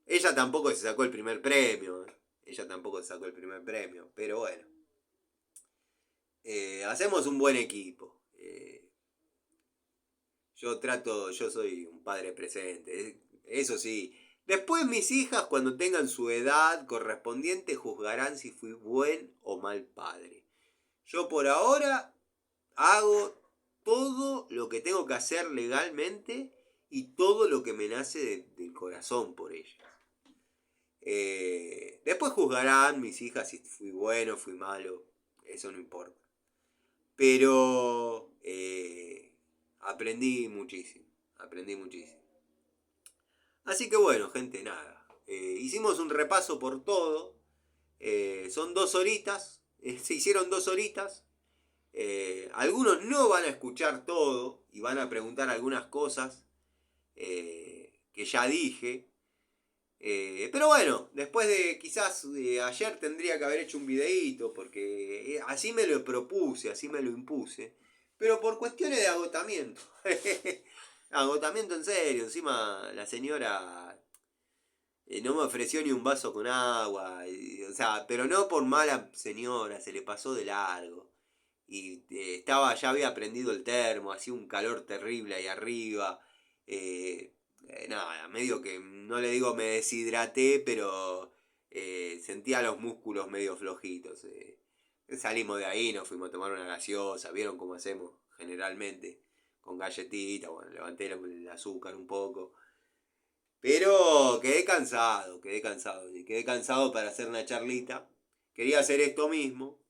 Ella tampoco se sacó el primer premio. Ella tampoco se sacó el primer premio. Pero bueno. Hacemos un buen equipo. Yo soy un padre presente. Eso sí. Después mis hijas, cuando tengan su edad correspondiente, juzgarán si fui buen o mal padre. Yo por ahora hago todo lo que tengo que hacer legalmente y todo lo que me nace del corazón por ellas. Después juzgarán mis hijas si fui bueno o fui malo. Eso no importa. Pero aprendí muchísimo. Aprendí muchísimo. Así que bueno, gente, nada. Hicimos un repaso por todo. Son 2 horitas. Se hicieron 2 horitas. Algunos no van a escuchar todo y van a preguntar algunas cosas que ya dije. Pero bueno, después de quizás ayer tendría que haber hecho un videíto porque así me lo propuse, así me lo impuse. Pero por cuestiones de agotamiento. Agotamiento en serio. Encima la señora no me ofreció ni un vaso con agua, o sea, pero no por mala señora, se le pasó de largo. Y ya había prendido el termo, hacía un calor terrible ahí arriba. eh, Nada, medio que, no le digo me deshidraté, pero sentía los músculos medio flojitos. Salimos de ahí, nos fuimos a tomar una gaseosa, vieron cómo hacemos generalmente, con galletita, bueno, levanté el azúcar un poco. Pero quedé cansado para hacer una charlita. Quería hacer esto mismo,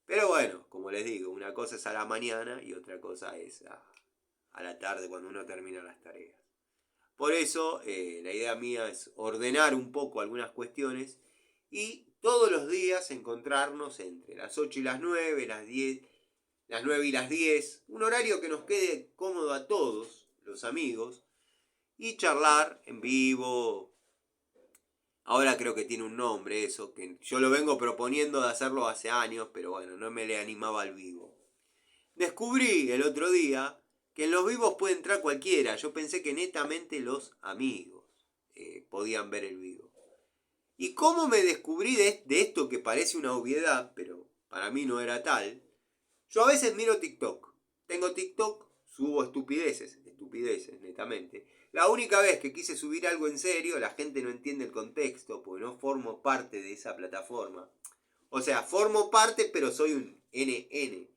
pero bueno, como les digo, una cosa es a la mañana y otra cosa es a la tarde cuando uno termina las tareas. Por eso la idea mía es ordenar un poco algunas cuestiones y todos los días encontrarnos entre las 8 y las 9, las 9 y las 10, un horario que nos quede cómodo a todos los amigos y charlar en vivo. Ahora creo que tiene un nombre eso, que yo lo vengo proponiendo de hacerlo hace años, pero bueno, no me le animaba al vivo. Descubrí el otro día que en los vivos puede entrar cualquiera. Yo pensé que netamente los amigos podían ver el vivo. ¿Y cómo me descubrí de esto que parece una obviedad, pero para mí no era tal? Yo a veces miro TikTok. Tengo TikTok, subo estupideces netamente. La única vez que quise subir algo en serio, la gente no entiende el contexto, porque no formo parte de esa plataforma. O sea, formo parte, pero soy un NN.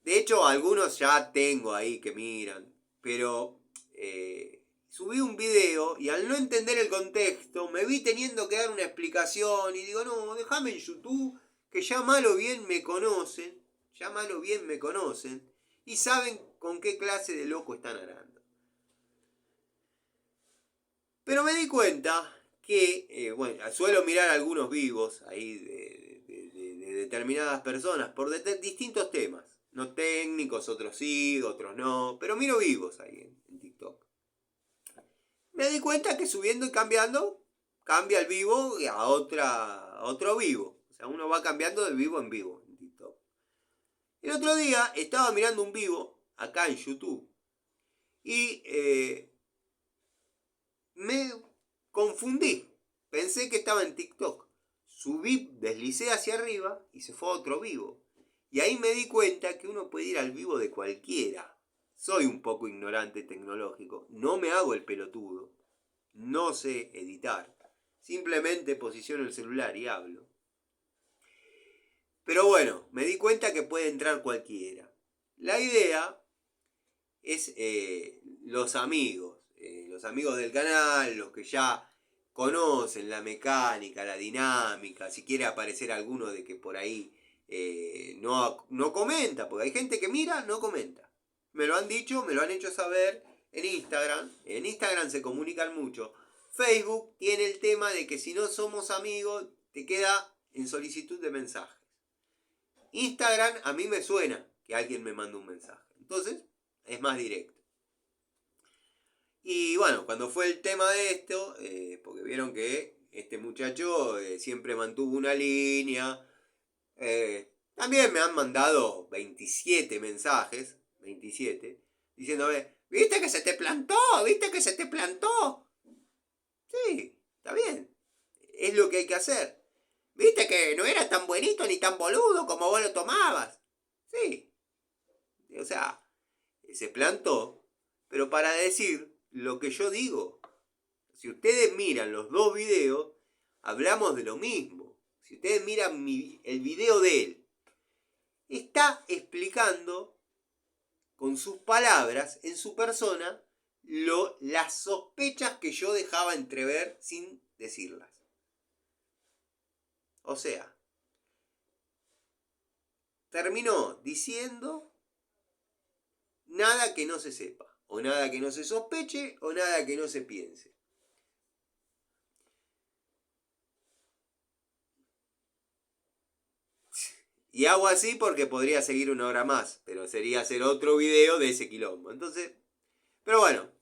De hecho, algunos ya tengo ahí que miran, pero subí un video y al no entender el contexto, me vi teniendo que dar una explicación y digo, no, déjame en YouTube, que ya mal o bien me conocen, y saben con qué clase de loco están hablando. Pero me di cuenta que, bueno, suelo mirar algunos vivos ahí de determinadas personas por distintos temas. No técnicos, otros sí, otros no, pero miro vivos ahí en TikTok. Me di cuenta que subiendo y cambiando, cambia el vivo a otro vivo. O sea, uno va cambiando de vivo en vivo en TikTok. El otro día estaba mirando un vivo acá en YouTube y me confundí. Pensé que estaba en TikTok. Subí, deslicé hacia arriba y se fue a otro vivo. Y ahí me di cuenta que uno puede ir al vivo de cualquiera. Soy un poco ignorante tecnológico. No me hago el pelotudo. No sé editar. Simplemente posiciono el celular y hablo. Pero bueno, me di cuenta que puede entrar cualquiera. La idea es los amigos. Los amigos del canal, los que ya conocen la mecánica, la dinámica, si quiere aparecer alguno de que por ahí no comenta, porque hay gente que mira, no comenta. Me lo han dicho, me lo han hecho saber en Instagram. En Instagram se comunican mucho. Facebook tiene el tema de que si no somos amigos, te queda en solicitud de mensajes. Instagram a mí me suena que alguien me manda un mensaje. Entonces, es más directo. Y bueno, cuando fue el tema de esto, porque vieron que este muchacho siempre mantuvo una línea, también me han mandado 27 mensajes, 27, diciéndome, ¿viste que se te plantó? ¿Viste que se te plantó? Sí, está bien, es lo que hay que hacer. ¿Viste que no era tan buenito ni tan boludo como vos lo tomabas? Sí, o sea, se plantó, pero para decir lo que yo digo. Si ustedes miran los dos videos, hablamos de lo mismo. Si ustedes miran el video de él, está explicando con sus palabras, en su persona, las sospechas que yo dejaba entrever sin decirlas. O sea, terminó diciendo nada que no se sepa, o nada que no se sospeche, o nada que no se piense. Y hago así porque podría seguir una hora más, pero sería hacer otro video de ese quilombo. Entonces, pero bueno,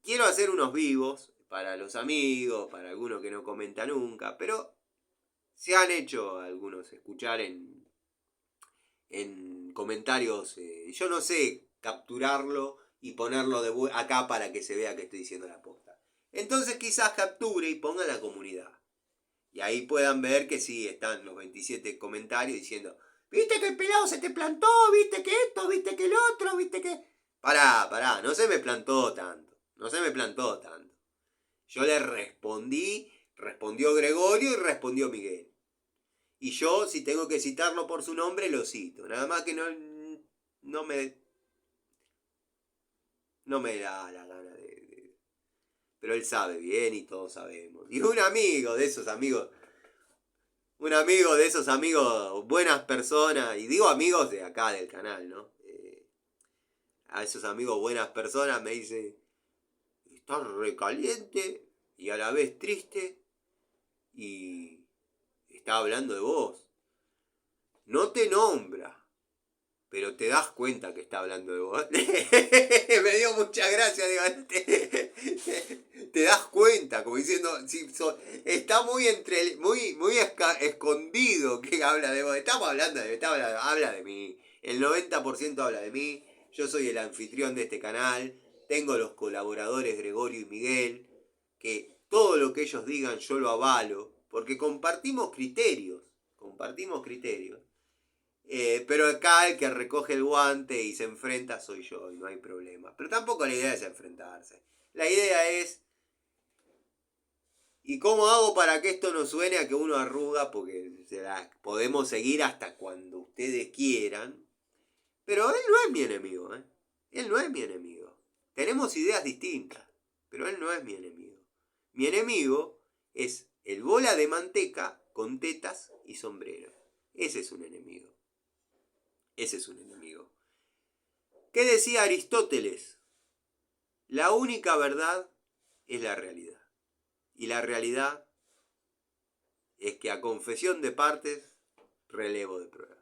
quiero hacer unos vivos para los amigos, para algunos que no comenta nunca, pero se han hecho algunos escuchar en comentarios. Yo no sé capturarlo y ponerlo acá para que se vea que estoy diciendo la posta. Entonces quizás capture y ponga la comunidad. Y ahí puedan ver que sí, están los 27 comentarios diciendo, ¿viste que el pelado se te plantó? ¿Viste que esto? ¿Viste que el otro? ¿Viste que...? Pará, no se me plantó tanto. No se me plantó tanto. Yo le respondí, respondió Gregorio y respondió Miguel. Y yo, si tengo que citarlo por su nombre, lo cito. Nada más que no me da la gana pero él sabe bien y todos sabemos. Y un amigo de esos amigos, buenas personas, y digo amigos de acá del canal, ¿no? A esos amigos buenas personas me dice, estás recaliente y a la vez triste y está hablando de vos. No te nombra, pero te das cuenta que está hablando de vos. Me dio mucha gracia, digo, te das cuenta, como diciendo, está muy escondido que habla de vos. Habla de mí. El 90% habla de mí. Yo soy el anfitrión de este canal. Tengo los colaboradores Gregorio y Miguel, que todo lo que ellos digan yo lo avalo, porque compartimos criterios. Pero acá el que recoge el guante y se enfrenta soy yo y no hay problema. Pero tampoco la idea es enfrentarse. La idea es, ¿y cómo hago para que esto no suene a que uno arruga? Porque podemos seguir hasta cuando ustedes quieran. Pero él no es mi enemigo, ¿eh? Él no es mi enemigo. Tenemos ideas distintas, pero él no es mi enemigo. Mi enemigo es el bola de manteca con tetas y sombrero. Ese es un enemigo. ¿Qué decía Aristóteles? La única verdad es la realidad. Y la realidad es que a confesión de partes, relevo de pruebas.